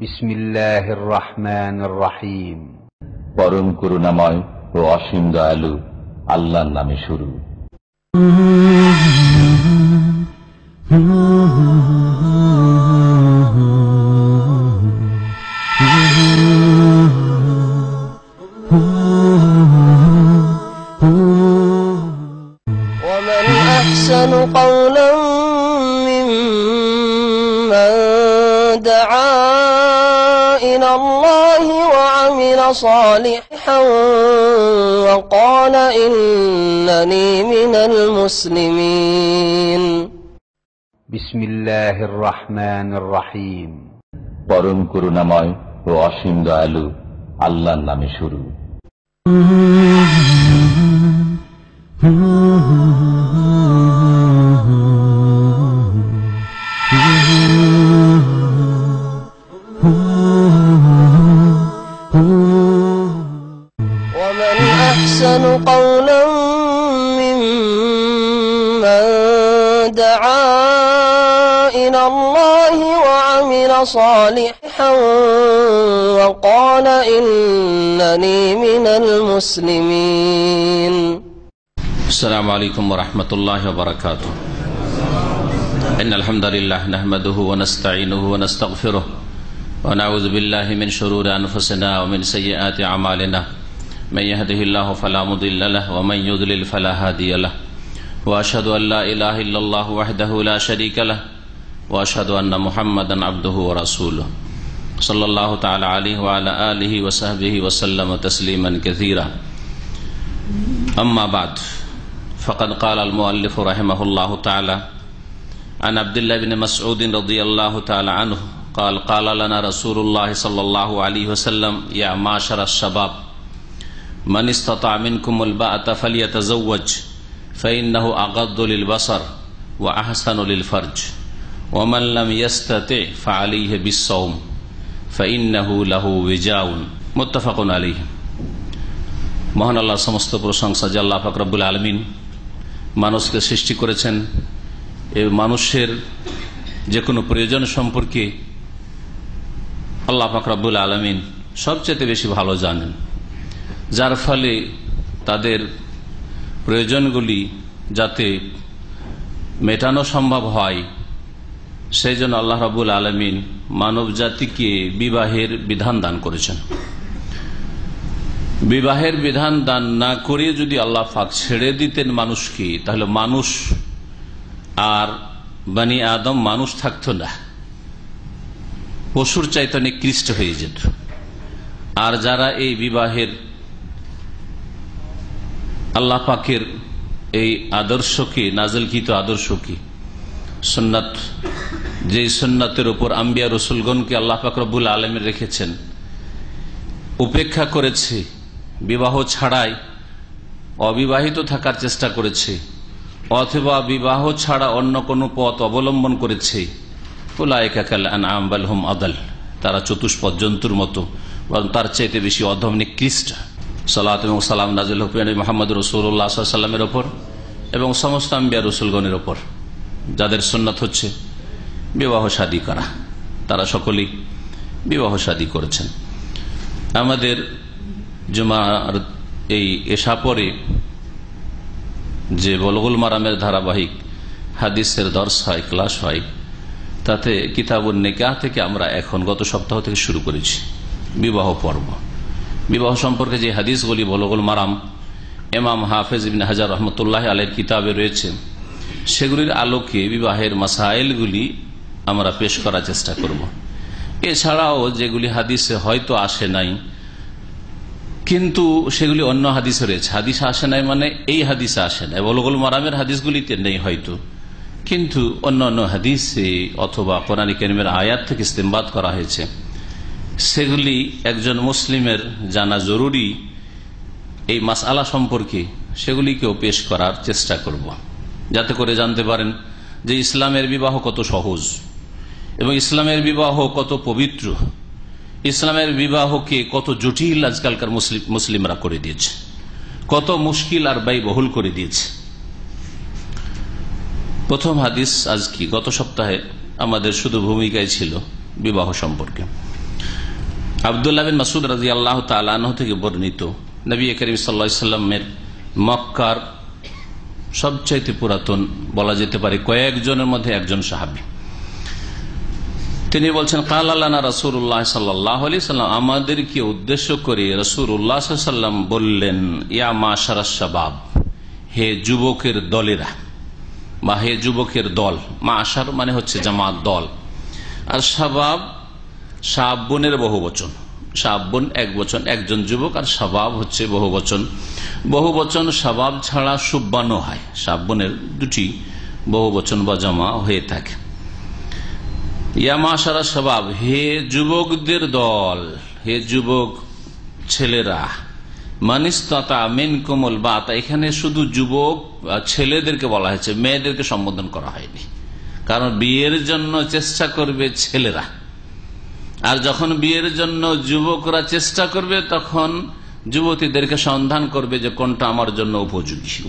বিসমিল্লাহির রহমানির রহিম। পরম করুণাময় ও অসীম দয়ালু আল্লাহর নামে শুরু। ومن أحسن قولا ممن دعا إلى الله وعمل صالحا وقال إنني من المسلمين বিসমিল্লাহির রহমানির রহিম। পরম করুণাময় ও অসীম দয়ালু আল্লাহর নামে শুরু। ومن أحسن قولا ممن دعا إلى الله وعمل صالحا وقال إنني من المسلمين. السلام عليكم ورحمة الله وبركاته. إن الحمد لله نحمده ونستعينه ونستغفره ونعوذ بالله من شرور أنفسنا ومن سيئات أعمالنا من يهده الله فلا مضل له ومن يضلل فلا هادي له وأشهد أن لا إله إلا الله وحده لا شريك له وأشهد أن محمدا عبده ورسوله صلى الله تعالى عليه وعلى آله وصحبه وسلم تسليما كثيرا. أما بعد فقد قال المؤلف رحمه الله تعالى عن عبد الله بن مسعود رضي الله تعالى عنه قال قال لنا رسول الله صلى الله عليه وسلم يا معشر الشباب من استطاع منكم الباءة فليتزوج فإنه أغض للبصر وأحسن للفرج ومن لم يستطع فعليه بالصوم فإنه له وجاء متفق عليه. মহান আল্লাহর সমস্ত প্রশংসা যে আল্লাহ পাক রব্বুল আলামিন মানুষকে সৃষ্টি করেছেন। এই মানুষের যে কোনো প্রয়োজন সম্পর্কে আল্লাহ পাক রব্বুল আলামিন সবচেয়ে বেশি ভালো জানেন, যার ফলে তাদের প্রয়োজনগুলি যাতে মেটানো সম্ভব হয় সেই জন্য আল্লাহ রাব্বুল আলামিন মানব জাতিকে বিবাহের বিধান দান করেছেন। বিবাহের বিধান দান না করে যদি আল্লাহ পাক ছেড়ে দিতেন মানুষকে, তাহলে মানুষ আর বনি আদম মানুষ থাকতো না, পশুর চাইতে নিকৃষ্ট হয়ে যেত। আর যারা এই বিবাহের আল্লাহ পাকের এই আদর্শকে নাজিলকৃত আদর্শকে সুন্নাত, যে সুন্নাতের উপর আম্বিয়া রসুলগণকে আল্লাহ পাক রব্বুল আলামিন রেখেছেন, উপেক্ষা করেছে, বিবাহ ছাড়াই অবিবাহিত থাকার চেষ্টা করেছে অথবা বিবাহ ছাড়া অন্য কোনো পথ অবলম্বন করেছে, উলাইকা কাল আনআম বাল হুম আদাল, তারা চতুষ্পদ জন্তুর মতো এবং তার চাইতে বেশি অধম নিকৃষ্ট। সালাত এবং সালাম নাজিল হোক মুহাম্মদ রাসূলুল্লাহ সাল্লাল্লাহু আলাইহি ওয়াসাল্লামের উপর এবং সমস্ত আম্বিয়া রাসূলগণের উপর, যাদের সুন্নাত হচ্ছে বিবাহ শাদী করা, তারা সকলেই বিবাহ শাদী করেছেন। আমাদের জুমার এই এশা পরে যে বুলুগুল মারামের ধারাবাহিক হাদিসের দর্স হয়, ক্লাস হয়, তাতে কিতাবুন নিকাহ থেকে আমরা এখন গত সপ্তাহ থেকে শুরু করেছি বিবাহ পর্ব। বিবাহ সম্পর্কে যে হাদিসগুলি বুলুগুল মারাম ইমাম হাফেজ ইবনে হাজার রহমতুল্লাহ আলাইহির কিতাবে রয়েছে, সেগুলির আলোকে বিবাহের মাসাইলগুলি আমরা পেশ করার চেষ্টা করব। এছাড়াও যেগুলি হাদিসে হয়তো আসে নাই কিন্তু সেগুলি অন্য হাদিসে রয়েছে, হাদিস আসে নাই মানে এই হাদিসে আসে নাই, বুলুগুল মারামের হাদিসগুলিতে নেই হয়তো, কিন্তু অন্য অন্য হাদিসে অথবা কোরআন কারীমের আয়াত থেকে ইস্তেমবাদ করা হয়েছে, সেগুলি একজন মুসলিমের জানা জরুরি। এই মাসআলা সম্পর্কে সেগুলিকেও পেশ করার চেষ্টা করব, যাতে করে জানতে পারেন যে ইসলামের বিবাহ কত সহজ এবং ইসলামের বিবাহ কত পবিত্র, ইসলামের বিবাহকে কত জটিল আজকালকার মুসলিমরা করে দিয়েছে, কত মুশকিল আর ব্যয়বহুল করে দিয়েছে। প্রথম হাদিস আজ কি, গত সপ্তাহে আমাদের শুধু ভূমিকায় ছিল বিবাহ সম্পর্কে। আব্দুল্লাহ বিন মাসউদ রাদিয়াল্লাহু তাআলা আনহু থেকে বর্ণিত, নবী করিম সাল্লাল্লাহু আলাইহি সাল্লামের মক্কার সবচাইতে পুরাতন বলা যেতে পারে কয়েকজনের মধ্যে একজন সাহাবী, তিনি বলছেন ক্বালা লানা রাসূলুল্লাহ সাল্লাল্লাহু আলাইহি সাল্লাম, আমাদেরকে উদ্দেশ্য করে রাসূলুল্লাহ সাল্লাল্লাহু আলাইহি সাল্লাম বললেন, ইয়া মাশারাশ শাবাব, হে যুবকের দলেরা বা হে যুবকের দল। মাশার মানে হচ্ছে জামাত, দল। আর শাবাব শাবুনের বহু বচন, শাবুন এক বচন, একজন যুবক, আর শাবাব হচ্ছে বহু বচন। বহু বচন শাবাব ছাড়া সুব্বানও হয়, শাবুনের দুটি বহু বচন বা জামা হয়ে থাকে। ইয়া মাশারা শাবাব, হে যুবকদের দল, হে যুবক ছেলেরা। মানিস্তাতা মিনকুমুল বাতা, এখানে শুধু যুবক ছেলেদেরকে বলা হয়েছে, মেয়েদেরকে সম্বোধন করা হয়নি, কারণ বিয়ের জন্য চেষ্টা করবে ছেলেরা, আর যখন বিয়ের জন্য যুবকরা চেষ্টা করবে তখন যুবতীদেরকে সন্ধান করবে যে কোনটা আমার জন্য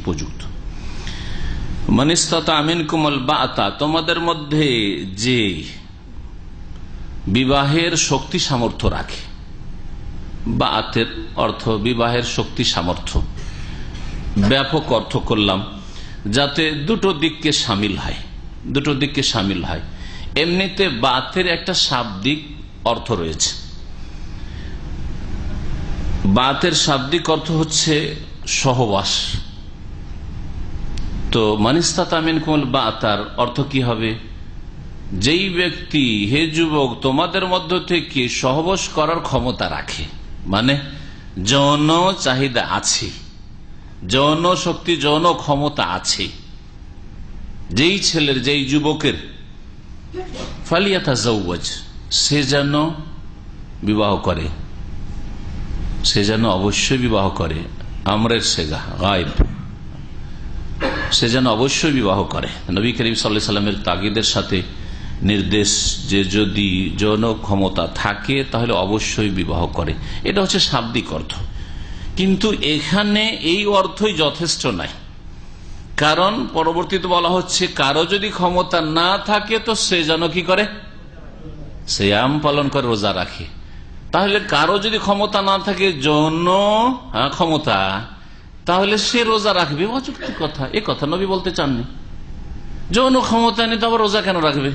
উপযুক্ত। মানিস্তাতা মিনকুমুল বাতা, তোমাদের মধ্যে যে বিবাহের শক্তি সামর্থ্য রাখে, বাতের অর্থ বিবাহের শক্তি সামর্থ্য, ব্যাপক অর্থ করলাম যাতে দুটো দিককে সামিল হয়। এমনিতে বাতের একটা শাব্দিক অর্থ রয়েছে, বাতের শাব্দিক অর্থ হচ্ছে সহবাস। তো মানিস্তাতা মিনকুমুল বাতার অর্থ কি হবে? যেই ব্যক্তি, হে যুবক, তোমাদের মধ্য থেকে সহবাস করার ক্ষমতা রাখে, মানে যৌন চাহিদা আছে, যৌন শক্তি, যৌন ক্ষমতা আছে, যেই ছেলের, যেই যুবকের, ফালিয়াতাজাওয়াজ, সে যেন বিবাহ করে, সে যেন অবশ্যই বিবাহ করে। আমরের সেগা গায়েব, সে যেন অবশ্যই বিবাহ করে। নবী করিম সাল্লাল্লাহু আলাইহি সাল্লামের তাগিদের সাথে নির্দেশ যে যদি যৌন ক্ষমতা থাকে তাহলে অবশ্যই বিবাহ করে, এটা হচ্ছে শাব্দিক অর্থ। কিন্তু এখানে এই অর্থই যথেষ্ট নাই, কারণ পরবর্তীতে বলা হচ্ছে কারো যদি ক্ষমতা না থাকে তো সে যেন কি করে, সিয়াম পালন করে, রোজা রাখে। তাহলে কারো যদি ক্ষমতা না থাকে, যৌন ক্ষমতা, তাহলে সে রোজা রাখবে, অযৌক্তিক কথা। এ কথা নবী বলতে চাননি। যৌন ক্ষমতা নেই তো আবার রোজা কেন রাখবে?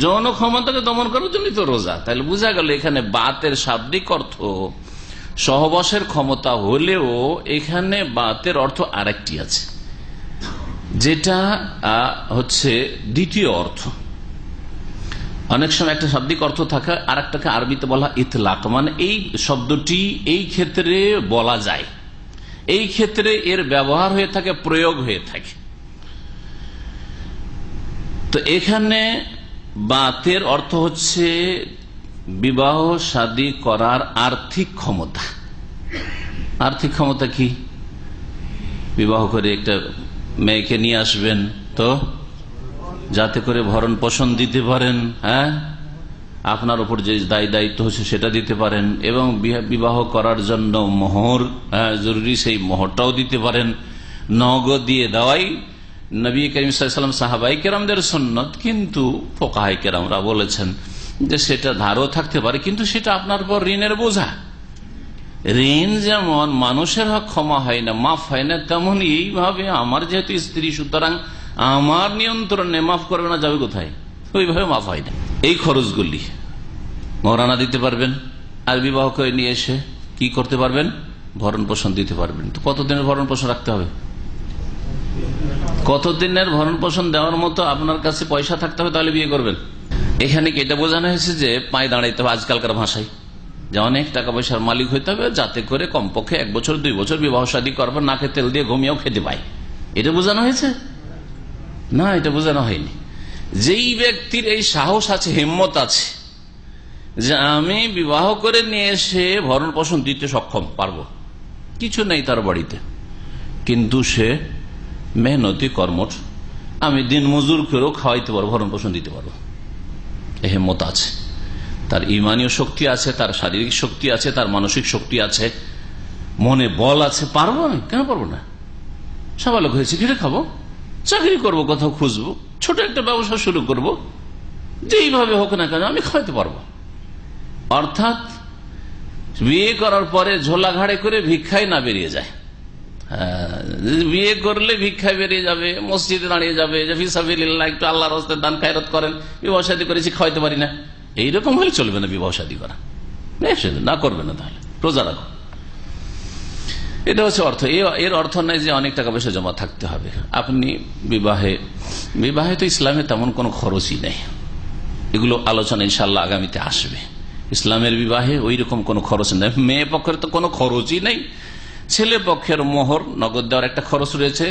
যৌন ক্ষমতাকে দমন করার জন্যই তো রোজা। তাহলে বোঝা গেল এখানে বাতের শাব্দিক অর্থ সহবাসের ক্ষমতা হলেও এখানে বাতের অর্থ আরেকটি আছে, যেটা হচ্ছে দ্বিতীয় অর্থ। অনেক সময় একটা শাব্দিক অর্থ থাকে, আর একটাকে আরবিতে বলা ইতলাক, মানে এই শব্দটি এই ক্ষেত্রে বলা যায়, এই ক্ষেত্রে এর ব্যবহার হয়ে থাকে, প্রয়োগ হয়ে থাকে। তো এখানে বাতের অর্থ হচ্ছে বিবাহ শাদী করার আর্থিক ক্ষমতা। আর্থিক ক্ষমতা কি? বিবাহ করে একটা মেয়েকে নিয়ে আসবেন তো যাতে করে ভরণ পোষণ দিতে পারেন, হ্যাঁ, আপনার উপর যে দায়িত্ব হচ্ছে সেটা দিতে পারেন, এবং বিবাহ করার জন্য মোহর জরুরি, সেই মোহরটাও দিতে পারেন। নগদ দিয়ে দেওয়াই নবী করিম সাল্লাল্লাহু আলাইহি ওয়াসাল্লাম সাহাবায়ে কেরামদের সুন্নত, কিন্তু ফুকাহায়ে কেরামরা বলেছেন যে সেটা ধারও থাকতে পারে, কিন্তু সেটা আপনার উপর ঋণের বোঝা। ঋণ যেমন মানুষের হক ক্ষমা হয় না, মাফ হয় না, তেমন এইভাবে আমার যেহেতু স্ত্রী, সুতরাং আমার নিয়ন্ত্রণে মাফ করবে না, যাবে কোথায়? ওইভাবে মাফ হয় না। এই খরচগুলি মহারানা দিতে পারবেন, আর বিবাহ করে নিয়ে এসে কি করতে পারবেন? ভরণ পোষণ দিতে পারবেন। তো কতদিনের ভরণ পোষণ রাখতে হবে? কতদিনের ভরণ পোষণ দেওয়ার মতো আপনার কাছে পয়সা থাকতে হবে, তাহলে বিয়ে করবেন। এখানে কি এটা বোঝানো হয়েছে যে পায়ে দাঁড়াইতে হবে আজকালকার ভাষায়, যে অনেক টাকা পয়সার মালিক হইতে হবে যাতে করে কমপক্ষে 1 বছর 2 বছর বিবাহ শাদী করবেন, নাকে তেল দিয়ে ঘুমিয়েও খেতে পায়? এটা বোঝানো হয়েছে না, এটা বোঝানো হয়নি। যেই ব্যক্তির এই সাহস আছে, হিম্মত আছে যে আমি বিবাহ করে নিয়ে এসে ভরণ পোষণ দিতে সক্ষম, পারবো, কিছু নেই তার বাড়িতে, কিন্তু সে মেহনতি কর্মঠ, আমি দিন মজুর করেও খাওয়াইতে পারবো, ভরণ পোষণ দিতে পারবো, এই হিম্মত আছে, তার ইমানীয় শক্তি আছে, তার শারীরিক শক্তি আছে, তার মানসিক শক্তি আছে, মনে বল আছে, পারবো, আমি কেন পারবো না? সাবালক হয়েছে, ঘিরে খাবো, চাকরি করবো, কোথাও খুঁজবো, ছোট একটা ব্যবসা শুরু করবো, যেইভাবে হোক না কেন আমি খাওয়াতে পারবো। অর্থাৎ বিয়ে করার পরে ঝোলা ঘাড়ে করে ভিক্ষায় না বেরিয়ে যায়। বিয়ে করলে ভিক্ষায় বেরিয়ে যাবে, মসজিদে দাঁড়িয়ে যাবে যে ফিসাবিলিল্লাহ একটু আল্লাহর রাস্তায় দান খায়রাত করেন, বিবাহ শাদী করেছি খাওয়াইতে পারি না, এইরকম হলে চলবে না। বিবাহ শাদী করা না করবে না, তাহলে রোজা রাখো। এটা হচ্ছে অর্থ। এর অর্থ নয় যে অনেক টাকা পয়সা জমা থাকতে হবে। আপনি বিবাহে তো ইসলামে তেমন কোনো খরচই নেই, এগুলো আলোচনা ইনশাল্লাহ আগামীতে আসবে। ইসলামের বিবাহে ওই রকম কোনো খরচ নেই। মেয়ে পক্ষের তো কোনো খরচই নেই। ছেলে পক্ষের মোহর নগদ দেওয়ার একটা খরচ রয়েছে,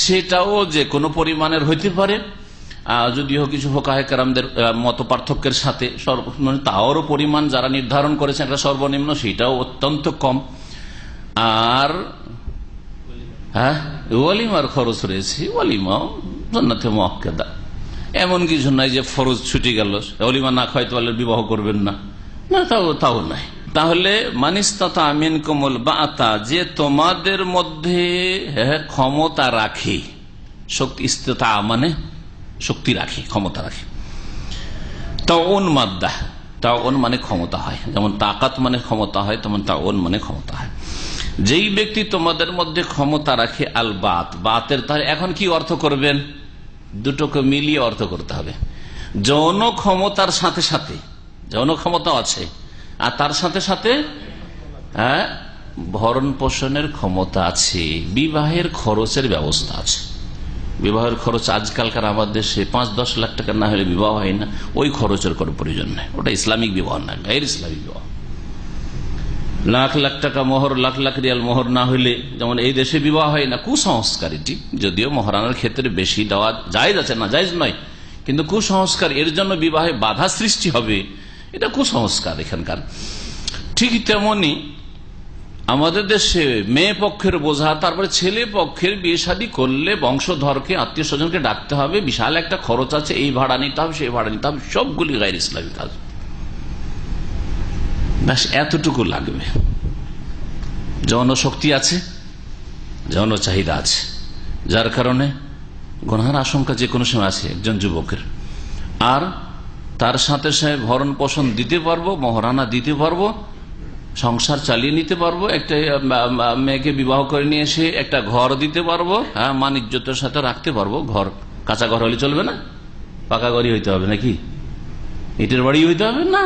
সেটাও যে কোনো পরিমাণের হইতে পারে, যদিও কিছু ফুকাহে কেরামদের মত পার্থক্যের সাথে তাওরও পরিমাণ যারা নির্ধারণ করেছে একটা সর্বনিম্ন, সেটাও অত্যন্ত কম। আর ওয়ালিমার খরচ রয়েছে, ওয়ালিমাও জান্নাতে মুআক্কাদা, এমন কিছু নাই যে ফরজ ছুটি গেল, ওয়ালিমা না খাওয়াইতে পারলে বিবাহ করবেন না, তাও নাই। তাহলে মানিস্তাতা মিনকুমুল বাআতা, যে তোমাদের মধ্যে ক্ষমতা রাখে, শক্তি, ইস্তিতা মানে শক্তি রাখে, ক্ষমতা রাখে। তাউন মাদ্দা, তাউন মানে ক্ষমতা হয়, যেমন তাকাত মানে ক্ষমতা হয়, তেমন তাউন মানে ক্ষমতা হয়। যেই ব্যক্তি তোমাদের মধ্যে ক্ষমতা রাখে, আল বাত, বাতের তাহলে এখন কি অর্থ করবেন? দুটোকে মিলিয়ে অর্থ করতে হবে। যৌন ক্ষমতার সাথে সাথে, যৌন ক্ষমতা আছে আর তার সাথে সাথে ভরণ পোষণের ক্ষমতা আছে, বিবাহের খরচের ব্যবস্থা আছে। বিবাহের খরচ আজকালকার আমাদের দেশে 5-10 লাখ টাকা না হলে বিবাহ হয় না, ওই খরচের কোনো প্রয়োজন নেই। ওটা ইসলামিক বিবাহ না, গায়ের ইসলামিক বিবাহ। লাখ লাখ টাকা মোহর, লাখ লাখ রিয়াল মোহর না হইলে যেমন এই দেশে বিবাহ হয় না। কুসংস্কার এটি, যদিও মহারানার ক্ষেত্রে বেশি দেওয়া জায়েজ আছে, না জায়েজ নয়, কিন্তু কুসংস্কার, এর জন্য বিবাহে বাধা সৃষ্টি হবে, এটা কুসংস্কার এখানকার। ঠিক তেমনি আমাদের দেশে মেয়ে পক্ষের বোঝা, তারপরে ছেলে পক্ষের বিয়ে শাদী করলে বংশধরকে, আত্মীয় স্বজনকে ডাকতে হবে, বিশাল একটা খরচ আছে, এই ভাড়া নিতে হবে, সেই ভাড়া নিতে হবে, সবগুলি গায়ের ইসলামী কাজ। ব্যাস এতটুকু লাগবে। যৌন শক্তি আছে, যৌন চাহিদা আছে, যার কারণে গুনাহের আশঙ্কা যে কোনো সময় আছে একজন যুবকের। আর তার সাথে সাথে ভরণ পোষণ দিতে পারবো, মহারানা দিতে পারবো, সংসার চালিয়ে নিতে পারবো, একটা মেয়েকে বিবাহ করে নিয়ে এসে একটা ঘর দিতে পারবো, মান ইজ্জতের সাথে রাখতে পারবো। ঘর কাঁচা ঘর হলে চলবে না, পাকা ঘরই হইতে হবে নাকি? ইটের বাড়ি হইতে হবে না,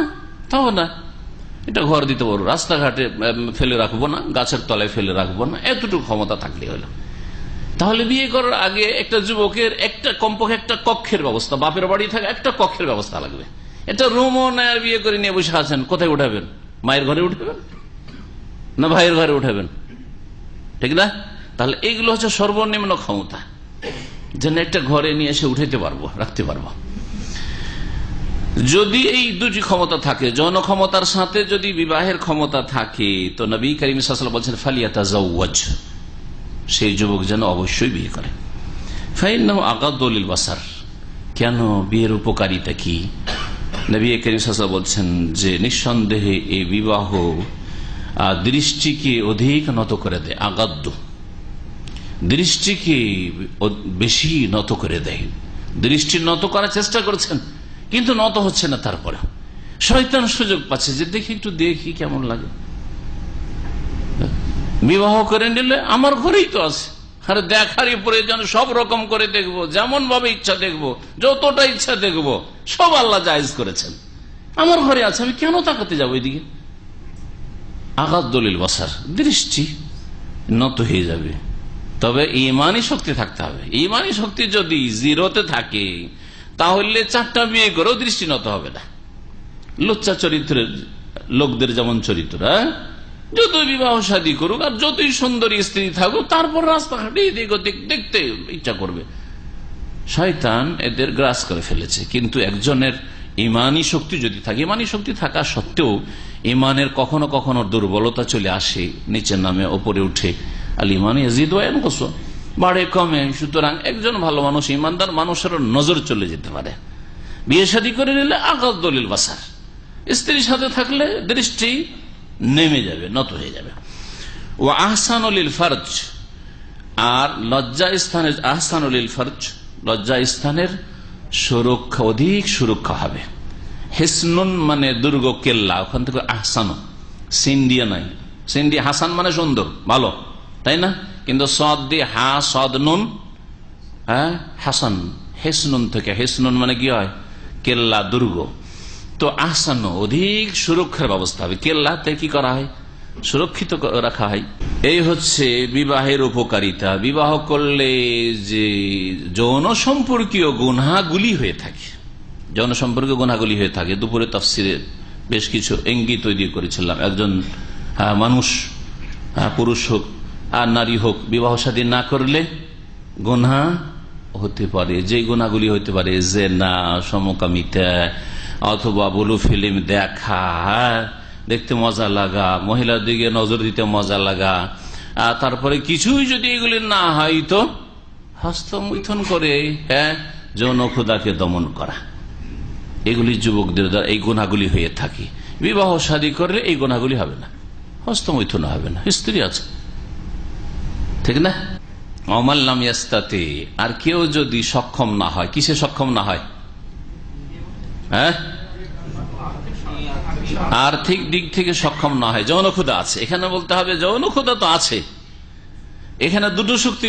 তাও না, এটা ঘর দিতে পারবো, রাস্তাঘাটে ফেলে রাখবো না, গাছের তলায় ফেলে রাখবো না, এতটুকু ক্ষমতা থাকলে হলো। তাহলে বিয়ে করার আগে একটা যুবকের একটা কমপক্ষে একটা কক্ষের ব্যবস্থা, বাপের বাড়ি থাকে একটা কক্ষের ব্যবস্থা লাগবে। এটা রুমও নেয়, বিয়ে করে নিয়ে বসে আছেন, কোথায় উঠাবেন? মায়ের ঘরে উঠাবেন না ভাইয়ের ঘরে উঠাবেন? ঠিক না? তাহলে এইগুলো হচ্ছে সর্বনিম্ন ক্ষমতা, যেন একটা ঘরে নিয়ে এসে উঠাইতে পারবো, রাখতে পারবো। যদি এই দুটি ক্ষমতা থাকে, যৌন ক্ষমতার সাথে যদি বিবাহের ক্ষমতা থাকে, তো নবী করিম সাল্লাল্লাহু আলাইহি ওয়াসাল্লাম বলছেন ফালিয়াতাজাওয়াজ, সেই যুবক যেন অবশ্যই বিয়ে করে। ফাইন্নাহু আগাদ্দু লিল বাসার, কেন? বিয়ের উপকারিতা কি? নবী করিম সাল্লাল্লাহু আলাইহি ওয়াসাল্লাম বলছেন যে নিঃসন্দেহে এই বিবাহ দৃষ্টিকে অধিক নত করে দেয়। আগাদ্দু, দৃষ্টিকে বেশি নত করে দেয়। দৃষ্টি নত করার চেষ্টা করছেন কিন্তু নত হচ্ছে না, তারপরে শয়তান সুযোগ পাচ্ছে যে দেখি কেমন লাগে। বিবাহ করে নিলে আমার ঘরেই তো আছে, আরে দেখারই প্রয়োজন, সব রকম করে দেখবো, যেমন ভাবে ইচ্ছা দেখবো, যতটা ইচ্ছা দেখবো, সব আল্লাহ জায়েজ করেছেন, আমার ঘরে আছে, আমি কেন তাকাতে যাবো এদিকে? আগাদ্দু লিল বাসার, দৃষ্টি নত হয়ে যাবে। তবে ঈমানী শক্তি থাকতে হবে। ঈমানী শক্তি যদি জিরোতে থাকে তাহলে 4টা বিয়ে করেও দৃষ্টি নত হবে না। লুচ্চা চরিত্রের লোকদের যেমন চরিত্র, যতই বিবাহ শাদী করুক আর যতই সুন্দরী স্ত্রী থাকুক, তারপর রাস্তাঘাটে দেখতে ইচ্ছা করবে। শয়তান এদের গ্রাস করে ফেলেছে। কিন্তু একজনের ঈমানী শক্তি যদি থাকে, ঈমানী শক্তি থাকা সত্ত্বেও ঈমানের কখনো কখনো দুর্বলতা চলে আসে, নিচে নামে ওপরে উঠে, আল ঈমান ইয়াজিদু ওয়া ইয়ানকুসু, বাড়ে কমে। সুতরাং একজন ভালো মানুষ, ঈমানদার মানুষের নজর চলে যেতে পারে। বিয়ে শাদী করে নিলে আগাদ্দু লিল বাসার, স্ত্রীর সাথে থাকলে দৃষ্টি নেমে যাবে, নত হয়ে যাবে। ওয়া আহসানু লিল ফারজ, আর লজ্জা স্থানের, আহসানু লিল ফারজ, লজ্জা স্থানের সুরক্ষা, অধিক সুরক্ষা হবে। হিসনুন মানে দুর্গ, কেল্লা, ওখান থেকে আহসান, সিন দিয়ে নাই, সিন দিয়ে হাসান মানে সুন্দর ভালো, তাই না? কিন্তু সদ দিয়ে হা সদ নুন, হ্যাঁ হাসান, হিসনুন থেকে, হিসনুন মানে কি হয়? কেল্লা, দুর্গ। তো আহসান অধিক সুরক্ষার ব্যবস্থা হবে, কেল্লাতে কি করা হয়? সুরক্ষিত রাখা হয়। এই হচ্ছে বিবাহের উপকারিতা। বিবাহ করলে যে যৌন সম্পর্কীয় গুনাহগুলি হয়ে থাকে, যৌন সম্পর্কীয় গুনাহগুলি হয়ে থাকে, দুপুরে তাফসিরে বেশ কিছু ইঙ্গিত তৈরি করেছিলাম। একজন মানুষ, পুরুষ হোক আর নারী হোক, বিবাহ শাদী না করলে গুনাহ হতে পারে। যে গুনাহগুলি হতে পারে জিনা, সমকামিতা, অথবা ব্লু ফিল্ম দেখা, দেখতে মজা লাগা, মহিলার দিকে নজর দিতে মজা লাগা, তারপরে কিছুই যদি এগুলি না হয় তো হস্তমৈথুন করে যৌন ক্ষুধাকে দমন করা, এগুলি যুবকদের দ্বারা এই গুনাহগুলি হয়ে থাকে। বিবাহ শাদী করলে এই গুনাহগুলি হবে না, হস্তমৈথুন হবে না, স্ত্রী আছে, ঠিক না? অমাল্লাম ইয়াস্তাতে, আর কেউ যদি সক্ষম না হয়, কিসে সক্ষম না হয়? আর্থিক দিক থেকে সক্ষম না হয়, যৌন ক্ষুধা আছে, এখানে বলতে হবে যৌন ক্ষুধা তো আছে, এখানে দুটো শক্তি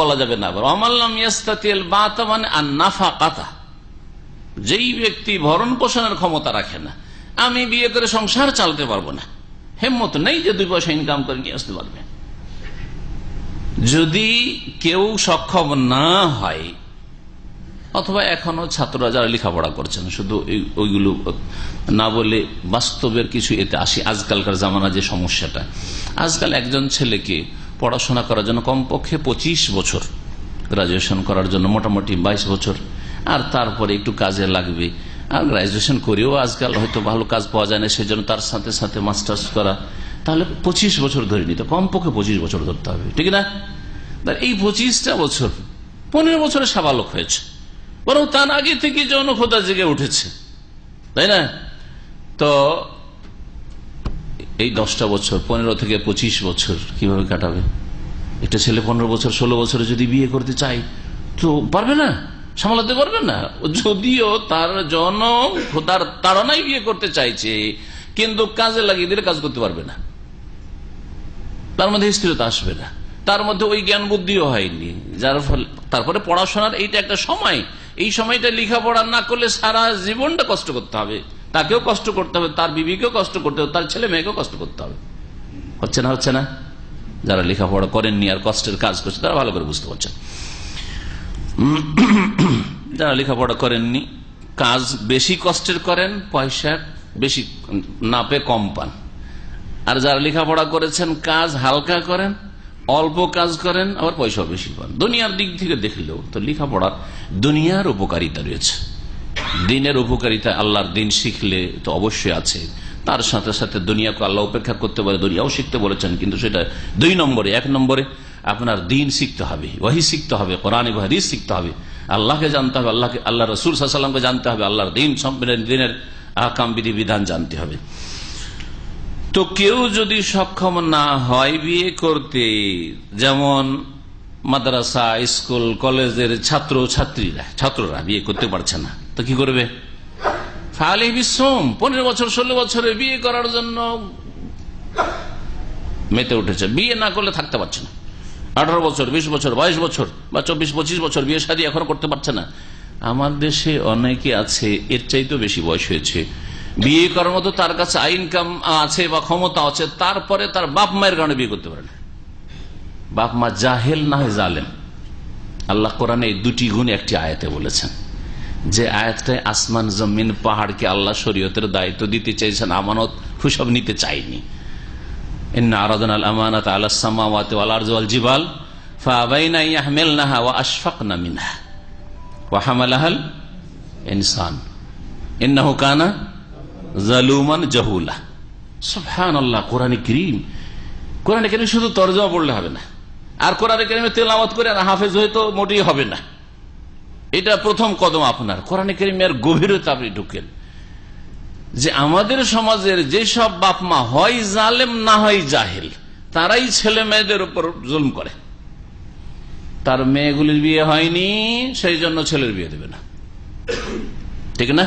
বলা যাবে না। অমাল্লাম ইয়াস্তাতিল বাতা মানে আন্নাফাকাতা, যেই ব্যক্তি ভরণ পোষণের ক্ষমতা রাখে না, আমি বিয়ে করে সংসার চালাতে পারবো না, হিম্মত নেই যে 2 পয়সা ইনকাম করে নিয়ে আসতে পারবে। যদি কেউ সক্ষম না হয়, অথবা এখনো ছাত্ররা যারা লেখাপড়া করছেন, শুধু ওইগুলো না বলে বাস্তবের কিছু এতে আসি। আজকালকার জামানা যে সমস্যাটা, আজকাল একজন ছেলেকে পড়াশোনা করার জন্য কমপক্ষে 25 বছর, গ্রাজুয়েশন করার জন্য মোটামুটি 22 বছর, আর তারপরে একটু কাজে লাগবে, আর গ্রাজুয়েশন করেও আজকাল হয়তো ভালো কাজ পাওয়া যায় না, সেজন্য তার সাথে সাথে মাস্টার্স করা, তাহলে 25 বছর ধরে নিতে, কমপক্ষে 25 বছর ধরতে হবে, ঠিক না? এই 25টা বছর 15 বছরে সাবালক হয়েছে, বরং তার আগে থেকে যৌন ক্ষুধা জেগে উঠেছে, তাই না? তো এই 10টা বছর, 15 থেকে 25 বছর কিভাবে কাটাবে? একটা ছেলে 15 বছর 16 বছরে যদি বিয়ে করতে চায় তো পারবে না, সামলাতে পারবে না। যদিও তার যৌন ক্ষুধার তাড়নায় বিয়ে করতে চাইছে, কিন্তু কাজে লাগিয়ে দিলে কাজ করতে পারবে না, তার মধ্যে স্থিরতা আসবে না, তার মধ্যে ওই জ্ঞান বুদ্ধিও হয়নি, যার ফলে তারপরে পড়াশোনার এইটা একটা সময়, এই সময়টা লেখাপড়া না করলে সারা জীবনটা কষ্ট করতে হবে, তাকেও কষ্ট করতে হবে, তার বিবিকেও কষ্ট করতে হবে, তার ছেলে মেয়েকেও কষ্ট করতে হবে। হচ্ছে না? হচ্ছে না? যারা লেখাপড়া করেননি আর কষ্টের কাজ করছে তারা ভালো করে বুঝতে পারছেন। যারা লেখাপড়া করেননি, কাজ বেশি কষ্টের করেন, পয়সা বেশি না পেয়ে কম পান, আর যারা লেখাপড়া করেছেন কাজ হালকা করেন, অল্প কাজ করেন, আবার পয়সা বেশি পান। দুনিয়ার দিক থেকে দেখলেও তো লেখাপড়ার দুনিয়ার উপকারিতা রয়েছে, দিনের উপকারিতা, আল্লাহর দিন শিখলে তো অবশ্যই আছে, তার সাথে সাথে দুনিয়াকে আল্লাহ উপেক্ষা করতে পারে, দুনিয়াও শিখতে বলেছেন, কিন্তু সেটা 2 নম্বরে। 1 নম্বরে আপনার দিন শিখতে হবে, ওয়াহি শিখতে হবে, কোরআন এবং হাদিস শিখতে হবে, আল্লাহকে জানতে হবে, আল্লাহ রাসূল সাল্লাল্লাহু আলাইহি ওয়াসাল্লামকে জানতে হবে, আল্লাহর দিন সম্পূর্ণ দিনের আহকাম বিধি বিধান জানতে হবে। তো কেউ যদি সক্ষম না হয় বিয়ে করতে, যেমন মাদ্রাসা, স্কুল, কলেজের ছাত্ররা বিয়ে করতে পারছে না, তো কি করবে? ফালে বিশ্বম 15 বছর 16 বছরে বিয়ে করার জন্য মেতে উঠেছে, বিয়ে না করলে থাকতে পারছে না। 18 বছর, 20 বছর, 22 বছর বা 24-25 বছর বিয়ে শাদী এখনো করতে পারছে না। আমার দেশে অনেকে আছে এর চাইতেও বেশি বয়স হয়েছে, বিয়ে করার মতো তার কাছে ইনকাম আছে বা ক্ষমতা আছে, তারপরে তার বাপ মায়ের কারণে বিয়ে করতে পারে না। বাপ মা জাহেল না হয় জালেম। আল্লাহ কোরআনে এই 2টি গুণ একটি আয়াতে বলেছেন, যে আয়াতটায় আসমান জমিন পাহাড়কে আল্লাহ শরীয়তের দায়িত্ব দিতে চাইছেন, আমানত খুশব নিতে চাইনি। ইন্না আরাদনা আল আমানাত আলাস সামাওয়াতি ওয়াল আরদি ওয়াল জিবাল ফাআবাইনা ইয়াহমিলনাহা ওয়া আশফাকনা মিনহা ওয়া হামালাহাল ইনসান ইন্নাহু কানা জালুমান জাহুলা। সুবহানাল্লাহ। কোরআনে কারীম শুধু তরজমা পড়লে হবে না, আর কোরআনে কারীমে তেলাওয়াত করে আর হাফেজ হয়ে তো মোটেই হবে না। এটা প্রথম কদম আপনার, কোরআনে কারীমের গভীরতা আপনি ঢুকেন, যে আমাদের সমাজের যেসব বাপ মা হয় জালেম না হয় জাহেল, তারাই ছেলে মেয়েদের উপর জুলম করে। তার মেয়েগুলির বিয়ে হয়নি, সেই জন্য ছেলের বিয়ে দেবে না, ঠিক না?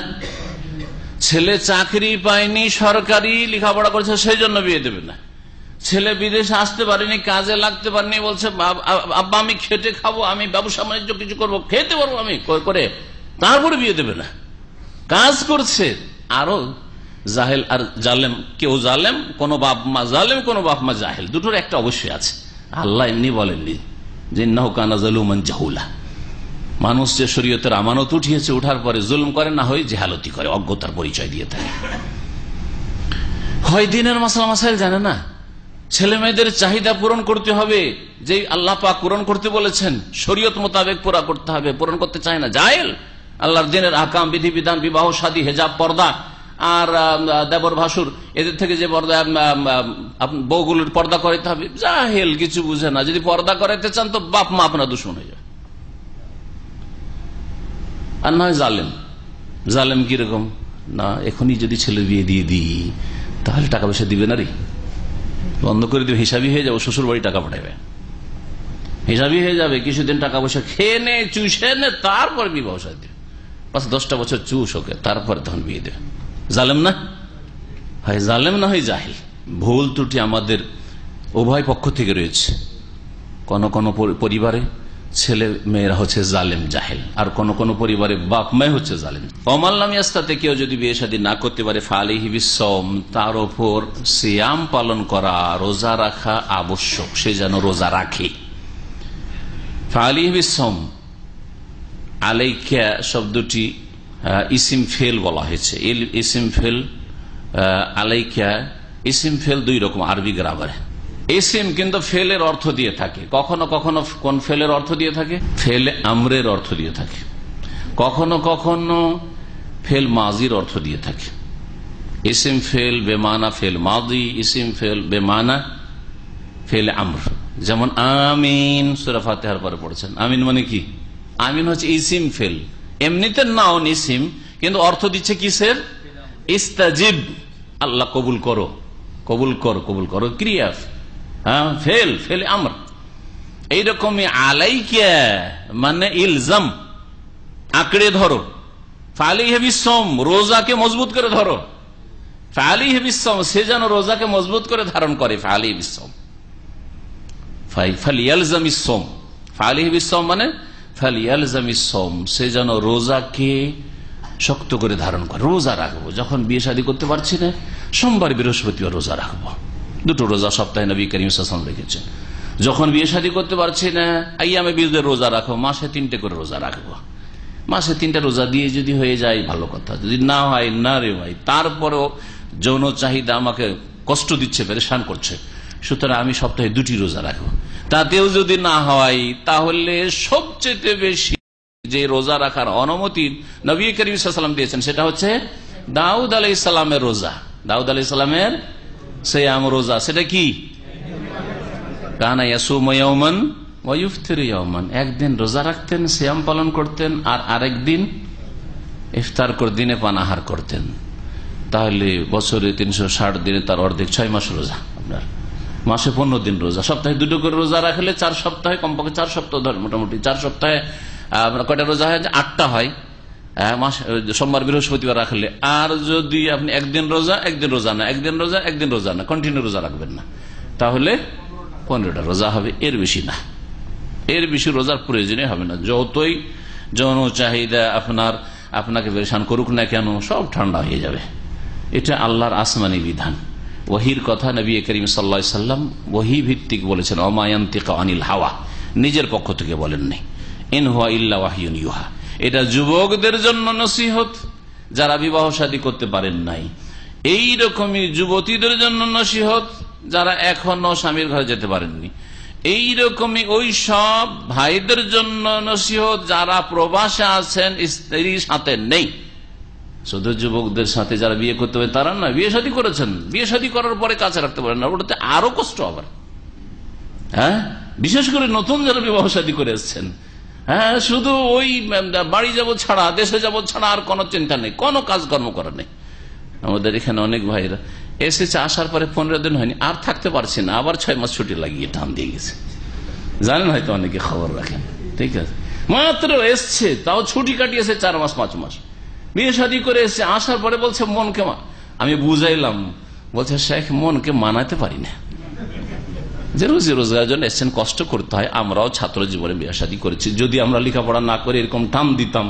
ছেলে চাকরি পায়নি, সরকারি লেখাপড়া করেছে, সেই জন্য বিয়ে দেবে না। ছেলে বিদেশে আসতে পারেনি, কাজে লাগতে পারেনি, বলছে আব্বা আমি খেটে খাবো, আমি ব্যবসা বাণিজ্য কিছু করবো, খেতে পারবো আমি করে, তারপরে বিয়ে দেবে না। কাজ করছে আরো জাহেল আর জালেম, কেউ জালেম, কোন বাপ মা জালেম, কোন বাপ মা জাহেল, দুটোর একটা অবশ্যই আছে। আল্লাহ এমনি বলেননি যে ইন্নাহু কানা যালুমান জাহুলা। মানুষ যে শরীয়তের আমানত উঠিয়েছে, উঠার পরে জুলুম করে, না হয় জেহালতি করে, অজ্ঞতার পরিচয় দিয়ে থাকে। হয় দিনের মাসালা মাসাইল জানে না, ছেলে মেয়েদের চাহিদা পূরণ করতে হবে, যে আল্লাহ পাক পূরণ করতে বলেছেন, শরীয়ত মোতাবেক পুরা করতে হবে, পূরণ করতে চায় না, জাহেল। আল্লাহর দিনের আকাম, বিধিবিধান, বিবাহ শাদী, হেজাব, পর্দা, আর দেবর ভাসুর, এদের থেকে যে পর্দা, বউগুলোর পর্দা করাইতে হবে, জাহেল, কিছু বুঝে না। যদি পর্দা করাইতে চান তো বাপ মা আপনার দুশ্মন হয়ে যাবে। আর নয় জালেম। জালেম কিরকম না, এখনই যদি ছেলে বিয়ে দিয়ে দিই তাহলে টাকা পয়সা দিবে না রে, বন্ধ করে দিবে, হিসাবই হয়ে যাবে, শ্বশুর বাড়ি টাকা পাঠাবে, হিসাবই হয়ে যাবে, কিছুদিন টাকা পয়সা খেয়ে নে, চুষে নে, তারপর বিবাহ সাথে 5-10টা বছর চুষ ওকে, তারপরে তখন বিয়ে দেবে। জালেম না, হয় জালেম না হয় জাহিল। ভুল ত্রুটি আমাদের উভয় পক্ষ থেকে রয়েছে। কোন কোন পরিবারে ছেলে মেয়েরা হচ্ছে জালেম জাহেল, আর কোন কোন পরিবারে বাপ মায় হচ্ছে জালেম। অমাল্লামিয়াস্তাতে কেউ যদি বিয়ে শাদী না করতে পারে, ফালিহি বিসম, তার ওপর সিয়াম পালন করা, রোজা রাখা আবশ্যক, সে যেন রোজা রাখে। ফালিহি বিসম, আলাইকা শব্দটি ইসিম ফেল বলা হয়েছে। ইসিম ফেল, আলাইকা ইসিম ফেল দুই রকম আরবি গ্রামারে। ইসিম কিন্তু ফেলের অর্থ দিয়ে থাকে, কখনো কখনো কোন ফেলের অর্থ দিয়ে থাকে, ফেল আমরের অর্থ দিয়ে থাকে, কখনো কখনো ফেল মাজির অর্থ দিয়ে থাকে। ইসিম ফেল বেমানা ফেল মাজি, ইসিম ফেল বেমানা ফেল আমর। যেমন আমিন, সূরা ফাতিহার পরে পড়েছেন, আমিন মানে কি? আমিন হচ্ছে ইসিম ফেল, এমনিতে নাউন ইসিম, কিন্তু অর্থ দিচ্ছে কিসের? ইস্তাজিব, আল্লাহ কবুল করো, কবুল কর, কবুল করো ক্রিয়া, হ্যাঁ ফেল, ফেল আমর। এইরকমই আলাইকা মানে ইলজাম, আঁকড়ে ধরো। ফালিহি বিসম, রোজাকে মজবুত করে ধরো। ফালিহি বিসম, সে যেন রোজাকে মজবুত করে ধারণ করে। ফালিহি বিসম, ফালিয়ালজামিস সোম, ফালিহি বিসম মানে ফালিয়ালজামিস সোম, সে যেন রোজাকে শক্ত করে ধারণ করে। রোজা রাখবো, যখন বিয়ে শাদী করতে পারছি না, সোমবার বৃহস্পতিবার রোজা রাখবো, দুটো রোজা সপ্তাহে নবী করিম সাল্লাল্লাহু আলাইহি ওয়াসাল্লাম রেখেছেন। যখন বিয়ে শাদী করতে পারছি না, আইয়ামে বীজদের রোজা রাখবো, মাসে 3টে করে রোজা রাখবো। মাসে 3টা রোজা দিয়ে যদি হয়ে যায় ভালো কথা, যদি না হয় না রে ভাই, তারপরেও যৌন চাহিদা আমাকে কষ্ট দিচ্ছে, পেরেশান করছে, সুতরাং আমি সপ্তাহে 2টি রোজা রাখবো। তাতেও যদি না হয়, তাহলে সবচেয়ে বেশি যে রোজা রাখার অনুমতি নবী করিম সাল্লাল্লাহু আলাইহি ওয়াসাল্লাম দিয়েছেন, সেটা হচ্ছে দাউদ আলাইহিস সালামের রোজা। দাউদ আলাইহিস সালামের সিয়াম রোজা, সেটা কি? কানা ইয়াসুমু ইয়াওমান ওয়া ইফতিরু ইয়াওমান, একদিন রোজা রাখতেন, সিয়াম পালন করতেন, আর আরেকদিন ইফতার করে দিনে পান আহার করতেন। তাহলে বছরে 360 দিনে তার অর্ধেক 6 মাস রোজা, আপনার মাসে 15 দিন রোজা, সপ্তাহে 2টো করে রোজা রাখলে 4 সপ্তাহে, কমপক্ষে 4 সপ্তাহ ধর, মোটামুটি 4 সপ্তাহে কয়টা রোজা হয়? 8টা হয় মাস, সোমবার বৃহস্পতিবার রাখলে। আর যদি আপনি একদিন রোজা একদিন রোজা না, একদিন রোজা একদিন রোজা না, কন্টিনিউ রোজা রাখবেন না, তাহলে 15টা রোজা হবে, এর বেশি না। এর বেশি রোজার প্রয়োজনই হবে না। যতই যৌন চাহিদা আপনাকে পেরেশান করুক না কেন, সব ঠান্ডা হয়ে যাবে। এটা আল্লাহর আসমানি বিধান, ওহির কথা। নবী করিম সাল্লাল্লাহু আলাইহি ওয়াসাল্লাম ওহী ভিত্তিক বলেছেন, ওমা ইয়ানতিকু আনিল হাওয়া, নিজের পক্ষ থেকে বলেননি। ইন হুয়া ইল্লা ওয়াহয়ুন ইউহা। এটা যুবকদের জন্য নসিহত, যারা বিবাহ শাদী করতে পারেন নাই। এই রকমই যুবতীদের জন্য নসিহত, যারা এখনো স্বামীর ঘরে যেতে পারেননি। এই রকমই ওই সব ভাইদের জন্য নসিহত, যারা প্রবাসে আছেন, স্ত্রীর সাথে নেই। শুধু যুবকদের সাথে যারা বিয়ে করতে পারে তারা না, বিয়ে শাদী করেছেন, বিয়ে শাদী করার পরে কাছে রাখতে পারেন না, ওটাতে আরো কষ্ট আবার। হ্যাঁ, বিশেষ করে নতুন যারা বিবাহ শাদী করে এসছেন, হ্যাঁ, শুধু ওই বাড়ি যাব ছাড়া, দেশে যাব ছাড়া আর কোনো চিন্তা নেই, কোনো কাজকর্ম করা নেই। আমাদের এখানে অনেক ভাইরা এসেছে, আসার পরে 15 দিন হয়নি, আর থাকতে পারছি না, আবার 6 মাস ছুটি লাগিয়ে টান দিয়ে গেছে। জানেন হয়তো, অনেকে খবর রাখেন, ঠিক আছে, মাত্র এসছে, তাও ছুটি কাটিয়েছে 4 মাস 5 মাস, বিয়ে শাদী করে এসে আসার পরে বলছে মনকে, আমি বুঝাইলাম, বলছে শেখ মনকে মানাতে পারি না, যে রুজি রোজগারের জন্য এসছেন, কষ্ট করতে হয়। আমরাও ছাত্র জীবনে বিয়ে শাদী করেছি, যদি আমরা লেখাপড়া না করে এরকম টান দিতাম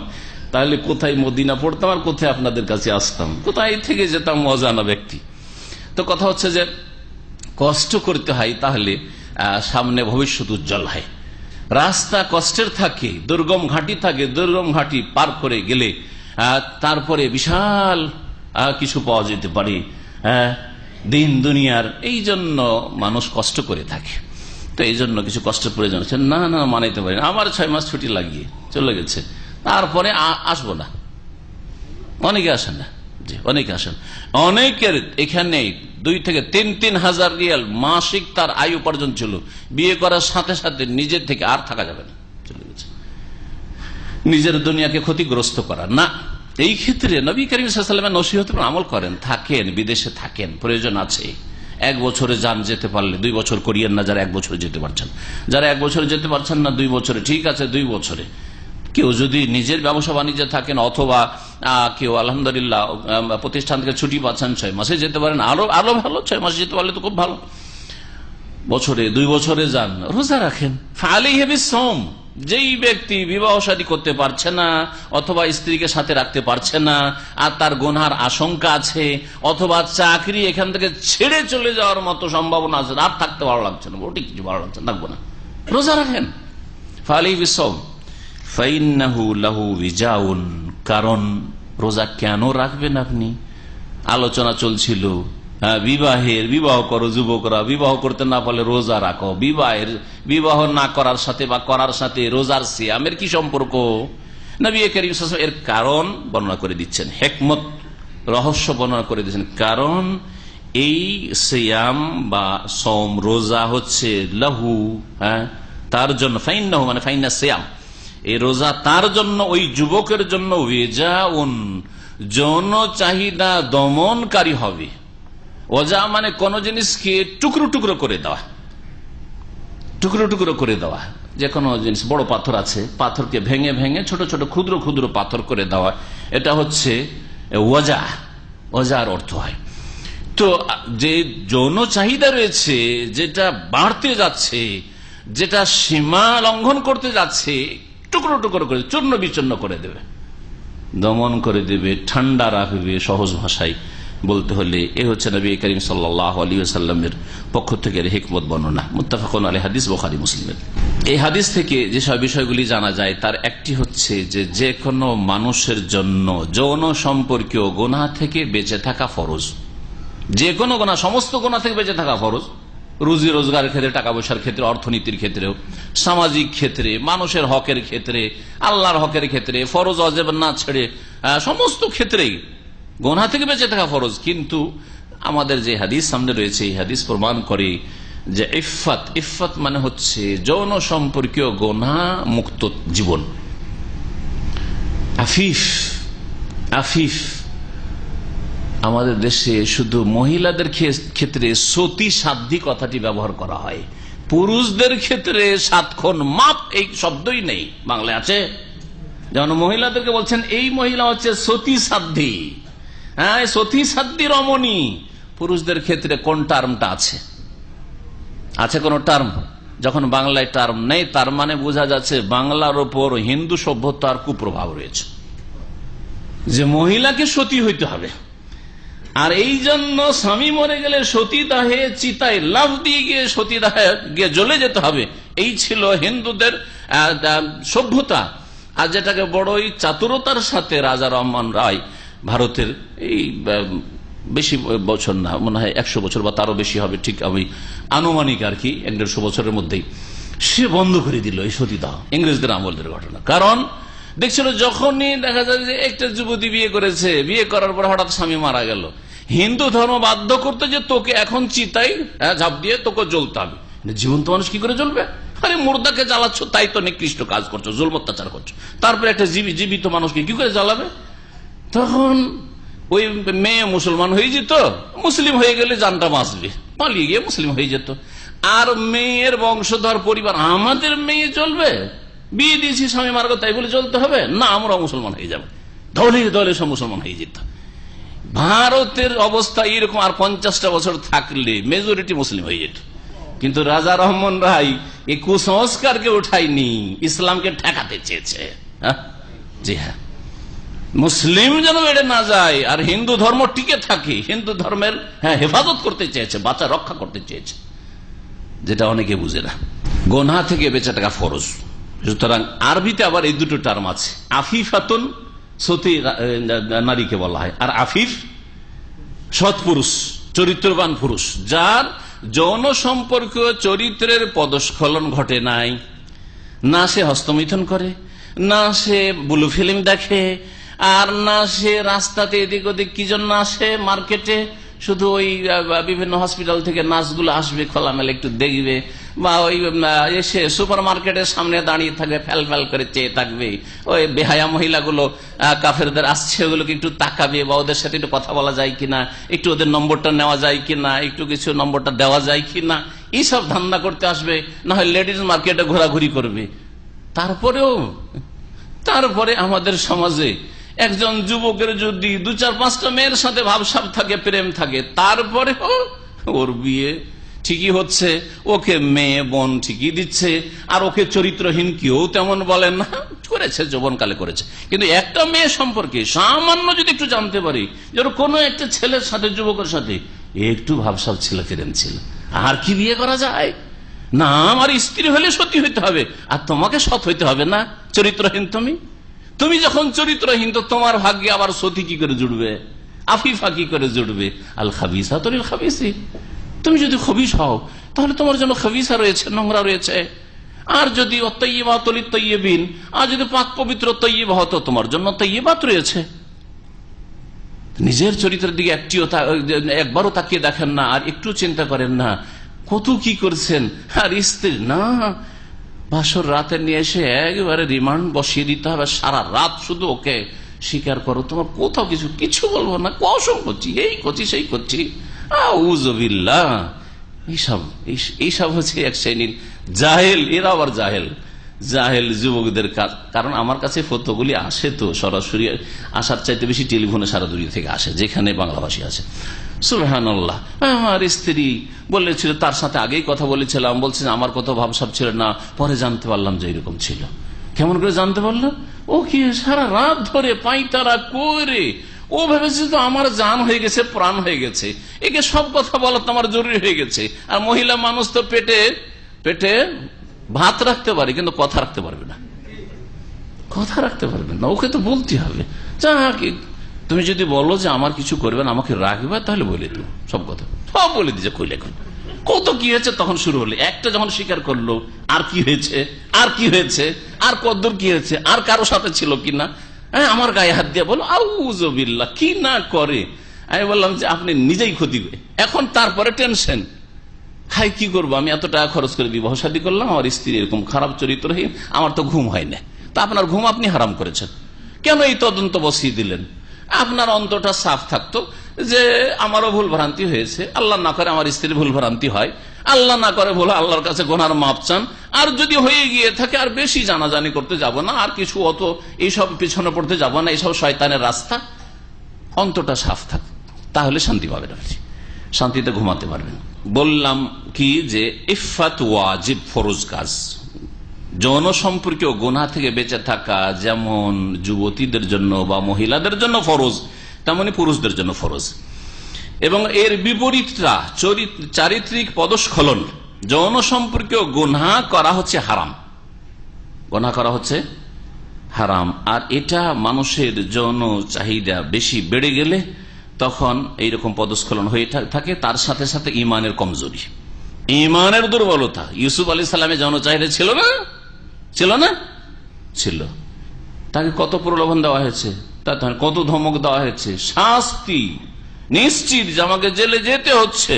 তাহলে কোথায় মদিনা পড়তাম আর কোথায় আপনাদের কাছে আসতাম, কোথায় থেকে যেতাম অজানা ব্যক্তি। তো কথা হচ্ছে যে কষ্ট করতে হয়, তাহলে সামনে ভবিষ্যৎ উজ্জ্বল হয়। রাস্তা কষ্টের থাকে, দুর্গম ঘাটি থাকে, দুর্গম ঘাটি পার করে গেলে তারপরে বিশাল কিছু পাওয়া যেতে পারে দিন দুনিয়ার। এই জন্য মানুষ কষ্ট করে থাকে। তো এই জন্য কিছু কষ্টের প্রয়োজন আছে। না না মানাইতে পারি না, আমার 6 মাস ছুটি লাগিয়ে চলে গেছে, তারপরে আসবো না। অনেকে আসেন না, জি অনেকে আসেন। অনেকের এখানে 2 থেকে 3 হাজার রিয়াল মাসিক তার আয় উপার্জন ছিল, বিয়ে করার সাথে সাথে নিজের থেকে আর থাকা যাবে না, চলে গেছে। নিজের দুনিয়াকে ক্ষতিগ্রস্ত করা না। এই ক্ষেত্রে নবী করিম সাল্লাল্লাহু আলাইহি ওয়াসাল্লামের নসিহতের আমল করেন। থাকেন, বিদেশে থাকেন, প্রয়োজন আছে, 1 বছরে যান, যেতে পারলে 2 বছর করিয়েন না। যারা 1 বছরে যেতে পারছেন, যারা 1 বছরে যেতে পারছেন না 2 বছরে, ঠিক আছে 2 বছরে। কেউ যদি নিজের ব্যবসা বাণিজ্যে থাকেন, অথবা কেউ আলহামদুলিল্লাহ প্রতিষ্ঠান থেকে ছুটি পাচ্ছেন, 6 মাসে যেতে পারেন, আরো ভালো। 6 মাসে যেতে পারলে তো খুব ভালো। বছরে 2 বছরে যান, রোজা রাখেন। ফালাইহি বিসওম, যেই ব্যক্তি বিবাহ শাদী করতে পারছে না অথবা স্ত্রীকে সাথে রাখতে পারছে না, আর তার গুনার আশঙ্কা আছে, অথবা চাকরি এখান থেকে ছেড়ে চলে যাওয়ার মতো সম্ভাবনা আছে, আর থাকতে ভালো লাগছে না, ওটি কিছু ভালো লাগছে না, থাকবো না, রোজা রাখেন। ফালাইহি বিসওম ফাইন্নাহু লাহু বিজাউন, কারণ রোজা কেন রাখবেন আপনি? আলোচনা চলছিল বিবাহের, বিবাহ করো যুবকরা, বিবাহ করতে না পারলে রোজা রাখো। বিবাহ না করার সাথে বা করার সাথে রোজার সিয়ামের কি সম্পর্ক? নবী করিম সাল্লাল্লাহু আলাইহি ওয়াসাল্লাম এর কারণ বর্ণনা করে দিচ্ছেন, হিকমত, রহস্য বর্ণনা করে দিচ্ছেন। কারণ এই সিয়াম বা সওম, রোজা হচ্ছে লাহু, তার জন্য, ফাইন্নাহু মানে ফাইন্না সিয়াম, এই রোজা তার জন্য, ওই যুবকের জন্য ওয়াজাউন, যৌন চাহিদা দমনকারী হবে। ওজা মানে কোন জিনিসকে টুকরো টুকরো করে দেওয়া, টুকরো টুকরো করে দেওয়া। যে কোনো জিনিস, বড় পাথর আছে, পাথরকে ভেঙে ভেঙে ছোট ছোট ক্ষুদ্র ক্ষুদ্র পাথর করে দেওয়া, এটা হচ্ছে ওজা, ওজার অর্থ হয়। তো যে যৌন চাহিদা রয়েছে, যেটা বাড়তে যাচ্ছে, যেটা সীমা লঙ্ঘন করতে যাচ্ছে, টুকরো টুকরো করে চূর্ণ বিচূর্ণ করে দেবে, দমন করে দেবে, ঠান্ডা রাখবে। সহজ ভাষায় বলতে হলে এ হচ্ছে নবী করিম সাল্লাল্লাহু আলাইহি ওয়াসাল্লামের পক্ষ থেকে হিকমত বর্ণনা। মুত্তাফাকুন আলাইহি হাদিস, বুখারী মুসলিমের। এই হাদিস থেকে যেসব বিষয়গুলি জানা যায় তার একটি হচ্ছে যে কোনো মানুষের জন্য যৌন সম্পর্কীয় গুনাহ থেকে বেঁচে থাকা ফরজ। যে কোনো গুনাহ, সমস্ত গুনাহ থেকে বেঁচে থাকা ফরজ। রুজি রোজগারের ক্ষেত্রে, টাকা পয়সার ক্ষেত্রে, অর্থনীতির ক্ষেত্রেও, সামাজিক ক্ষেত্রে, মানুষের হকের ক্ষেত্রে, আল্লাহর হকের ক্ষেত্রে, ফরজ ওয়াজিব না ছেড়ে সমস্ত ক্ষেত্রেই গুনাহ থেকে বেঁচে থাকা ফরজ। কিন্তু আমাদের যে হাদিস সামনে রয়েছে, এই হাদিস প্রমাণ করে যে ইফফত, ইফফত মানে হচ্ছে যৌন সম্পর্কীয় গুনাহ মুক্ত জীবন। আফিফ, আফিফ আমাদের দেশে শুধু মহিলাদের ক্ষেত্রে সতী সাধ্বী কথাটি ব্যবহার করা হয়, পুরুষদের ক্ষেত্রে সাতক্ষণ মাপ এই শব্দই নেই। বাংলায় আছে, যেমন মহিলাদেরকে বলছেন এই মহিলা হচ্ছে সতী সাধ্বী, হ্যাঁ সতী সাধ্বী রমণী। পুরুষদের ক্ষেত্রে কোন টার্মটা আছে? আছে কোন টার্ম? যখন বাংলায় টার্ম নেই, তার মানে বোঝা যাচ্ছে বাংলার ওপর হিন্দু সভ্যতার কুপ্রভাব রয়েছে, যে মহিলাকে সতী হইতে হবে। আর এই জন্য স্বামী মরে গেলে সতীদাহে চিতায় লাফ দিয়ে গিয়ে সতীদাহে গিয়ে জ্বলে যেতে হবে, এই ছিল হিন্দুদের সভ্যতা। আর যেটাকে বড়ই চাতুরতার সাথে রাজা রহমান রায়, ভারতের এই বেশি বছর না, মনে হয় 100 বছর বা তারও বেশি হবে, ঠিক আমি আনুমানিক আর কি 150 বছরের মধ্যেই সে বন্ধ করে দিল এই সতীদাহ, ইংরেজদের আমলের ঘটনা। কারণ দেখছিল যখনই দেখা যায় যে একটা যুবতী বিয়ে করেছে, বিয়ে করার পর হঠাৎ স্বামী মারা গেল, হিন্দু ধর্ম বাধ্য করতে যে তোকে এখন চিতাই ঝাঁপ দিয়ে তোকে জ্বলতে হবে। জীবন্ত মানুষ কি করে জ্বলবে? আরে মুর্দাকে জ্বালাচ্ছ, তাই তো নিকৃষ্ট কাজ করছো, জুলম অত্যাচার করছো। তারপরে একটা জীবিত মানুষকে কি করে জ্বালাবে? তখন ওই মেয়ে মুসলমান হয়ে যেত, মুসলিম হয়ে গেলে জানটা বাঁচবে, পালিয়ে গিয়ে মুসলিম হয়ে যেত। আর মেয়ের বংশধর পরিবার, আমাদের মেয়ে চলবে, বিয়ে দিয়েছি স্বামী মার্গ তাই বলে চলতে হবে না, আমরা মুসলমান হয়ে যাবে। দলে দলে সব মুসলমান হয়ে যেত। ভারতের অবস্থা এরকম, আর 50টা বছর থাকলে মেজরিটি মুসলিম হয়ে যেত। কিন্তু রাজা রহমান রায় এই কুসংস্কারকে উঠায়নি, ইসলামকে ঠেকাতে চেয়েছে। জি হ্যাঁ, মুসলিম যেন বেড়ে না যায় আর হিন্দু ধর্ম টিকে থাকে, হিন্দু ধর্মের হেফাজত করতে চেয়েছে, বাঁচা রক্ষা করতে চেয়েছে, যেটা অনেকে বুঝে না। গোনা থেকে বেঁচে থাকা ফরজ। সুতরাং আরবিতে আবার এই দুটো টার্ম আছে। আফিফাতুন সতী নারীকে বলা হয়, আর আফিফ সৎপুরুষ, চরিত্রবান পুরুষ, যার যৌন সম্পর্কীয় চরিত্রের পদস্খলন ঘটে নাই, না সে হস্তমিথন করে, না সে ব্লু ফিল্ম দেখে, আর না সে রাস্তাতে এদিক ওদিক কি জন্য আসে মার্কেটে, শুধু ওই বিভিন্ন হসপিটাল থেকে নার্সগুলো আসবে, খোলামেলা একটু দেখবে, বা ওই এসে সুপার মার্কেটের সামনে দাঁড়িয়ে থাকবে, ফ্যাল ফ্যাল করে চেয়ে থাকবে, ওই বেহায়া মহিলাগুলো কাফেরদের আসছে ওগুলোকে একটু তাকাবে, বা ওদের সাথে একটু কথা বলা যায় কিনা, একটু ওদের নম্বরটা নেওয়া যায় কিনা, একটু কিছু নম্বরটা দেওয়া যায় কিনা, এইসব ধান্দা করতে আসবে। না হয় লেডিজ মার্কেটে ঘোরাঘুরি করবে। তারপরে আমাদের সমাজে একজন যুবকের যদি 2-4-5টা মেয়ের সাথে ভাবসাব থাকে, প্রেম থাকে, তারপরে ওর বিয়ে ঠিকই হচ্ছে, ওকে মেয়ে বোন ঠিকই দিচ্ছে, আর ওকে চরিত্রহীন কেউ তেমন বলেন না, করেছে যৌবনকালে করেছে। কিন্তু একটা মেয়ে সম্পর্কে সামান্য যদি একটু জানতে পারি, যেন কোনো একটা ছেলের সাথে, যুবকের সাথে একটু ভাবসাব ছিল, প্রেম ছিল, আর কি বিয়ে করা যায়? না, আমার স্ত্রী হলে সত্যি হইতে হবে, আর তোমাকে সৎ হইতে হবে না, চরিত্রহীন তুমি যখন চরিত্রহীন, তো তোমার ভাগ্যে আবার সতী কি করে জুড়বে, আফিফা কি করে জুড়বে? আল খাবিসা তরিল খাবিসি, তুমি যদি খবিস হও তাহলে তোমার জন্য খাবিসা রয়েছে, নোংরা রয়েছে। আর যদি অতয়্যিবাতুল তয়্যিবিন, আর যদি পাক পবিত্র তয়্যিবা হতো, তোমার জন্য তয়্যিবাত রয়েছে। নিজের চরিত্রের দিকে একবারও তাকিয়ে দেখেন না, আর একটু চিন্তা করেন না কত কি করছেন। আর স্ত্রী না, বাসর রাতে নিয়ে এসে একবারে রিমান্ড বসিয়ে দিতে হবে, সারা রাত শুধু ওকে স্বীকার করো, তোমার কোথাও কিছু বলবো না, কসম করছি, এই করছি সেই করছি, আউযুবিল্লাহ। এইসব হচ্ছে এক শ্রেণীর জাহেল, এরা আবার জাহেল যুবকদের কাজ। কারণ আমার কাছে ফতোগুলি আসে তো সরাসরি আসার চাইতে বেশি টেলিফোনে সারা দুনিয়া থেকে আসে, যেখানে বাংলাভাষী আছে। সুবহানাল্লাহ। আমার স্ত্রী বলেছিল, তার সাথে আগেই কথা বলেছিলাম, বলছে আমার কত ভাবসাব ছিল না, পরে জানতে পারলাম যে এরকম ছিল। কেমন করে জানতে পারলো? ও কি সারা রাত ধরে পাইতারা করে, ও ভেবেছে তো আমার জান হয়ে গেছে, প্রাণ হয়ে গেছে, একে সব কথা বলা তো আমার জরুরি হয়ে গেছে। আর মহিলা মানুষ তো পেটে ভাত রাখতে পারে, কিন্তু কথা রাখতে পারবে না, ওকে তো বলতে হবে। তুমি যদি বলো যে আমার কিছু করবে না, আমাকে রাখবে, তাহলে বলে দেবো সব কথা, সব বলে দিচ্ছে কইলে কত কি হয়েছে। তখন শুরু হলো, একটা যখন স্বীকার করলো, আর কি হয়েছে, আর কদ্দূর কি হয়েছে, আর কারো সাথে ছিল কিনা, আমার গায়ে হাত দিয়ে বলো আউযুবিল্লাহ, কি না করে। আমি বললাম যে আপনি নিজেই ক্ষতি করে। এখন তারপরে টেনশন, হাই কি করবো, আমি এত টাকা খরচ করে বিবাহ শাদী করলাম, আমার স্ত্রী এরকম খারাপ চরিত্রহীন, আমার তো ঘুম হয় না। তা আপনার ঘুম আপনি হারাম করেছেন, কেন এই তদন্ত বসিয়ে দিলেন? আপনার অন্তরটা সাফ থাকতো যে আমারও ভুল ভ্রান্তি হয়েছে, আল্লাহ না করে আমার স্ত্রীর ভুল ভ্রান্তি হয়, আল্লাহ না করে বলে আল্লাহর কাছে গুনার মাপ চান, আর যদি হয়ে গিয়ে থাকে আর বেশি জানাজানি করতে যাব না, আর কিছু অত এইসব পিছনে পড়তে যাব না, এইসব শয়তানের রাস্তা। অন্তরটা সাফ থাক, তাহলে শান্তি পাবেন, শান্তিতে ঘুমাতে পারবেন। বললাম কি যে ইফাত ওয়াজিব, ফরজ কাজ। যৌন সম্পর্কীয় গুনাহ থেকে বেঁচে থাকা যেমন যুবতীদের জন্য বা মহিলাদের জন্য ফরজ, তেমনি পুরুষদের জন্য ফরজ। এবং এর বিপরীতটা চারিত্রিক পদস্খলন, যৌন সম্পর্কীয় গুনাহ করা হচ্ছে হারাম, হারাম। আর এটা মানুষের যৌন চাহিদা বেশি বেড়ে গেলে তখন এইরকম পদস্খলন হয়ে থাকে। তার সাথে সাথে ইমানের কমজোরি, ইমানের দুর্বলতা। ইউসুফ আলাইহিস সালামের যৌন চাহিদা ছিল না? ছিল। তাকে কত প্রলোভন দেওয়া হয়েছে, তার কত ধমক দেওয়া হয়েছে, শাস্তি নিশ্চিত যে আমাকে জেলে যেতে হচ্ছে।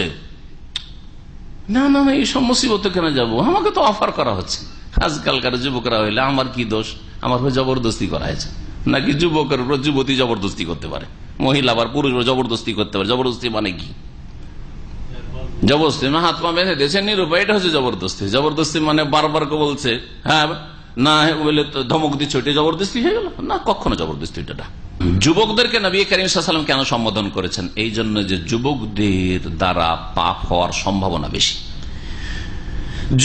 না, এই সব মুসিবতে কেন যাবো, আমাকে তো অফার করা হচ্ছে। আজকালকার যুবকরা হইলে আমার কি দোষ, আমার উপর জবরদস্তি করা হয়েছে নাকি? যুবকের উপর যুবতী জবরদস্তি করতে পারে, মহিলা আবার পুরুষ জবরদস্তি করতে পারে। জবরদস্তি মানে কি? জবরদস্তি হাত পা বেঁধে দিয়েছে নিরুপায়, এটা হচ্ছে জবরদস্তি মানে বারবার বলছে হ্যাঁ না বলে ধমক দিচ্ছে, ওইটা জবরদস্তি হয়ে গেল না? কখনো জবরদস্তি এটা যুবকদেরকে নবী করিম সাল্লাল্লাহু আলাইহি ওয়াসাল্লাম কেন সম্বোধন করেছেন? এই জন্য যে যুবকদের দ্বারা পাপ হওয়ার সম্ভাবনা বেশি।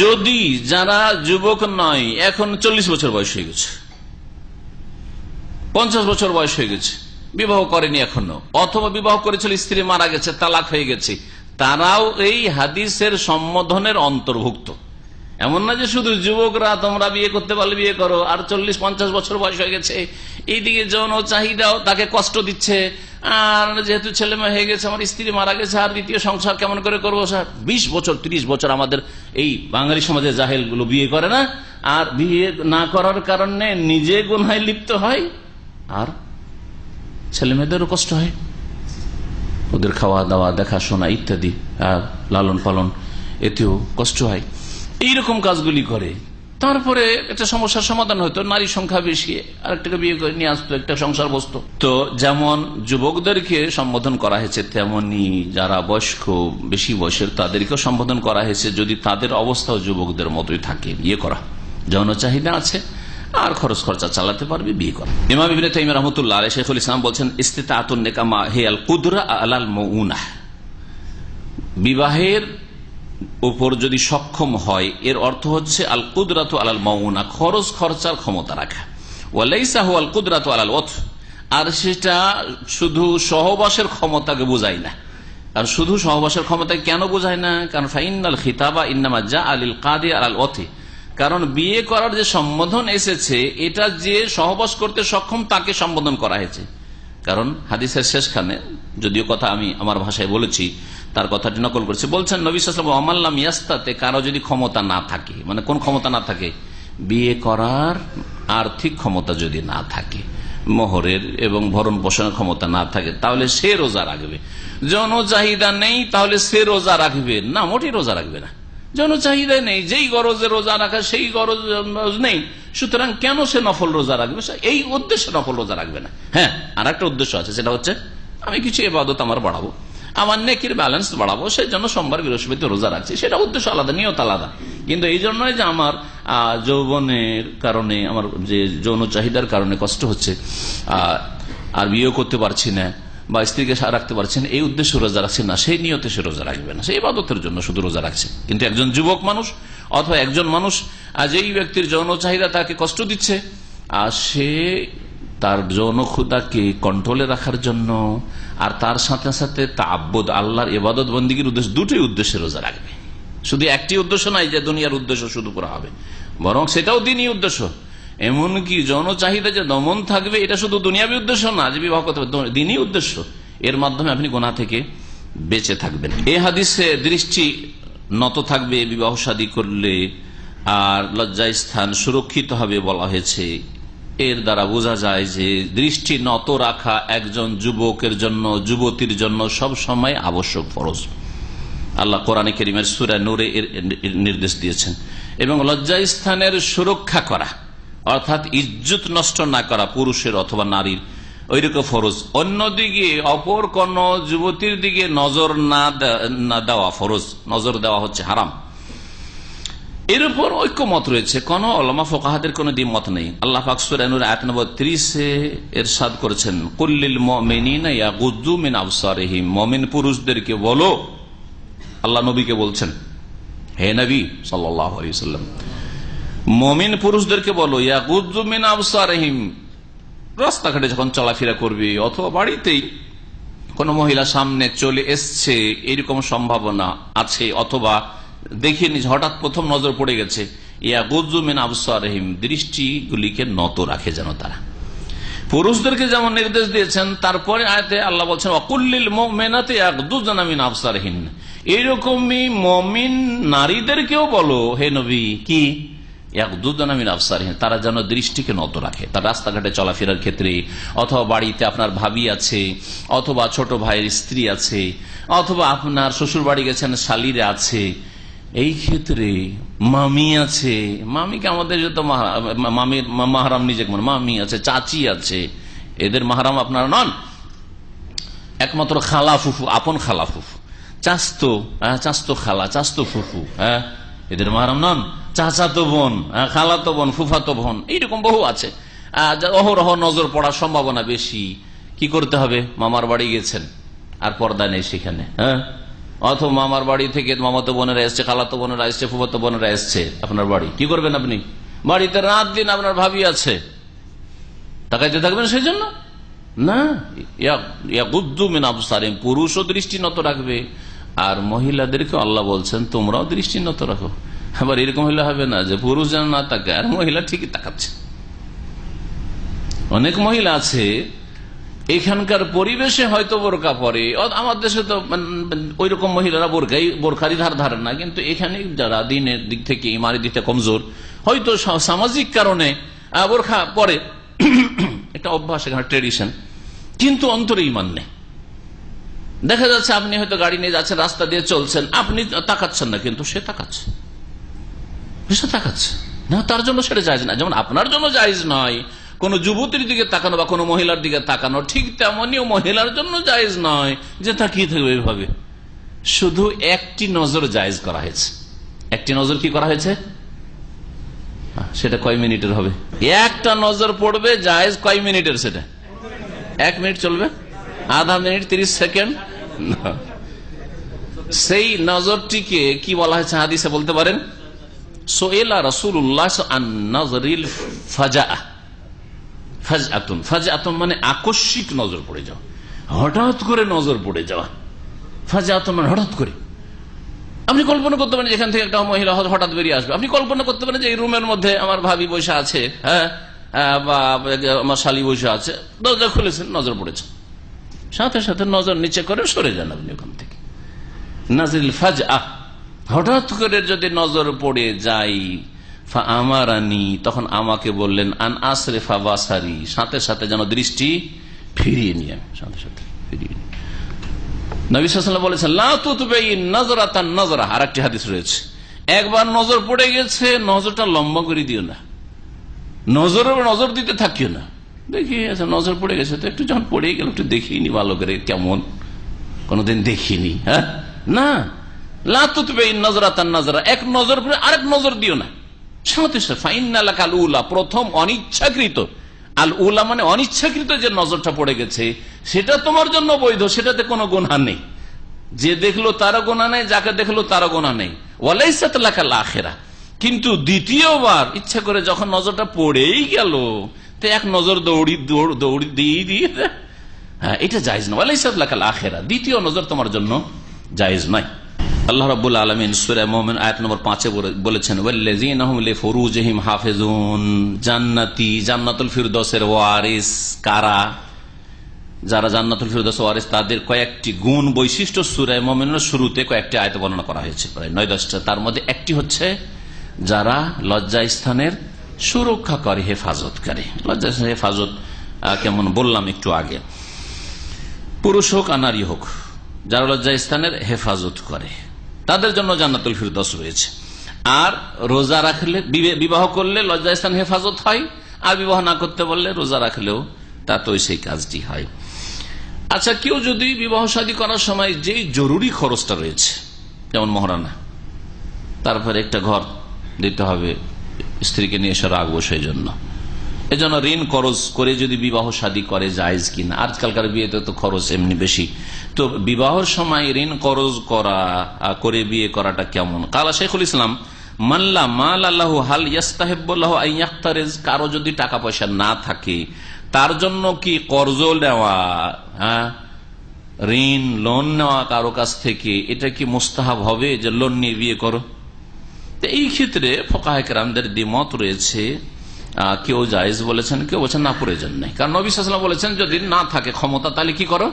যদি যারা যুবক নয়, এখন 40 বছর বয়স হয়ে গেছে, 50 বছর বয়স হয়ে গেছে, বিবাহ করেনি এখনো, অথবা বিবাহ করেছিল স্ত্রী মারা গেছে, তালাক হয়ে গেছে, তারাও এই হাদিসের সম্বোধনের অন্তর্ভুক্ত। এমন না যে শুধু যুবকরা তোমরা বিয়ে করতে পারলে বিয়ে করো, আর 40-50 বছর বয়স হয়ে গেছে, এইদিকে যৌন চাহিদাও তাকে কষ্ট দিচ্ছে, আর যেহেতু ছেলে মেয়ে হয়ে গেছে, আমার স্ত্রী মারা গেছে, আর দ্বিতীয় সংসার কেমন করে করবো স্যার। 20 বছর 30 বছর আমাদের এই বাঙালি সমাজে জাহেল গুলো বিয়ে করে না, আর বিয়ে না করার কারণে নিজে গুনাহে লিপ্ত হয়, আর ছেলে মেয়েদেরও কষ্ট হয়, ওদের খাওয়া দাওয়া দেখাশোনা ইত্যাদি লালন পালন এতেও কষ্ট হয়। এইরকম কাজগুলি করে তারপরে একটা সমস্যার সমাধান হতো, নারী সংখ্যা বেশি, আরেকটাকে বিয়ে করে নিয়ে আসতো, একটা সংসার বসতো। তো যেমন যুবকদেরকে সম্বোধন করা হয়েছে, তেমনি যারা বয়স্ক বেশি বয়সের তাদেরকেও সম্বোধন করা হয়েছে যদি তাদের অবস্থাও যুবকদের মতোই থাকে, বিয়ে করা, যৌন চাহিদা আছে আর খরচ খরচা চালাতে পারবে, বিয়ে করা। ইমাম ইবনে তাইমিয়া রাহমাতুল্লাহ আলাইহি শেখুল ইসলাম বলছেন, ইস্তিতাআতুন নিকামা হিয়াল কুদরা আলাল মাউনাহ, বিবাহের উপর যদি সক্ষম হয় এর অর্থ হচ্ছে আল কুদরাতু আলাল মাউনা, খরচ খরচার ক্ষমতা রাখা, ওয়ালাইসা হুয়াল কুদরাতু আলাল ওয়াত, আর সেটা শুধু সহবাসের ক্ষমতাকে বোঝায় না। আর শুধু সহবাসের ক্ষমতাকে কেন বোঝায় না? কারণ ফাইনাল খিতাবা ইন্নামা জা আলিল কাদি আলাল ওয়াতি, কারণ বিয়ে করার যে সম্বোধন এসেছে এটা যে সহবাস করতে সক্ষম তাকে সম্বোধন করা হয়েছে। কারণ হাদিসের শেষখানে, যদিও কথা আমি আমার ভাষায় বলেছি, তার কথাটি নকল করেছে, বলছেন নবী সাল্লাল্লাহু আলাইহি ওয়াসাল্লাম, আমাল্লাম ইয়াস্তাতে, কারো যদি ক্ষমতা না থাকে, মানে কোন ক্ষমতা না থাকে? বিয়ে করার আর্থিক ক্ষমতা যদি না থাকে, মোহরের এবং ভরণ পোষণের ক্ষমতা না থাকে, তাহলে সে রোজা রাখবে। যৌন চাহিদা নেই তাহলে সে রোজা রাখবে না, মোটেই রোজা রাখবে না। যৌন চাহিদা নেই, যেই গরজে রোজা রাখা সেই গরজ নেই, সুতরাং কেন সে নফল রোজা রাখবে? এই উদ্দেশ্যে নফল রোজা রাখবে না। হ্যাঁ, আর একটা উদ্দেশ্য আছে, সেটা হচ্ছে আমি কিছু ইবাদত আমার বাড়াবো, আমার নেকির ব্যালেন্স বাড়াবো, সেই জন্য সোমবার বৃহস্পতি রোজা রাখছি, সেটা উদ্দেশ্য আলাদা, নিয়ত আলাদা। কিন্তু এই জন্যই যে আমার যৌবনের কারণে, আমার যে যৌন চাহিদার কারণে কষ্ট হচ্ছে আর বিয়ে করতে পারছি না বা স্ত্রীকে রাখতে পারছেন, এই উদ্দেশ্যে রোজা রাখছে না, সেই নিয়তে সে রোজা রাখবে না, সেই ইবাদতের জন্য শুধু রোজা রাখছে। কিন্তু একজন যুবক মানুষ অথবা একজন মানুষ, যেই ব্যক্তির যৌন চাহিদা তাকে কষ্ট দিচ্ছে, আর সে তার যৌন ক্ষুধাকে কন্ট্রোলে রাখার জন্য আর তার সাথে সাথে তাআব্বুদ, আল্লাহর ইবাদত বন্দেগীর উদ্দেশ্য, দুটোই উদ্দেশ্যে রোজা রাখবে। শুধু একটি উদ্দেশ্য নাই যে দুনিয়ার উদ্দেশ্য শুধু করা হবে, বরং সেটাও দিনই উদ্দেশ্য। এমনকি যৌন চাহিদা যে দমন থাকবে, এটা শুধু দুনিয়াবী উদ্দেশ্য না যে বিবাহ করতে হবে, দিনই উদ্দেশ্য। এর মাধ্যমে আপনি গুনাহ থেকে বেঁচে থাকবেন। এই হাদিসে দৃষ্টি নত থাকবে বিবাহ শাদী করলে, আর লজ্জাস্থান সুরক্ষিত হবে বলা হয়েছে। এর দ্বারা বোঝা যায় যে দৃষ্টি নত রাখা একজন যুবকের জন্য, যুবতীর জন্য সব সময় আবশ্যক, ফরজ। আল্লাহ কোরআনে কারীমের সূরা নূরে এর নির্দেশ দিয়েছেন। এবং লজ্জাস্থানের সুরক্ষা করা, অর্থাৎ ইজ্জত নষ্ট না করা পুরুষের অথবা নারীর, ওইরকম ফরজ। অন্যদিকে অপর কোন যুবতীর দিকে নজর না দেওয়া ফরজ, নজর দেওয়া হচ্ছে হারাম। এর উপর ঐক্যমত রয়েছে, কোন উলামা ফুকাহাদের কোন দ্বিমত নেই। আল্লাহ পাক সূরা নূর আয়াত নম্বর 30-এ ইরশাদ করেছেন, কুল্লিল মুমিনিনা ইয়াগুদ্দু মিন আবসারিহিম, মুমিন পুরুষদেরকে বলো, আল্লাহ নবীকে বলছেন, হে নবী সাল্লাল্লাহু আলাইহি ওয়াসাল্লাম, মুমিন পুরুষদেরকে বলো, ইয়াগুদ্দু মিন আবসারিহিম, রাস্তাঘাটে যখন চলাফেরা করবে অথবা বাড়িতেই কোন মহিলা সামনে চলে এসছে, এরকম সম্ভাবনা আছে, অথবা দেখে নিজ হঠাৎ প্রথম নজর পড়ে গেছে, ইয়াগুদ্দু মিন আবসারিহিম, দৃষ্টিগুলিকে নত রাখে যেন তারা। পুরুষদেরকে যেমন নির্দেশ দিয়েছেন, তারপরে আয়াতে আল্লাহ বলছেন ওয়াকুল্লিল মুমিনাতি ইয়াগুদ্দুনা মিন আবসারিহিন, এইরকমই মুমিন নারীদেরকেও বলো হে নবী, কি ইয়াগুদ্দুনা মিন আবসারিহিন, তারা যেন দৃষ্টিকে নত রাখে। তার রাস্তাঘাটে চলাফেরার ক্ষেত্রে, অথবা বাড়িতে আপনার ভাবি আছে, অথবা ছোট ভাইয়ের স্ত্রী আছে, অথবা আপনার শ্বশুর বাড়ি গেছেন শালিরে আছে, এই ক্ষেত্রে মামি আছে, মামিকে আমাদের যত মামির মাহারাম নিজেকে মামি আছে, চাচি আছে, এদের মাহারাম আপনারা নন, একমাত্র খালা ফুফু, আপন খালা ফুফু, চাস্তো খালা, চাস্তো ফুফু, হ্যাঁ, এদের মাহারাম নন। চাচাতো বোন, খালাতো বোন, ফুফাতো বোন, এইরকম বহু আছে। অহরহ নজর পড়ার সম্ভাবনা বেশি, কি করতে হবে? মামার বাড়ি গেছেন আর পর্দা নেই সেখানে, হ্যাঁ, অথবা মামার বাড়ি থেকে মামাতো বোনেরা এসছে, খালাতো বোনেরা এসছে, ফুফাতো বোনেরা এসছে আপনার বাড়ি, কি করবেন আপনি? বাড়িতে রাত দিন আপনার ভাবি আছে, তাকাইতে থাকবেন সেই জন্য না? ইয়াগুদ্দু মিন আবসারিহিম, পুরুষও দৃষ্টি নত রাখবে আর মহিলাদেরকে আল্লাহ বলছেন তোমরাও দৃষ্টি নত রাখো। আবার এরকম হলে হবে না যে পুরুষ যেন না তাকায় আর মহিলা ঠিকই তাকাচ্ছে। অনেক মহিলা আছে এখানকার পরিবেশে হয়তো বোরকা পরে, আমাদের দেশে তো ওই রকম মহিলারা বোরখারি ধার না, কিন্তু এখানে যারা দিনের দিক থেকে ইমানের দিকটা কমজোর, হয়তো সামাজিক কারণে বোরখা পরে, একটা অভ্যাস, এখানে ট্রেডিশন, কিন্তু অন্তরে ইমান নেই। দেখা যাচ্ছে আপনি হয়তো গাড়ি নিয়ে যাচ্ছেন, রাস্তা দিয়ে চলছেন, আপনি তাকাচ্ছেন না, কিন্তু সে তাকাচ্ছে না, তার জন্য সেটা জায়েজ না। যেমন আপনার জন্য জায়েজ নয় কোন যুবতীর দিকে তাকানো বা কোন মহিলার দিকে তাকানো, ঠিক তেমনই মহিলার জন্য জায়েজ নয় যে তাকিয়ে থাকবে এইভাবে। শুধু একটি নজর জায়েজ করা হয়েছে। একটি নজর কি করা হয়েছে? সেটা কয় মিনিটের হবে? একটা নজর পড়বে, জায়েজ কয় মিনিটের? সেটা 1 মিনিট চলবে, আধা মিনিট, 30 সেকেন্ড। সেই নজরটিকে কি বলা হয়েছে হাদিসে বলতে পারেন? সোয়েলা রাসূলুল্লাহ আন নাজরিল ফাজআতুন মানে আকস্মিক নজর পড়ে যাওয়া, হঠাৎ করে নজর পড়ে যাওয়া। ফাজআতুন মানে হঠাৎ করে। আপনি কল্পনা করতে পারেন যেখান থেকে একটা মহিলা হঠাৎ বেরিয়ে আসবে। আপনি কল্পনা করতে পারেন যে এই রুমের মধ্যে আমার ভাবি বসে আছে, হ্যাঁ, বা আমার শালি বসে আছে, দরজা খুলেছেন, নজর পড়েছে, সাথে সাথে নজর নিচে করে সরে যান আপনি ওখান থেকে। নাজরিল ফাজআহ, হঠাৎ করে যদি নজর পড়ে যাই, আমারানি, তখন আমাকে বললেন আন আসরিফা বাসারি, সাথে সাথে যেন দৃষ্টি ফিরিয়ে নিয়ে, সাথে সাথে ফিরিয়ে নিয়ে। নবী সাল্লাল্লাহু আলাইহি ওয়াসাল্লাম বলেছেন লা তুতবিন নাজরাতান নাজরা। আরেকটি হাদিস রয়েছে, একবার নজর পড়ে গেছে, নজরটা লম্বা করে দিও না, নজর দিতে থাকিও না। দেখি আচ্ছা নজর পড়ে গেছে তো একটু, যখন পড়ে গেল একটু দেখিনি ভালো করে, কেমন, কোনদিন দেখিনি, হ্যাঁ, না। লা তুতবিন নাজরাতান নাজরা, এক নজর পড়ে আরেক নজর দিও না, সাথে সাথে ফাইন্না লাকাল উলা, প্রথম অনিচ্ছাকৃত, আল উলা মানে অনিচ্ছাকৃত যে নজরটা পড়ে গেছে সেটা তোমার জন্য বৈধ, সেটাতে কোনো গুনাহ নেই। যে দেখলো তারও গুনাহ নেই, যাকে দেখলো তারও গুনাহ নেই। ওয়ালাইসাত লাকাল আখিরা, কিন্তু দ্বিতীয়বার ইচ্ছা করে যখন নজরটা পড়েই গেল তো এক নজর দৌড়ি দিয়ে, হ্যাঁ, এটা জায়েজ না। ওয়ালাইসাত লাকাল আখিরা, দ্বিতীয় নজর তোমার জন্য জায়েজ নয়। আল্লাহ রাব্বুল আলামিন সূরা মুমিন আয়াত নম্বর 5 বলেছেন ওয়াল্লাযীনা হুম লিফুরুজিহিম হাফিজুন, জান্নাতি, জান্নাতুল ফিরদৌসের ওয়ারিস কারা? যারা জান্নাতুল ফিরদৌসের ওয়ারিস, তাদের কয়েকটি গুণ বৈশিষ্ট্য সূরা মুমিনের শুরুতে কয়েকটি আয়াতে বর্ণনা করা হয়েছে, প্রায় 9-10টা। তার মধ্যে একটি হচ্ছে যারা লজ্জা স্থানের সুরক্ষা করে, হেফাজত করে। লজ্জা স্থানের হেফাজত কেমন বললাম একটু আগে, পুরুষ হোক আর নারী হোক, যারা লজ্জা স্থানের হেফাজত করে তাদের জন্য জান্নাতুল ফিরদৌস রয়েছে। আর রোজা রাখলে, বিবাহ করলে লজ্জা স্থান হেফাজত হয়, আর বিবাহ না করতে বললে রোজা রাখলেও তাতেও সেই কাজটি হয়। আচ্ছা, কেউ যদি বিবাহ শাদী করার সময় যে জরুরি খরচটা রয়েছে, যেমন মহরানা, তারপরে একটা ঘর দিতে হবে, স্ত্রীকে নিয়ে এসে রাখবো, সেই জন্য এজন্য ঋণ খরচ করে যদি বিবাহ শাদী করে জায়েজ কিনা? আজকালকার বিয়েতে তো খরচ এমনি বেশি, তো বিবাহের সময় ঋণ খরচ করে বিয়ে করাটা কেমন? কালা শেখুল ইসলাম মাল্লা মাল আল্লাহ হাল ইয়াস্তাহিব্বুল্লাহু আন ইয়াখতারিজ, কারো যদি টাকা পয়সা না থাকে তার জন্য কি কর্জ নেওয়া, হ্যাঁ, ঋণ লোন নেওয়া কারো কাছ থেকে, এটা কি মুস্তাহাব হবে যে লোন নিয়ে বিয়ে করো? এই ক্ষেত্রে ফুকাহায়ে কেরামদের দ্বিমত রয়েছে। কেউ জায়েজ বলেছেন, কেউ বলছেন না, প্রয়োজন নেই। কারণ নবী সাল্লাল্লাহু আলাইহি ওয়াসাল্লাম বলেছেন যদি না থাকে ক্ষমতা তাহলে কি করো?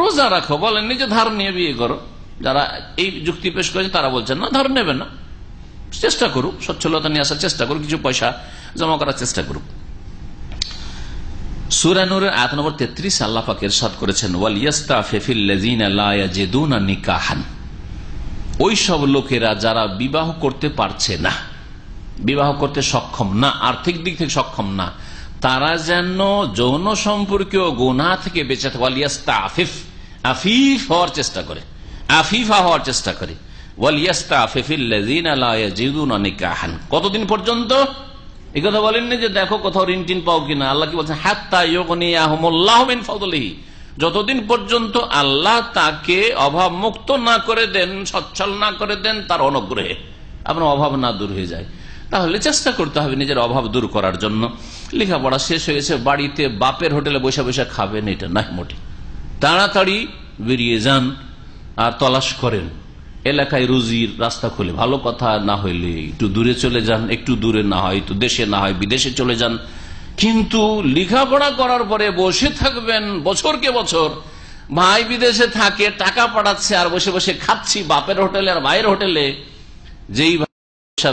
রোজা রাখো। বলেননি যে ধার নিয়ে বিয়ে করো। যারা এই যুক্তি পেশ করেছে তারা বলছেন না, ধার নেবে না, চেষ্টা করুক, সচ্ছলতা নিয়ে আসার চেষ্টা করুক, কিছু পয়সা জমা করার চেষ্টা করুক। সূরা নূরের আয়াত নম্বর 33 আল্লাহ পাক ইরশাদ করেছেন ওয়ালিয়াস্তাফিফিল্লাযিনা লা ইয়াজিদুনা নিকাহান, ওই সব লোকেরা যারা বিবাহ করতে পারছে না, বিবাহ করতে সক্ষম না, আর্থিক দিক থেকে সক্ষম না, তারা যেন যৌন সম্পর্কীয় গুনাহ থেকে বেঁচে থাকে। ওয়ালিয়াস্তাফিফ, আফিফ হওয়ার চেষ্টা করে, আফিফা হওয়ার চেষ্টা করে। ওয়ালিয়াস্তাফিফিল্লাযিনা লা ইয়াজিদুনা নিকাহান, কতদিন পর্যন্ত? এই কথা বলেননি যে দেখো কোথাও ঋণ টিন পাও কিনা। আল্লাহ কি বলছেন, হাত্তা ইউগনিয়াহুমুল্লাহু মিন ফাদলিহি, যতদিন পর্যন্ত আল্লাহ তাকে অভাব মুক্ত না করে দেন, সচ্ছল না করে দেন তার অনুগ্রহে, আপনার অভাব না দূর হয়ে যায়। তাহলে চেষ্টা করতে হবে নিজের অভাব দূর করার জন্য। লেখাপড়া শেষ হয়েছে, বাড়িতে বাপের হোটেলে বসে বসে খাবেন, এটা না মোটে। তাড়াতাড়ি বেরিয়ে যান আর তলাশ করেন, এলাকায় রুজির রাস্তা খুলে। ভালো কথা না হইলে একটু দূরে চলে যান, একটু দূরে না হয় তো দেশে, না হয় বিদেশে চলে যান। কিন্তু লেখাপড়া করার পরে বসে থাকবেন বছরকে বছর, ভাই বিদেশে থাকে টাকা পাঠাচ্ছে আর বসে বসে খাচ্ছি বাপের হোটেলে আর ভাইয়ের হোটেলে, যেই ভাই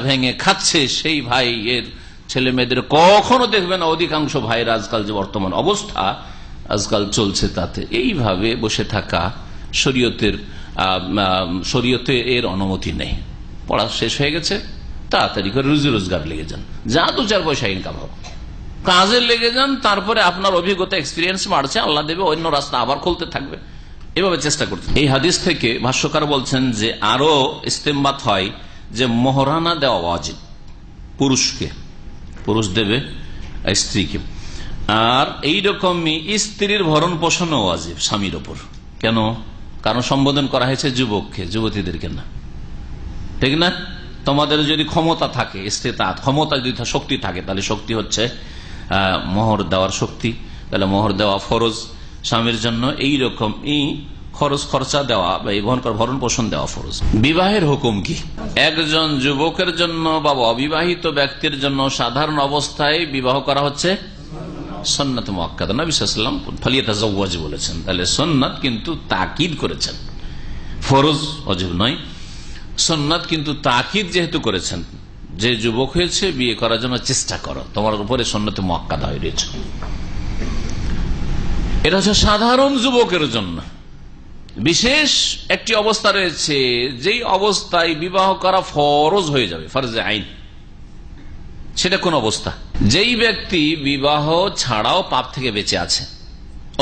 ভেঙে খাচ্ছে সেই ভাই এর ছেলে মেয়েদের কখনো দেখবেন না। অধিকাংশ ভাইয়ের আজকাল যে বর্তমান অবস্থা আজকাল চলছে, তাতে এইভাবে বসে থাকা শরীয়তে এর অনুমতি নেই। পড়া শেষ হয়ে গেছে, তাড়াতাড়ি করে রুজি রোজগার লেগে যান, যা 2-4 পয়সা ইনকাম হোক, কাজে লেগে যান। তারপরে আপনার অভিজ্ঞতা এক্সপিরিয়েন্স বাড়ছে, আল্লাহ দেবে অন্য রাস্তা আবার খুলতে থাকবে। এভাবে চেষ্টা করতে। এই হাদিস থেকে ভাষ্যকার বলছেন যে আরো ইস্তেমবাত হয় যে মোহরানা দেওয়া ওয়াজিব, পুরুষকে, পুরুষ দেবে স্ত্রীকে। আর এইরকমই স্ত্রীর ভরণ পোষণও ওয়াজিব স্বামীর ওপর। কেন? কারণ সম্বোধন করা হয়েছে যুবককে, যুবতীদেরকে না, ঠিক না? তোমাদের যদি ক্ষমতা থাকে, ইস্তেতাত, ক্ষমতা যদি শক্তি থাকে, তাহলে শক্তি হচ্ছে মোহর দেওয়ার শক্তি, তাহলে মোহর দেওয়া ফরজ স্বামীর জন্য। এইরকম খরচ খরচা দেওয়া বা এই ভরণ পোষণ দেওয়া ফরজ। বিবাহের হুকুম কি? একজন যুবকের জন্য বা অবিবাহিত ব্যক্তির জন্য সাধারণ অবস্থায় বিবাহ করা হচ্ছে সুন্নাত মুআক্কাদা। নবী সাল্লাল্লাহু আলাইহি ওয়াসাল্লাম ফালিয়াতাযাওয়াজ বলেছেন, তাহলে সুন্নাত কিন্তু তাকিদ করেছেন, ফরজ ওয়াজিব নয়। সুন্নাত কিন্তু তাকিদ যেহেতু করেছেন, যে যুবক হয়েছে বিয়ে করার জন্য চেষ্টা করো, তোমার উপরে সুন্নাতে মুআক্কাদা হয়ে রয়েছে। এটা হচ্ছে সাধারণ যুবকের জন্য। বিশেষ একটি অবস্থা রয়েছে, যেই অবস্থায় বিবাহ করা ফরজ হয়ে যাবে, ফরজে আইন। সেটা কোন অবস্থা? যেই ব্যক্তি বিবাহ ছাড়াও পাপ থেকে বেঁচে আছে,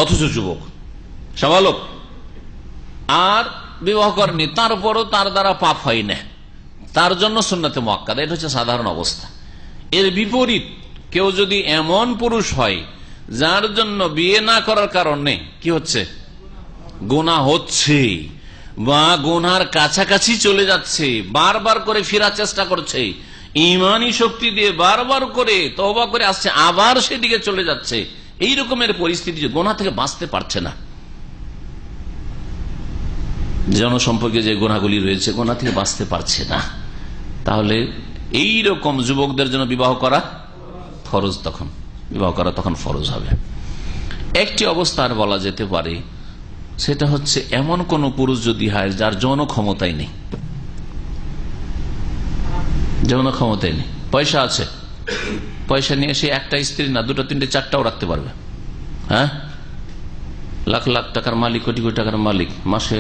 অথচ যুবক সাবালক, আর বিবাহ করেনি, তারপরও তার দ্বারা পাপ হয় না, তার জন্য সুন্নাতে মুআক্কাদা। এটা হচ্ছে সাধারণ অবস্থা। এর বিপরীত কেউ যদি এমন পুরুষ হয় যার জন্য বিয়ে না করার কারণে কি হচ্ছে, গুনাহ হচ্ছে বা গুনার কাছাকাছি চলে যাচ্ছে, বারবার করে ফেরার চেষ্টা করছে, ইমানি শক্তি দিয়ে বারবার করে তওবা করে আসছে, আবার সেদিকে চলে যাচ্ছে, এই রকমের পরিস্থিতি, গুনাহ থেকে বাঁচতে পারছে না, জনসম্পর্কে যে গুনাহগুলি রয়েছে গুনাহ থেকে বাঁচতে পারছে না, তাহলে এই রকম যুবকদের জন্য বিবাহ করা ফরজ। তখন বিবাহ করা তখন ফরজ হবে। একটি অবস্থা আর বলা যেতে পারে, সেটা হচ্ছে এমন কোন পুরুষ যদি হয় যার যৌন ক্ষমতাই নেই, যৌন ক্ষমতাই নেই, পয়সা আছে, পয়সা নিয়ে সে একটা স্ত্রী না 2, 3, 4টাও রাখতে পারবে। হ্যাঁ, লাখ লাখ টাকার মালিক, কোটি কোটি টাকার মালিক, মাসে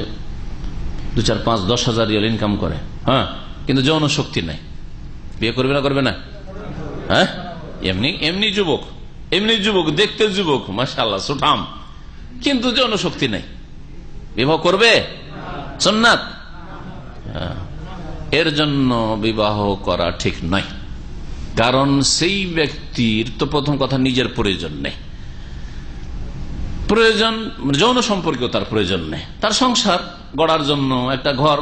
2, 4, 5, 10 হাজার রিয়াল ইনকাম করে, হ্যাঁ, কিন্তু যৌন শক্তি নাই, বিয়ে করবে না? করবে না? হ্যাঁ, এমনি যুবক, দেখতে যুবক, মাশাআল্লাহ সুঠাম, কিন্তু যৌন শক্তি নাই, বিবাহ করবে? সুন্নাত। এর জন্য বিবাহ করা ঠিক নয়। কারণ সেই ব্যক্তির তো প্রথম কথা নিজের প্রয়োজন নেই, প্রয়োজন যৌন সম্পর্কেও তার প্রয়োজন নেই, তার সংসার গড়ার জন্য, একটা ঘর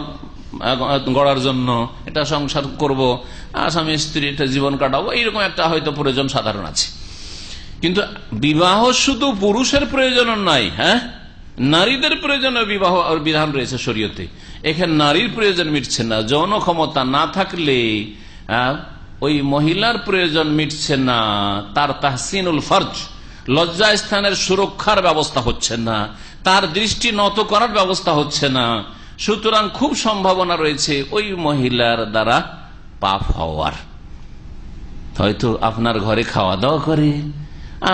গড়ার জন্য, একটা সংসার করব, স্বামী স্ত্রী একটা জীবন কাটাবো, এইরকম একটা হয়তো প্রয়োজন সাধারণ আছে। কিন্তু বিবাহ শুধু পুরুষের প্রয়োজন নাই, হ্যাঁ, নারীদের প্রয়োজনে বিবাহ বিধান রয়েছে শরীয়তে। এখানে নারীর প্রয়োজন মিটছে না, যৌন ক্ষমতা না থাকলে ওই মহিলার প্রয়োজন মিটছে না, তার তাহসিনুল ফরজ, লজ্জা স্থানের সুরক্ষার ব্যবস্থা হচ্ছে না, তার দৃষ্টি নত করার ব্যবস্থা হচ্ছে না। সুতরাং খুব সম্ভাবনা রয়েছে ওই মহিলার দ্বারা পাপ হওয়ার। হয়তো আপনার ঘরে খাওয়া দাওয়া করে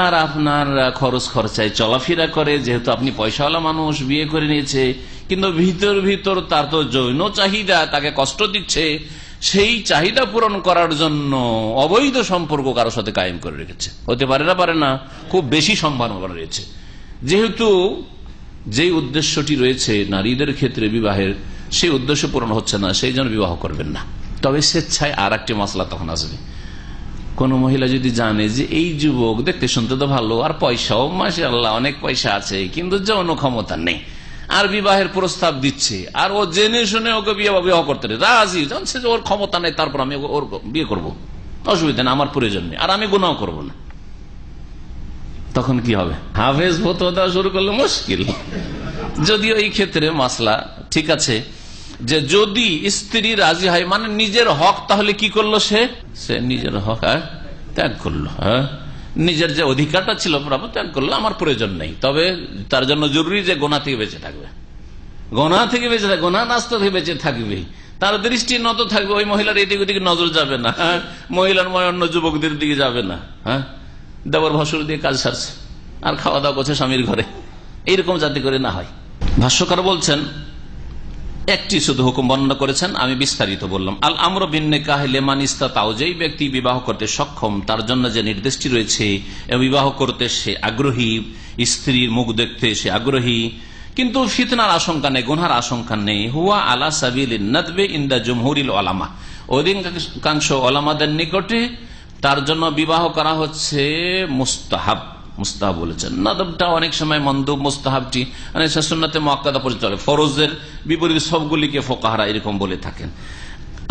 আর আপনার খরচ খরচায় চলাফেরা করে, যেহেতু আপনি পয়সাওয়ালা মানুষ, বিয়ে করে নিয়েছে, কিন্তু ভিতর তার তো যৌন চাহিদা তাকে কষ্ট দিচ্ছে, সেই চাহিদা পূরণ করার জন্য অবৈধ সম্পর্ক কারোর সাথে কায়েম করে রেখেছে। হতে পারে না? পারে না? খুব বেশি সম্ভাবনা রয়েছে। যেহেতু যেই উদ্দেশ্যটি রয়েছে নারীদের ক্ষেত্রে বিবাহের, সেই উদ্দেশ্য পূরণ হচ্ছে না, সেই জন্য বিবাহ করবেন না। তবে স্বেচ্ছায় আর একটি মাসলা তখন আসবে, কোন মহিলা যদি জানে যে এই যুবক দেখতে শুনতে তো ভালো, আর পয়সাও মাশাআল্লাহ অনেক পয়সা আছে, কিন্তু যৌন ক্ষমতা নেই, আর বিবাহের প্রস্তাব দিচ্ছে, আর ও জেনে শুনে ওকে বিবাহ করতে রাজি, জানছে যে ওর ক্ষমতা নেই, তারপর আমি ওর বিয়ে করবো, অসুবিধা নেই, আমার প্রয়োজন নেই, আর আমি গুনাহ করবো না, তখন কি হবে? হাফেজ ফতোয়া দেওয়া শুরু করলে মুশকিল। যদিও এই ক্ষেত্রে মাসলা ঠিক আছে যে যদি স্ত্রী রাজি হয়, মানে নিজের হক, তাহলে কি করলো সে নিজের হক ত্যাগ করলো, নিজের যে অধিকারটা ছিল ত্যাগ করলো, আমার প্রয়োজন নেই। তবে তার জন্য জরুরি যে গোনা থেকে বেঁচে থাকবে, গোনা থেকে বেঁচে থাকবে, গোনা নাস্তা থেকে বেঁচে থাকবে, তার দৃষ্টি নত থাকবে, ওই মহিলার এদিকে ওদিকে নজর যাবে না, মহিলার অন্য যুবকদের দিকে যাবে না, দেবর ভাসুর দিয়ে কাজ সারছে আর খাওয়া দাওয়া করছে স্বামীর ঘরে, এইরকম যাতে করে না হয়। ভাষ্যকার বলছেন একটি শুধু হুকুম বর্ণনা করেছেন, আমি বিস্তারিত বললাম। আল আমর বিন নিকাহ লিমান ইসতাতাও, যেই ব্যক্তি বিবাহ করতে সক্ষম তার জন্য যে নির্দেশটি রয়েছে, বিবাহ করতে সে আগ্রহী, স্ত্রীর মুখ দেখতে সে আগ্রহী, কিন্তু ফিতনার আশঙ্কা নেই, গুনহার আশঙ্কা নেই। হুয়া আলা সাবিলিন নাদবে ইনদা জুমহুরিল উলামা, অধিকাংশ ওলামাদের নিকটে তার জন্য বিবাহ করা হচ্ছে মুস্তাহাব। মুস্তাহাব বলেছেন, নাদবটা অনেক সময় মন্দুব, মুস্তাহাবটি অনেক সুন্নতে মুআক্কাদা পর্যন্ত চলে, ফরজের বিপরীত সবগুলিকে ফুকাহারা এরকম বলে থাকেন।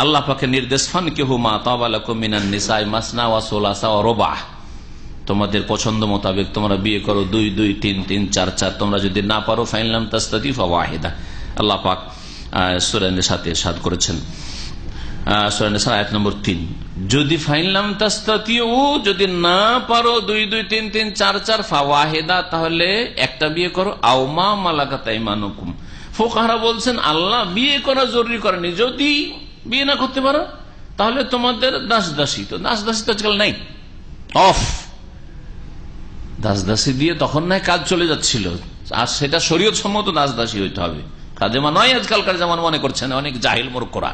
আল্লাহ পাকের নির্দেশ, ফানকিহু মা তাবা লাকুম মিনান নিসাই মাসনা ওয়া সুলাসা ওয়া রুবা', তোমাদের পছন্দ মোতাবেক তোমরা বিয়ে করো, 2 2, 3 3, 4 4, তোমরা যদি না পারো ফাইন লাম তাস্তাতি ফাওয়াহিদা। আল্লাহ পাক সূরা নিসাতে ইরশাদ করেছেন, সূরা নিসা আয়াত নম্বর 3, যদি ফাইনলাম তাস্তাতিউ, যদি না পারো 2 2, 3 3, 4 4, ফাওয়াহিদা, তাহলে একটা বিয়ে করো, আও মা মালাকাত আইমানুকুম। ফুকাহারা বলছেন আল্লাহ বিয়ে করা জরুরি করেনি, যদি বিয়ে না করতে পারো তাহলে তোমাদের দাস দাসী, তো দাস দাসী তো আজকাল নাই, অফ, দাস দাসী দিয়ে তখন নাই কাজ চলে যাচ্ছিল, আর সেটা শরীয়ত সম্মত দাস দাসী হইতে হবে, কাজেমা নয় আজকালকার যেমন মনে করছেন অনেক জাহিল মূর্খরা।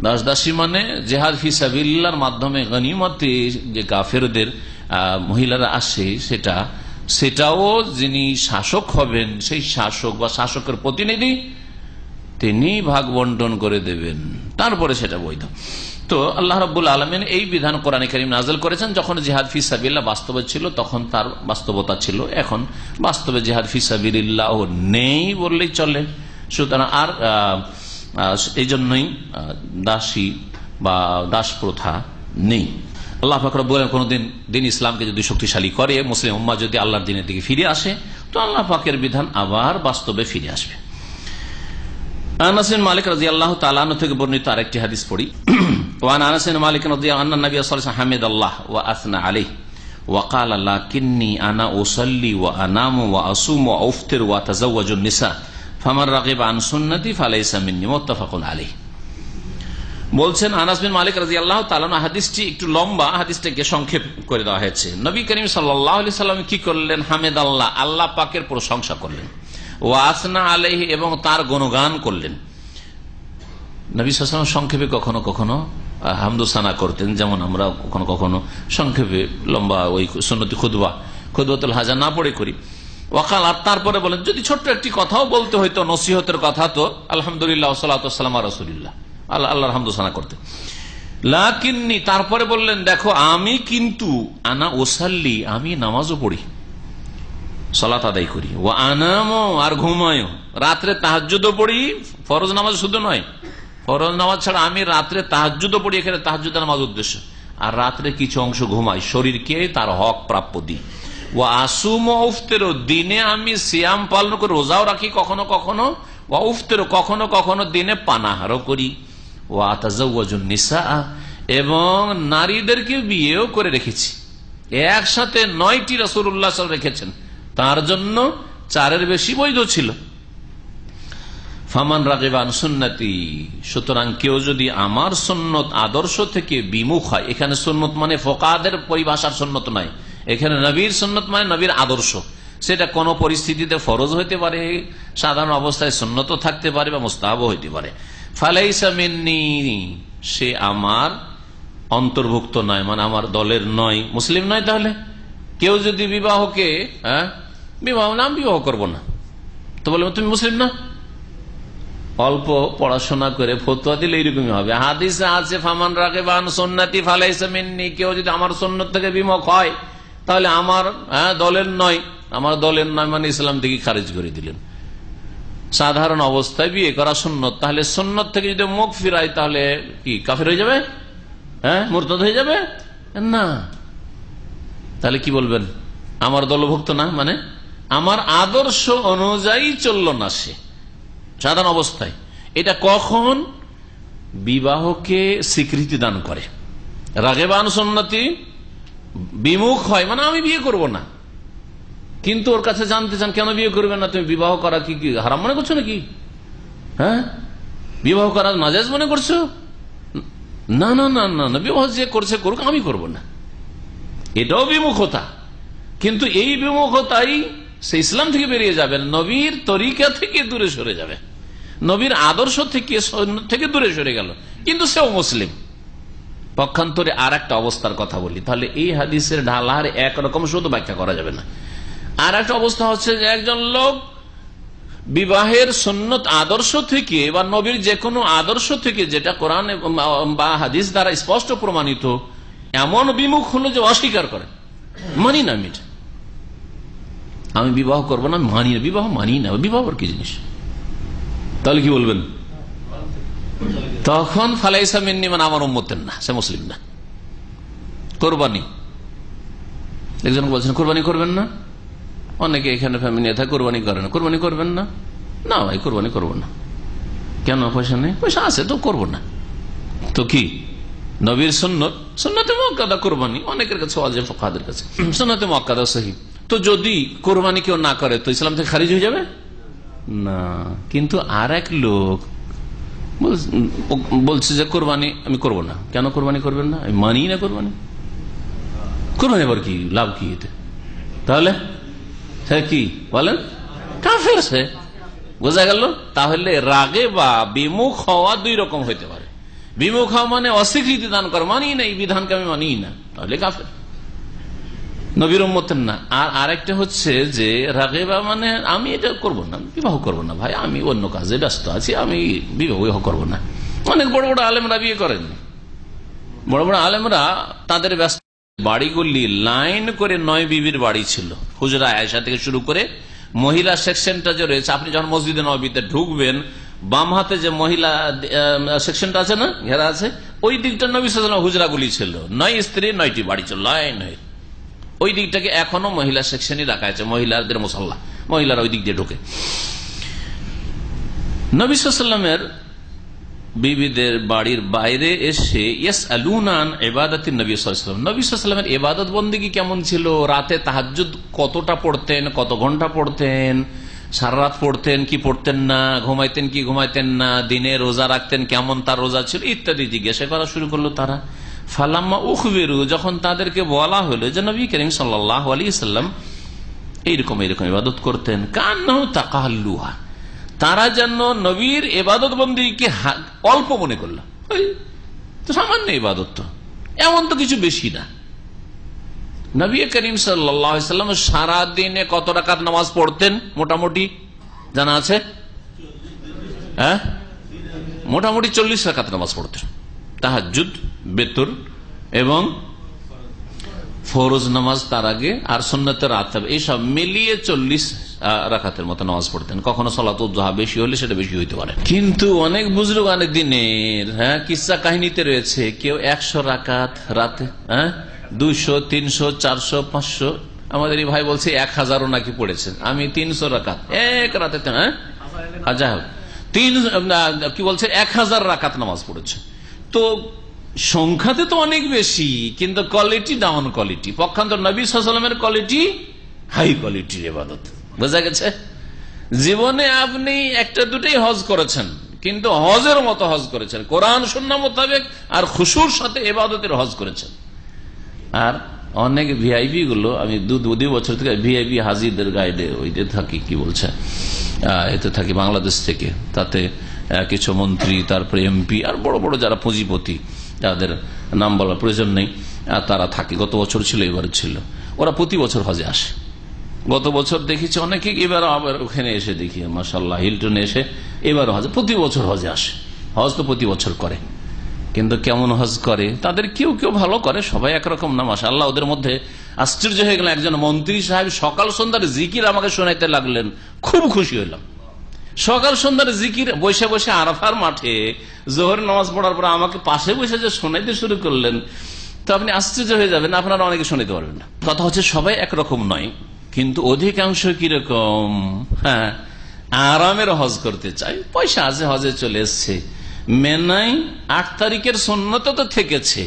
দাস দাসী মানে জিহাদ ফি সাবিলিল্লাহর মাধ্যমে গনিমতে যে কাফেরদের মহিলারা আসে, সেটাও যিনি শাসক হবেন, সেই শাসক বা শাসকের প্রতিনিধি তিনি ভাগ বন্টন করে দেবেন, তারপরে সেটা বৈধ। তো আল্লাহ রাব্বুল আলামিন এই বিধান কোরআনে কারীম নাযিল করেছেন যখন জিহাদ ফি সাবিলিল্লাহ বাস্তবে ছিল, তখন তার বাস্তবতা ছিল। এখন বাস্তবে জিহাদ ফি সাবিলিল্লাহ নেই বললেই চলে, সুতরাং আর এই জন্যই দাসী বা দাস প্রথা নেই। আল্লাহ পাক রব্বুল আলামিন কোনদিন দিন ইসলামকে যদি শক্তিশালী করে, মুসলিম উম্মাহ যদি আল্লাহর দ্বীনের দিকে ফিরে আসে, তো আল্লাহ পাকের বিধান আবার বাস্তবে ফিরে আসবে। আনাস বিন মালিক রাদিয়াল্লাহু তাআলা আনহু থেকে বর্ণিত আরেকটি হাদিস পড়ি। ওয়ান আনাস বিন মালিক রাদিয়াল্লাহু আনহু নবী সাল্লাল্লাহু আলাইহি ওয়াসাল্লাম হামিদাল্লাহ ওয়া আসনা আলাইহি ওয়া ক্বালা লাকিন্নী আনা উসাল্লি ওয়া আনামু ওয়া আসুমু ওয়া আফতির ওয়া আতাযাওয়াজু নিসা ফামান রাগিবা আন সুন্নতি ফালাইসা মিন্নী, মুত্তাফাকুন আলাইহি। বলছেন আনাস বিন মালিক রাদিয়াল্লাহু তাআলা, হাদিসটি একটু লম্বা, হাদিসটাকে সংক্ষেপ করে দেওয়া হয়েছে। নবী করিম সাল্লাল্লাহু আলাইহি সাল্লাম কি করলেন? হামিদাল্লাহ, আল্লাহ পাকের প্রশংসা করলেন, ওয়া আসনা আলাইহি, এবং তার গুণগান করলেন। নবী সাল্লাল্লাহু আলাইহি ওয়াসাল্লাম সংক্ষেপে কখনো কখনো হামদুসানা করতেন, যেমন আমরা কখনো কখনো সংক্ষেপে লম্বা ওই সুন্নতি খুতবাতুল হাজা না পড়ে করি। ওয়াকাল, আর তারপরে বলেন যদি ছোট্ট একটি কথাও বলতে হইতো, নসিহতের কথা, তো আলহামদুলিল্লাহ সাল্লাতু ওয়াসসালামু আলা রাসূলিল্লাহ, আল্লাহর হামদুসানা করতে। লাকিন্নী, তারপরে বললেন দেখো আমি কিন্তু আনা ওসাল্লি, আমি নামাজও পড়ি, সালাত আদায় করি, ও আনামো, আর ঘুমায়ও, রাত্রে তাহাজ্জুদও পড়ি, ফরজ নামাজ শুধু নয়, ফরজ নামাজ ছাড়া আমি রাত্রে তাহাজ্জুদও পড়ি, এখানে তাহাজ্জুদ নামাজ উদ্দেশ্য, আর রাত্রে কিছু অংশ ঘুমাই, শরীরকে তার হক প্রাপ্য দিই। ও আসুমো উফতেরও, দিনে আমি সিয়াম পালন করে রোজাও রাখি কখনো কখনো, ও উফতেরও, কখনো কখনো দিনে পানাহারও করি, ও আতাযাওয়াজুন নিসা, এবং নারীদেরকে বিয়েও করে রেখেছি। একসাথে 9টি রাসূলুল্লাহ সাল্লাল্লাহু আলাইহি ওয়াসাল্লাম রেখেছেন, তার জন্য 4-এর বেশি বৈধ ছিল। ফামান রাগিবা আন সুন্নতি, সুতরাং কেউ যদি আমার সুন্নত আদর্শ থেকে বিমুখ হয়, এখানে সুন্নত মানে ফোকাহাদের পরিভাষার সুন্নত নয়, এখানে নবীর সুন্নত মানে নবীর আদর্শ, সেটা কোন পরিস্থিতিতে ফরজ হইতে পারে, সাধারণ অবস্থায় সুন্নত থাকতে পারে, বা মুস্তাহাব হইতে পারে। ফালাইসা মিন্নী, সে আমার অন্তর্ভুক্ত নয়, মানে আমার দলের নয়, মুসলিম নয়। তাহলে কেউ যদি বিবাহকে বিবাহ করবো না, তো বলবো তুমি মুসলিম না, অল্প পড়াশোনা করে ফতোয়া দিলে এইরকমই হবে। হাদিসে আছে ফামান রাগিবা আন সুন্নতি ফালাইসা মিন্নি, কেউ যদি আমার সুন্নত থেকে বিমুখ হয় তাহলে আমার দলের নয়, আমার দলের নয় মানে ইসলাম থেকে খারিজ করে দিলেন। সাধারণ অবস্থায় বিয়ে করা সুন্নত, তাহলে সুন্নত থেকে যদি মুখ ফিরায় তাহলে কি কাফের হয়ে যাবে? মুরতাদ হয়ে যাবে না। তাহলে কি বলবেন? আমার দলভুক্ত না, মানে আমার আদর্শ অনুযায়ী চলল না সে সাধারণ অবস্থায়। এটা কখন বিবাহকে স্বীকৃতি দান করে। রাগেবান সুন্নতি বিমুখ হয় মানে আমি বিয়ে করব না, কিন্তু ওর কাছে জানতে চান কেন বিয়ে করবে না? তুমি বিবাহ করা কি হারাম মনে করছো নাকি? বিবাহ করা নাজায়েজ মনে করছো? না না না না, বিবাহ যে করছে করুক, আমি করব না। এটাও বিমুখতা, কিন্তু এই বিমুখতাই সে ইসলাম থেকে বেরিয়ে যাবে, নবীর তরিকা থেকে দূরে সরে যাবে, নবীর আদর্শ থেকে দূরে সরে গেল, কিন্তু সেও মুসলিম। পক্ষান্তরে আর একটা অবস্থার কথা বলি, তাহলে এই হাদিসের ঢালার একরকম শুধু ব্যাখ্যা করা যাবে না। আর একটা অবস্থা হচ্ছে যে একজন লোক বিবাহের সুন্নত আদর্শ থেকে বা নবীর যে কোনো আদর্শ থেকে, যেটা কোরআন বা হাদিস দ্বারা স্পষ্ট প্রমাণিত, এমন বিমুখ হলো যে অস্বীকার করে, মানি না, আমি বিবাহ করবো না, মানি না, বিবাহ মানি না, বিবাহ কি জিনিস? তাহলে কি বলবেন? তখন ফালাইসা মিন্নি মানে আমার উম্মতের না, সে মুসলিম না। কোরবানি, একজন বলছেন কোরবানি করবেন না, অনেকে এখানে ফ্যামিলি থাকে কোরবানি করে না, কোরবানি করবেন না, না ভাই কোরবানি করবো না। কেন? পয়সা নেই? পয়সা আছে তো করবো না। তো কি নবীর সুন্নত, সুন্নতে মুআক্কাদা কোরবানি অনেকের কাছে, ওয়াজিব ফুকাহাদের কাছে সুন্নতে মুআক্কাদা সহিহ। তো যদি কোরবানি কেউ না করে তো ইসলাম থেকে খারিজ হয়ে যাবে না। কিন্তু আর এক লোক বলছে যে কোরবানি আমি করব না। কেন কোরবানি করবেন না? আমি মানি না কোরবানি। কোরবানি আবার কি লাভ কি এতে? তাহলে কি বলেন? কাফের সে। বোঝা গেল? তাহলে রাগে বা বিমুখ হওয়া দুই রকম হইতে পারে। বিমুখ হওয়া মানে অস্বীকৃতি দান করা, মানি না, এই বিধানকে আমি মানি না, তাহলে কাফের, নবীর উম্মতের না। আর আরেকটা হচ্ছে যে রাগেবা মানে আমি এটা করব না, বিবাহ করব না ভাই, আমি অন্য কাজে ব্যস্ত আছি, আমি বিবাহ করব না। অনেক বড় বড় আলেমরা বিয়ে করেন, বড় বড় আলেমরা তাদের ব্যস্ত বাড়িগুলি লাইন করে 9 বিবির বাড়ি ছিল। হুজরা আয়েশা থেকে শুরু করে মহিলা সেকশনটা যে রয়েছে, আপনি যখন মসজিদে নববীতে ঢুকবেন বাম হাতে যে মহিলা সেকশনটা আছে না, ঘেরা আছে, ওই দিকটা নবী সাল্লাল্লাহু আলাইহি ওয়াসাল্লাম হুজরাগুলি ছিল। 9 স্ত্রী 9টি বাড়ি ছিল লাইন হয়ে। ওই দিকটাকে এখনো মহিলা সেকশনই রাখা আছে, মহিলাদের মুসাল্লা, মহিলারা ওই দিক দিয়ে ঢোকে। নবী সাল্লাল্লাহু আলাইহি ওয়াসাল্লামের বিবিদের বাড়ির বাইরে এসে ইয়াসআলুনা আন ইবাদাতিন নবী সাল্লাল্লাহু আলাইহি ওয়াসাল্লাম, নবী সাল্লাল্লাহু আলাইহি ওয়াসাল্লামের ইবাদত বন্দেগী কেমন ছিল, রাতে তাহাজ্জুদ কতটা পড়তেন, কত ঘন্টা পড়তেন, সারা রাত পড়তেন কি পড়তেন না, ঘুমাইতেন কি ঘুমাইতেন না, দিনে রোজা রাখতেন, কেমন তার রোজা ছিল ইত্যাদি জিজ্ঞাসা করা শুরু করলো তারা। ফালাম্মা উখবিরু, যখন তাদেরকে বলা হলো যে নবী করিম সাল্লাল্লাহু আলাইহি ওয়াসাল্লাম এইরকম এইরকম ইবাদত করতেন, কান্নাহু তাকাল্লুহা, তারা যেন নবীর ইবাদত বন্দেগীকে অল্প মনে করলো, তো সামান্য ইবাদত, তো এমন তো কিছু বেশি না। নবী করিম সাল্লাল্লাহু আলাইহি ওয়াসাল্লাম সারা দিনে কত রাকাত নামাজ পড়তেন মোটামুটি জানা আছে? মোটামুটি 40 রাকাত নামাজ পড়তেন, তাহাজ্জুদ, বেতর এবং ফরজ নামাজ তার আগে, আর সুন্নতে রাতেব, এইসব মিলিয়ে 40 রাকাতের মতো নামাজ পড়তেন। কখনো সালাতুদ দুহা বেশি হলে সেটা বেশি হইতে পারে। কিন্তু অনেক বুজুর্গ অনেক দিনের কিসসা কাহিনীতে রয়েছে, কেউ 100 রাকাত রাতে, 200, 300, 400, 500, আমাদের এই ভাই বলছে 1000ও নাকি পড়েছেন। আমি 300 রাকাত এক রাতে, কি বলছে 1000 রাকাত নামাজ পড়েছে। তো সংখ্যাতে তো অনেক বেশি, কিন্তু কোয়ালিটি ডাউন কোয়ালিটি। পক্ষান্তর নবী সাল্লাল্লাহু আলাইহি ওয়াসাল্লামের কোয়ালিটি হাই কোয়ালিটির ইবাদত। বোঝা গেছে? জীবনে আপনি একটা দুটাই হজ করেছেন, কিন্তু হজের মতো হজ করেছেন, কোরআন সুন্নাহ মোতাবেক আর খুশুর সাথে ইবাদতের হজ করেছেন। আর অনেক ভিআইপি গুলো, আমি 2 বছর থেকে ভিআইপি হাজিদের গাইডে ওইতে থাকি, কি বলছে এতে থাকি বাংলাদেশ থেকে, তাতে কিছু মন্ত্রী, তারপরে এমপি আর বড় বড় যারা পুঁজিপতি, যাদের নাম বলার প্রয়োজন নেই, তারা থাকে। গত বছর ছিল, এবারে ছিল। ওরা প্রতি বছর হজে আসে, গত বছর দেখেছি অনেকে, এবার আবার ওখানে এসে দেখি মাশাআল্লাহ হিলটনে এসে এবারও হজ, প্রতি বছর হজে আসে। হজ তো প্রতি বছর করে, কিন্তু কেমন হজ করে তাদের কেউ কেউ ভালো করে, সবাই একরকম না মাশাআল্লাহ। ওদের মধ্যে আশ্চর্য হয়ে গেল, একজন মন্ত্রী সাহেব সকাল সন্ধ্যার জিকির আমাকে শোনাইতে লাগলেন, খুব খুশি হইলাম। সকাল সন্ধ্যার জিকির বসে বসে আরাফার মাঠে জোহর নামাজ পড়ার পর আমাকে পাশে বসে যে শোনাইতে শুরু করলেন, তো আপনি আশ্চর্য হয়ে যাবেন, আপনারা অনেকে শোনাইতে পারবেন না। কথা হচ্ছে সবাই একরকম নয়, কিন্তু অধিকাংশ কিরকম, হ্যাঁ আরামের হজ করতে চাই, পয়সা আছে, হজে চলে এসছে, মেনাই 8 তারিখের সুন্নত তো থেকেছে,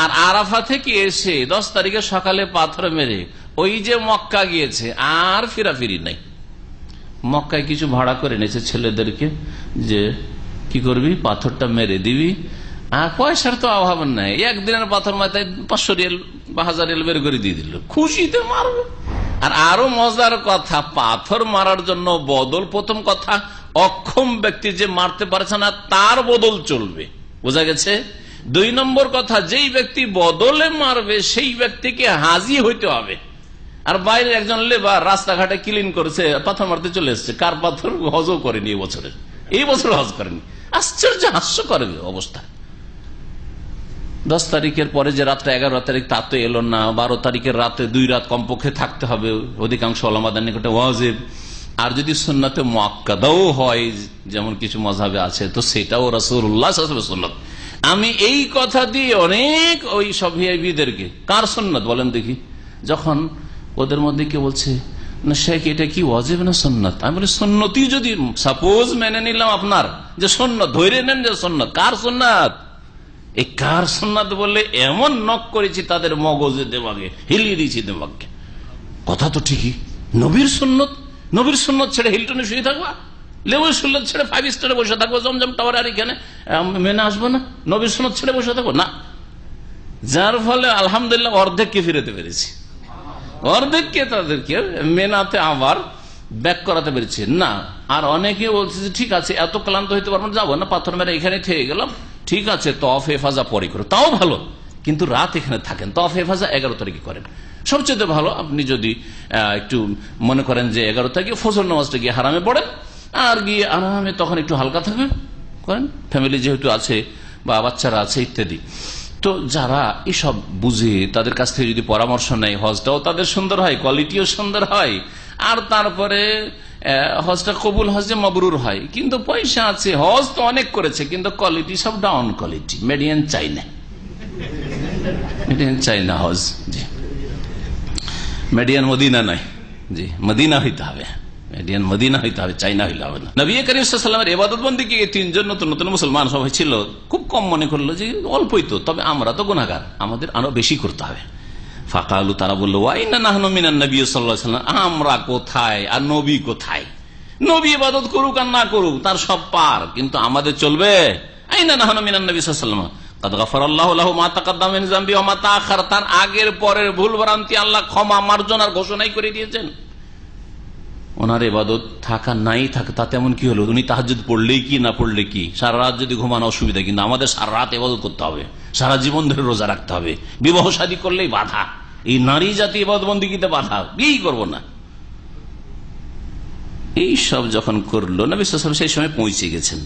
আর আরাফা থেকে এসে 10 তারিখে সকালে পাথর মেরে ওই যে মক্কা গিয়েছে, আর ফিরাফিরি নাই। মক্কায় কিছু ভাড়া করে নিয়েছে ছেলেদেরকে, যে কি করবি পাথরটা মেরে দিবি, আর পয়সার তো অভাব নাই, একদিনের পাথর মাথায় 500 রিয়াল বা 1000 রিয়াল বের করে দিয়ে দিল, খুশিতে মারবে। আর আরো মজার কথা, পাথর মারার জন্য বদল, প্রথম কথা অক্ষম ব্যক্তি যে মারতে পারছে না তার বদল চলবে, বোঝা গেছে। 2 নম্বর কথা, যেই ব্যক্তি বদলে মারবে সেই ব্যক্তিকে হাজি হইতে হবে। আর বাইরে একজন লেবার রাস্তাঘাটে ক্লিন করছে, পাথর মারতে চলে এসছে, কার পাথর হজও করেনি এই বছর হজ করেনি। আশ্চর্য, হাস্য করবে অবস্থা। 10 তারিখের পরে যে রাতটা 11 তারিখ তা তো এলো না, 12 তারিখের রাতে 2 রাত কমপক্ষে থাকতে হবে, অধিকাংশ ওলামাদের নিকটে ওয়াজিব। আর যদি সুন্নতে মুআক্কাদাও হয়, যেমন কিছু মাযহাবে আছে, তো সেটাও রাসূলুল্লাহ সাল্লাল্লাহু আলাইহি ওয়াসাল্লামের সুন্নাত। আমি এই কথা দিয়ে অনেক ওই সব ভিআইপিদেরকে, কার সুন্নাত বলেন দেখি, যখন ওদের মধ্যে কে বলছে না শেখ এটা কি ওয়াজিব না সুন্নাত, আমি বলি সুন্নতি যদি সাপোজ মেনে নিলাম আপনার যে সুন্নাত, ধরে নেন যে সুন্নাত, কার সুন্নাত, এই কার সুন্নাত বললে এমন নক করেছি তাদের মগজে, দেমাগে হিলিয়ে দিয়েছি দেমাগকে। কথা তো ঠিকই, নবীর সুন্নত, নবীর সুন্নত ছেড়ে হিলটনে শুয়ে থাকবা, লেবুর সুন্নত ছেড়ে 5 স্টারে বসে থাকবো, জমজম টাওয়ার আর এখানে মেনে আসবো না, নবীর সুন্নত ছেড়ে বসে থাকবো না। যার ফলে আলহামদুলিল্লাহ অর্ধেককে ফিরেতে পেরেছি, অর্ধেককে তাদেরকে মেনাতে আবার ব্যাক করাতে পেরেছি না। আর অনেকে বলছে যে ঠিক আছে এত ক্লান্ত হইতে পারবো, যাবো না, পাথর মেরে এখানে থেকে গেলাম, ঠিক আছে তওয়াফ হেফাজা পরে করো, তাও ভালো, কিন্তু রাত এখানে থাকেন, তওয়াফ হেফাজা 11 তারিখে করেন, সবচেয়ে ভালো। আপনি যদি একটু মনে করেন যে 11 তারিখে ফজর নামাজটা গিয়ে হারামে পড়েন, আর গিয়ে আরামে তখন একটু হালকা থাকবেন, করেন, ফ্যামিলি যেহেতু আছে বা বাচ্চারা আছে ইত্যাদি। তো যারা এসব বুঝে তাদের কাছ থেকে যদি পরামর্শ নেয়, হজটাও তাদের সুন্দর হয়, কোয়ালিটিও সুন্দর হয়, আর তারপরে হজটা কবুল হজ যে মাবরুর হয়। কিন্তু পয়সা আছে, হজ তো অনেক করেছে, কিন্তু কোয়ালিটি সব ডাউন কোয়ালিটি, মেডিয়ান চাইনা, মেডিয়ান চাইনা হজ, জি মেডিয়ান মদিনা নয়, জি মদিনা হইতে হবে, মেডিয়ান মদিনা হইতে হবে, চাইনা হইলে হবে না। নবী করিম সাল্লাল্লাহু আলাইহি ওয়াসাল্লামের ইবাদত বন্দেগী 3 জন নতুন নতুন মুসলমান সবাই ছিল, খুব কম মনে করলো যে অল্পই তো, তবে আমরা তো গুনাহগার, আমাদের আরো বেশি করতে হবে। ফাকালু, তারা বললো ওয়াইন্না নাহনু মিনান নবী সাল্লাল্লাহু আলাইহি ওয়াসাল্লাম, আমরা কোথায় আর নবী কোথায়, নবী ইবাদত করুক আর না করুক তার সব পার, কিন্তু আমাদের চলবে। আইনা নাহনু মিনান নবী সাল্লাল্লাহু আলাইহি ওয়াসাল্লাম কাদ গাফারাল্লাহু লাহু মা তাকাদ্দামা মিন যামবি ওয়া মা তাআখার, তার আগের পরের ভুল ভ্রান্তি আল্লাহ ক্ষমা মার্জনার ঘোষণাই করে দিয়েছেন। ওনার ইবাদত থাকা নাই থাকে তাতে এমন কি হলো, উনি তাহাজ্জুদ পড়লেই কি না পড়লে কি, সারা রাত যদি ঘুমানো অসুবিধা, কিন্তু আমাদের সারা রাত ইবাদত করতে হবে, সারা জীবন ধরে রোজা রাখতে হবে, বিবাহ শাদী করলেই বাধা, এই নারী জাতি ইবাদত বন্দেগীতে বাধা, বিয়েই করবো না। এই সব যখন করলো নবী সাল্লাল্লাহু আলাইহি ওয়াসাল্লাম সেই সময় পৌঁছে গেছেন।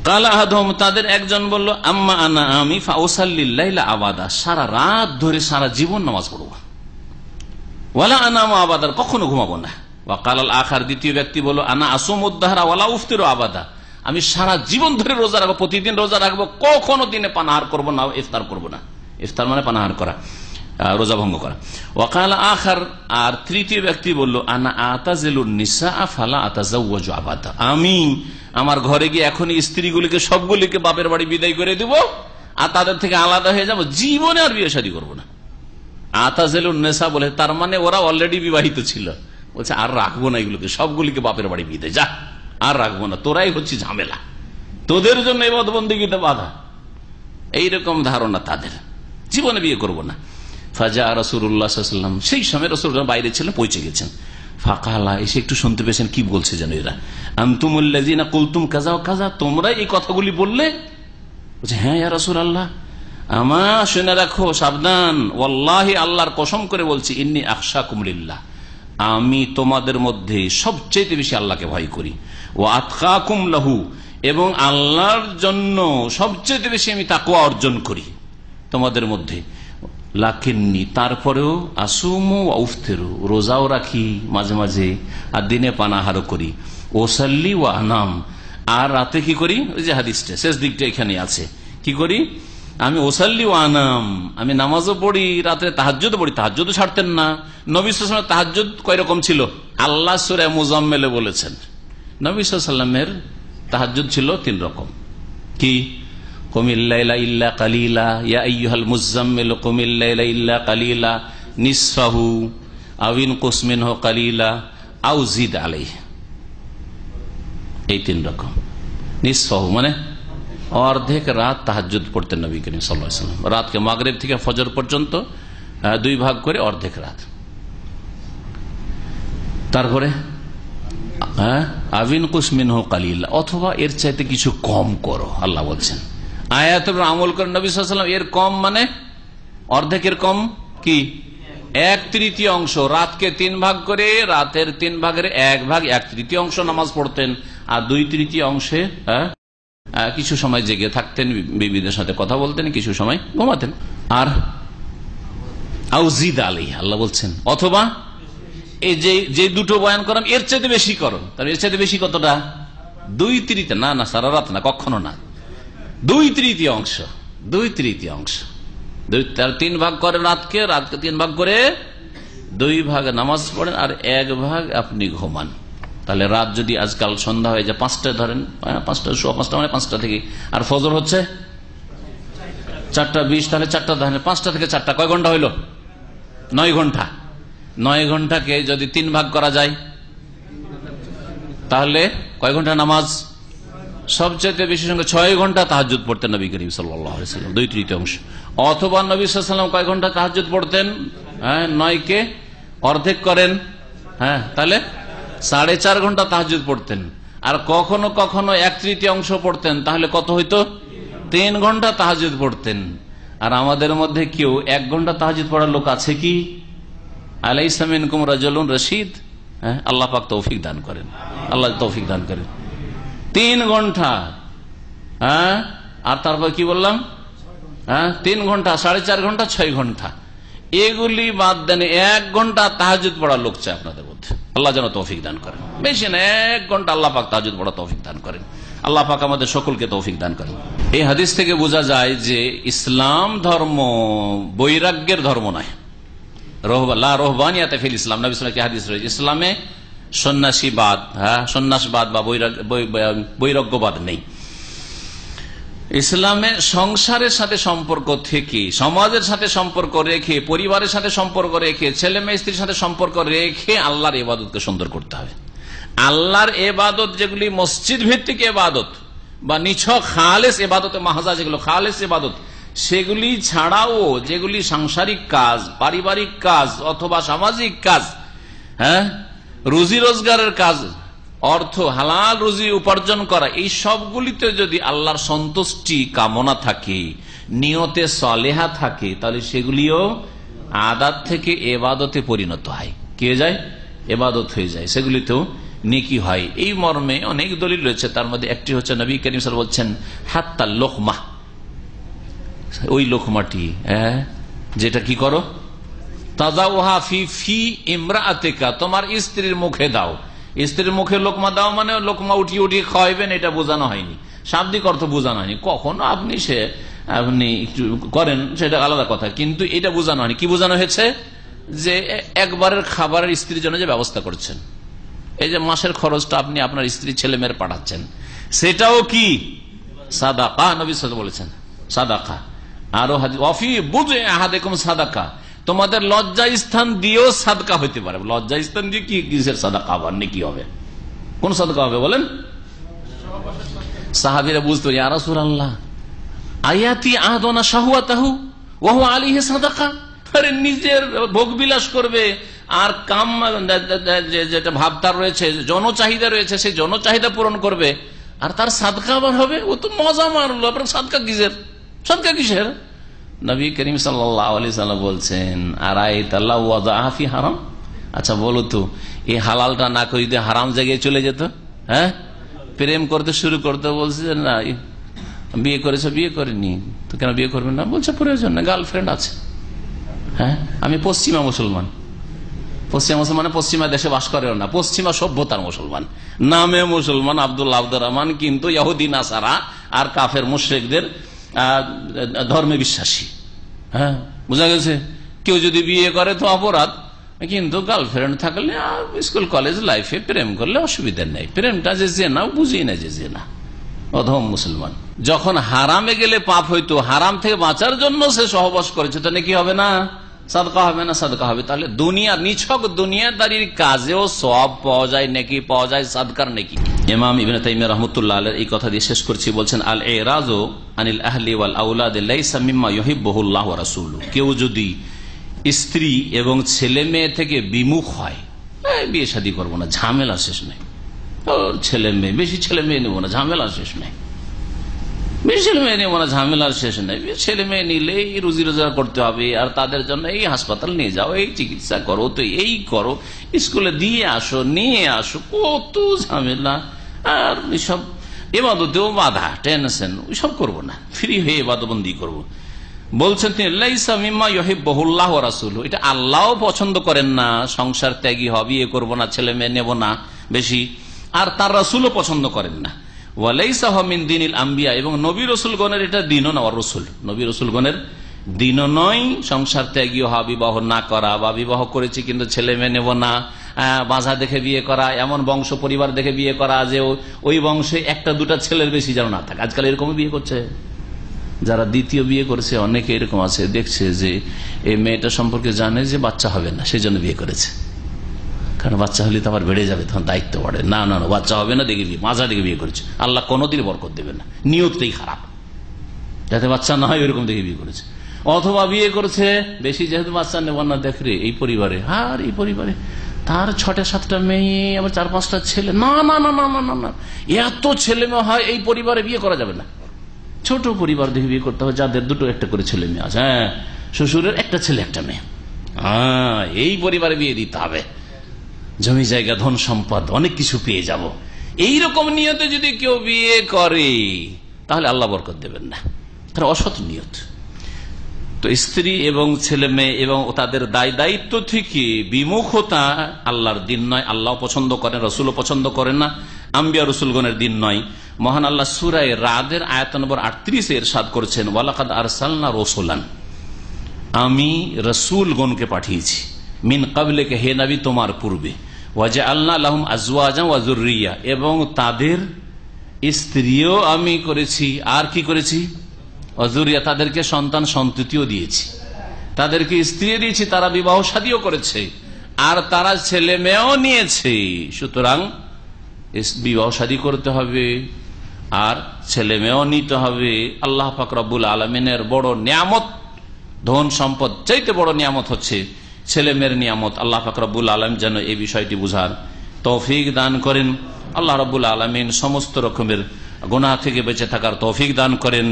কাল আহাদুহুম, তাদের একজন বলল আম্মা আনা, আমি ফাউসাল্লিল লাইলা আবাদা, সারা রাত ধরে সারা জীবন নামাজ পড়বো, ওয়ালা আনামু আবাদার, কখনো ঘুমাবো না। ওয়া কালাল আখার, দ্বিতীয় ব্যক্তি বলল আনা আসুমুদ দাহরা ওয়ালা উফতিরু আবাদা, আমি সারা জীবন ধরে রোজা রাখবো, প্রতিদিন রোজা রাখবো, কখনো দিনে পানাহার করবো না, ইফতার করবো না। ইফতার মানে পানাহার করা, রোজা ভঙ্গ করা। ওয়া কাল আখার, আর তৃতীয় ব্যক্তি বলল আনা আতাজিলুন নিসা ফালা আতাজাওয়াজু আবাদা, আমি আমার ঘরে গিয়ে এখনই স্ত্রীগুলিকে সবগুলিকে বাপের বাড়ি বিদায় করে দিব, আর তাদের থেকে আলাদা হয়ে যাব, জীবনে আর বিয়ে শাদী করবো না। আতাজিলুন নিসা বলে তার মানে ওরা অলরেডি বিবাহিত ছিল, বলছে আর রাখবো না এগুলোকে, সবগুলিকে বাপের বাড়ি বিদায়, যা আর রাখবো না, তোরাই হচ্ছে ঝামেলা, তোদের জন্য ইবাদত বন্দেগীতে বাধা, এইরকম ধারণা তাদের, জীবনে বিয়ে করবো না। ফাজা রাসূলুল্লাহ সাল্লাল্লাহু আলাইহি ওয়াসাল্লাম, সেই সময় রাসূলুল্লাহ বাইরে ছিলেন, পৌঁছে গেছেন। ফাকালা, এসে একটু শুনতে পেয়েছেন কি বলছে যেন এরা, আনতুমুল্লাযিনা কুলতুম কাযা ওয়া কাযা, তোমরা এই কথাগুলি বললে? বলছে হ্যাঁ ইয়া রাসূলুল্লাহ, আমার শুনে রাখো, সাবধান, ওয়াল্লাহি আল্লাহর কসম করে বলছি, ইন্নী আখশাকুম লিল্লাহ, আমি তোমাদের মধ্যে সবচেয়ে বেশি আল্লাহকে ভয় করি, ও আতকাকুম লাহু, এবং আল্লাহর জন্য সবচেয়ে বেশি আমি তাকওয়া অর্জন করি তোমাদের মধ্যে। লাকিন্নি, তারপরেও আসুমু ওয়া উফতিরু, রোজাও রাখি মাঝে মাঝে, আর দিনে পানাহারও করি, ওসাল্লি ওয়া আনাম, আর রাতে কি করি, ওই যে হাদিসটা শেষ দিকটা এখানে আছে, কি করি আমি, ওসাল্লি ওয়া আনাম, আমি নামাজও পড়ি, রাতে তাহাজ্জুদও পড়ি। তাহাজ্জুদও ছাড়তেন না নবী সাল্লাল্লাহু আলাইহি ওয়াসাল্লাম। তাহাজ্জুদ কয় রকম ছিল? আল্লাহ সূরা মুজাম্মিলে বলেছেন নবী সাল্লাল্লাহু আলাইহি ওয়াসাল্লামের তাহাজ্জুদ ছিল 3 রকম। কি? কুমিল লাইলা ইল্লা কালিলা, ইয়া আইয়ুহাল মুজাম্মিল কুমিল লাইলা ইল্লা কালিলা, নিসফাহু আও ইনকুস মিনহু কালিলা আও জিদ আলাইহি। এই 3 রকম। নিসফাহু মানে অর্ধেক রাত তাহাজ্জুদ পড়তেন নবী করিম সাল্লাল্লাহু আলাইহি ওয়াসাল্লাম, রাতকে মাগরিব থেকে ফজর পর্যন্ত 2 ভাগ করে অর্ধেক রাত। তারপরে আবিন কুস মিনহু কালিলা, অথবা এর চাইতে কিছু কম করো, আল্লাহ বলছেন। আয়াতের আমল করেন নবী সাল্লাল্লাহু আলাইহি ওয়াসাল্লাম। এর কম মানে অর্ধেকের কম কি? 1/3 অংশ, রাতকে 3 ভাগ করে রাতের 3 ভাগের 1 ভাগ 1/3 অংশ নামাজ পড়তেন, আর 2/3 অংশে কিছু সময় জেগে থাকতেন, বিবিদের সাথে কথা বলতেন, কিছু সময় ঘুমাতেন। আর আউজিদ আলী, আল্লাহ বলছেন, অথবা এই যে দুটো বয়ান করাম এর চাইতে বেশি করো। তাহলে এর চাইতে বেশি কতটা? 2/3, না সারা রাত না, কখনো না, 2/3 অংশ, 2/3 অংশ। 3 ভাগ করে রাতকে 3 ভাগ করে 2 ভাগ নামাজ পড়েন, আর 1 ভাগ আপনি ঘুমান। তাহলে রাত যদি আজকাল সন্ধ্যা হয়ে যায় 5টায়, ধরেন 5টা, 5:15 মানে 5টা থেকে, আর ফজর হচ্ছে 4:20, তাহলে 4টা, ধরেন 5টা থেকে 4টা, কয় ঘন্টা হইল? 9 ঘন্টা। 9 ঘন্টাকে যদি 3 ভাগ করা যায় তাহলে কয় ঘন্টা নামাজ? সবচেয়ে বেশি সংখ্যা 6 ঘন্টা তাহাজ্জুদ পড়তেন নবী করিম সাল্লাল্লাহু আলাইহি ওয়াসাল্লাম, 2/3 অংশ। অথবা নবী সাল্লাল্লাহু আলাইহি ওয়াসাল্লাম কয় ঘন্টা তাহাজ্জুদ পড়তেন? 9কে অর্ধেক করেন, তাহলে 4.5 ঘন্টা তাহাজ্জুদ পড়তেন। আর কখনো কখনো 1/3 অংশ পড়তেন, তাহলে কত হইতো? 3 ঘন্টা তাহাজ্জুদ পড়তেন। আর আমাদের মধ্যে কেউ 1 ঘন্টা তাহাজ্জুদ পড়ার লোক আছে কি? আলাইসা মিনকুম রাজুলুন রশিদ? আল্লাহ পাক তৌফিক দান করেন, আল্লাহ তৌফিক দান করেন। 3 ঘন্টা, আর তারপর কি বললাম? 3 ঘন্টা, 4.5 ঘন্টা, 6 ঘন্টা, এগুলি বাদ দেন 1 ঘন্টা তাহাজ্জুদ পড়ার লোক চাই আপনাদের মধ্যে। আল্লাহ যেন তৌফিক দান করেন, বেশি না 1 ঘন্টা আল্লাহ পাক তাহাজ্জুদ পড়া তৌফিক দান করেন। আল্লাহ পাক আমাদের সকলকে তৌফিক দান করেন। এই হাদিস থেকে বোঝা যায় যে ইসলাম ধর্ম বৈরাগ্যের ধর্ম নয়। রহবানিয়াতে ফিল ইসলাম, নবী সাল্লাল্লাহু আলাইহি ওয়াসাল্লাম হাদিস রয়েছে, ইসলামে সন্ন্যাসীবাদ, সন্ন্যাসবাদ বা বৈরাগ্যবাদ নেই। ইসলামে সংসারের সাথে সম্পর্ক থেকে, সমাজের সাথে সম্পর্ক রেখে, পরিবারের সাথে সম্পর্ক রেখে, ছেলে মেয়ে স্ত্রীর সাথে সম্পর্ক রেখে আল্লাহর ইবাদতকে সুন্দর করতে হবে। আল্লাহর ইবাদত যেগুলি মসজিদ ভিত্তিক ইবাদত বা নিছক খালেস ইবাদতে মাহজা, যেগুলো খালেস ইবাদত, সেগুলি ছাড়াও যেগুলি সাংসারিক কাজ, পারিবারিক কাজ অথবা সামাজিক কাজ, রুজি রোজগারের কাজ, অর্থ হালাল রুজি উপার্জন করা, এই সবগুলিতে যদি আল্লাহর সন্তুষ্টি কামনা থাকে, নিয়তে সালেহা থাকে, তাহলে সেগুলিও আদাত থেকে এবাদতে পরিণত হয়, কি হয়ে যায়? এবাদত হয়ে যায়, সেগুলিতেও নেকি হয়। এই মর্মে অনেক দলিল রয়েছে, তার মধ্যে একটি হচ্ছে নবী করিম সাল্লাল্লাহু আলাইহি ওয়াসাল্লাম বলছেন, হাত্তা লোকমা, ওই লোকমাটি যেটা কি করো, তাযাউহা ফি ইমরাআতিকা, তোমার স্ত্রীর মুখে দাও। স্ত্রীর মুখে লোকমা দাও মানে লোকমা উঠিয়ে উঠিয়ে খাওয়াইবেন, এটা বোঝানো হয়নি, শাব্দিক অর্থ বোঝানো হয়নি। কখনো আপনি একটু করেন, সেটা আলাদা কথা, কিন্তু এটা বোঝানো হয়নি। কি বোঝানো হয়েছে? যে একবারের খাবারের স্ত্রীর জন্য যে ব্যবস্থা করছেন, এই যে মাসের খরচটা আপনি আপনার স্ত্রী ছেলে মেয়ের পাঠাচ্ছেন, সেটাও কি সাদাকা? নবী সাল্লাল্লাহু আলাইহি ওয়াসাল্লাম বলেছেন সাদাকা। আরো হাদিস, ওয়াফি বুযে আহাদিকুম সাদাকা, তোমাদের লজ্জা স্থান দিয়েও সাদকা হইতে পারে। লজ্জা স্থান দিয়ে কি কিসের সাদাকা হবে, কি হবে, কোন সাদকা হবে বলেন? সাহাবীরা বুঝতো, ইয়া রাসূলুল্লাহ আয়াতি আদনা শাহওয়াতাহু ওয়া হুয়া আলাইহি সাদাকা। আরে নিজের ভোগ বিলাস করবে আর কাম, যেটা ভাবতার রয়েছে, জনচাহিদা রয়েছে, সেই জনচাহিদা পূরণ করবে, আর তার সাদকা আবার হবে। ও তো মজা মারলো, আপনার সাদকা কিসের? সাদকা কিসের? নবী করিম সাল্লাল্লাহু আলাইহি সাল্লাম বলছেন আরাইতা লাউ ওয়াদাআ ফি হারাম, আচ্ছা বলো তো এই হালালটা না করে যদি হারাম জায়গায় চলে যেত, হ্যাঁ প্রেম করতে শুরু করতে, বলছে না বিয়ে করেছে, বিয়ে করেনি তো কেন বিয়ে করবেন না, বলছে প্রয়োজন না, গার্লফ্রেন্ড আছে। হ্যাঁ আমি পশ্চিমা মুসলমান, পশ্চিমা মুসলমান পশ্চিমা দেশে বাস করেও না, পশ্চিমা সভ্যতার মুসলমান, নামে মুসলমান আব্দুল্লাহ আব্দুর রহমান, কিন্তু ইহুদি নাসারা আর কাফের মুশরিকদের ধর্মে বিশ্বাসী। হ্যাঁ বুঝা গেছে, কেউ যদি বিয়ে করে তো অপরাধ, কিন্তু গার্লফ্রেন্ড থাকলে স্কুল কলেজ লাইফে প্রেম করলে অসুবিধা নেই, প্রেমটা যে জেনা বুঝি না যে জেনা, অধম মুসলমান। যখন হারামে গেলে পাপ হইতো, হারাম থেকে বাঁচার জন্য সে সহবাস করেছে, তো নাকি হবে না, সাদকা হবে না, সাদকা হবে। তাহলে দুনিয়া নিছক দুনিয়াদারির কাজেও সওয়াব পাওয়া যায়, নেকি পাওয়া যায়, সাদকার নেকি। ইমাম ইবনে তাইমিয়া রাহমাতুল্লাহ আলাইহি এই কথা দিয়ে শেষ করছি, বলছেন আল ইরাজু আনিল আহলি ওয়াল আওলাদ লাইসা মিম্মা ইউহিব্বুহুল্লাহু ওয়া রাসূলুহু। কেউ যদি স্ত্রী এবং ছেলে মেয়ে থেকে বিমুখ হয়, বিয়ে শাদী করবো না, ঝামেলা শেষ নেই, ছেলে মেয়ে বেশি ছেলে মেয়ে নেবো না, ঝামেলা শেষ নেই, বেশি ছেলে মেয়ে নেবো না, ঝামেলার শেষ নেই। ছেলে মেয়ে নিলে এই রুজি রোজগার করতে হবে, আর তাদের জন্য এই হাসপাতাল নিয়ে যাও, এই চিকিৎসা করো, তো এই করো, স্কুলে দিয়ে আসো, নিয়ে আসো, কত ঝামেলা। আর এসব ইবাদতেও বাধা, টেনশন, ওইসব করবো না, ফ্রি হয়ে ইবাদতবন্দি করবো। বলছেন তিনি লাইসা মিম্মা ইউহিব্বুহুল্লাহু ওয়া রাসূলুহু, এটা আল্লাহও পছন্দ করেন না, সংসার ত্যাগী হবে, বিয়ে করবো না, ছেলে মেয়ে নেব না বেশি, আর তার রাসূলও পছন্দ করেন না। ওয়া লাইসা হুয়া মিন দীনিল আম্বিয়া, এবং নবী রাসূলগণের এটা দ্বীনও না, রাসূল নবী রাসূলগণের দ্বীনও নয় সংসার ত্যাগী হওয়া, বিবাহ না করা, বা বিবাহ করেছি কিন্তু ছেলে মেয়ে নেব না, বাঁধা দেখে বিয়ে করা, এমন বংশ পরিবার দেখে বিয়ে করা যে ওই বংশে একটা দুটা ছেলের বেশি যেন না থাকে। আজকাল এরকম বিয়ে করছে, যারা দ্বিতীয় বিয়ে করেছে অনেকে এরকম আছে, দেখছে যে এই মেয়েটা সম্পর্কে জানে যে বাচ্চা হবে না, সেই জন্য বিয়ে করেছে, কারণ বাচ্চা হলে তো আবার বেড়ে যাবে, তখন দায়িত্ব বাড়ে। না না না, বাচ্চা হবে না দেখে বিয়ে, মাঝা দেখে বিয়ে করেছে, আল্লাহ কোনোদিন বরকত দেবেন না, নিয়তটাই খারাপ, যাতে বাচ্চা না হয় ওইরকম দেখে বিয়ে করেছে। অথবা বিয়ে করেছে বেশি, যেহেতু বাচ্চা নেব না, দেখরে এই পরিবারে, আর এই পরিবারে তার 6-7টা মেয়ে, আবার 4-5টা ছেলে, না না না না না না, এত ছেলে মেয়ে হয় এই পরিবারে বিয়ে করা যাবে না, ছোট পরিবার দেখে বিয়ে করতে হবে, যাদের 2-1 করে ছেলে মেয়ে আছে। হ্যাঁ শ্বশুরের 1 ছেলে 1 মেয়ে, এই পরিবারে বিয়ে দিতে হবে, জমি জায়গা ধন সম্পদ অনেক কিছু পেয়ে যাব, এইরকম নিয়তে যদি কেউ বিয়ে করে তাহলে আল্লাহ বরকত দেবেন না, তার অসৎ নিয়ত। তো স্ত্রী এবং ছেলে মেয়ে এবং তাদের দায় দায়িত্ব থেকে বিমুখতা আল্লাহর দিন নয়, আল্লাহ পছন্দ করেন, রসুলও পছন্দ করেন না, আম্বিয়া রসুলগণের দিন নয়। মহান আল্লাহ সূরা রাদের আয়াত নম্বর 38 ইরশাদ করেছেন, ওয়ালাকাদ আরসালনা রাসূলান, আমি রাসূলগণকে পাঠিয়েছি, মিন ক্বাবলিকা, হে নবী তোমার পূর্বে, ওয়াজআলনা লাহুম আজওয়াজান ওয়া যুররিয়া, এবং তাদের স্ত্রীও আমি করেছি, আর কি করেছি, অজুরিয়া, তাদেরকে সন্তান সন্ততিও দিয়েছি, তাদেরকে স্ত্রী দিয়েছি, তারা বিবাহ শাদীও করেছে, আর তারা ছেলে মেয়েও নিয়েছে। সুতরাং বিবাহ শাদী করতে হবে আর ছেলে মেয়েও নিতে হবে। আল্লাহ পাক রব্বুল আলামিনের বড় নিয়ামত, ধন সম্পদ চাইতে বড় নিয়ামত হচ্ছে ছেলে মেয়ের নিয়ামত। আল্লাহ পাক রব্বুল আলামিন যেন এই বিষয়টি বুঝার তৌফিক দান করেন। আল্লাহ রব্বুল আলামিন সমস্ত রকমের গুনাহ থেকে বেঁচে থাকার তৌফিক দান করেন।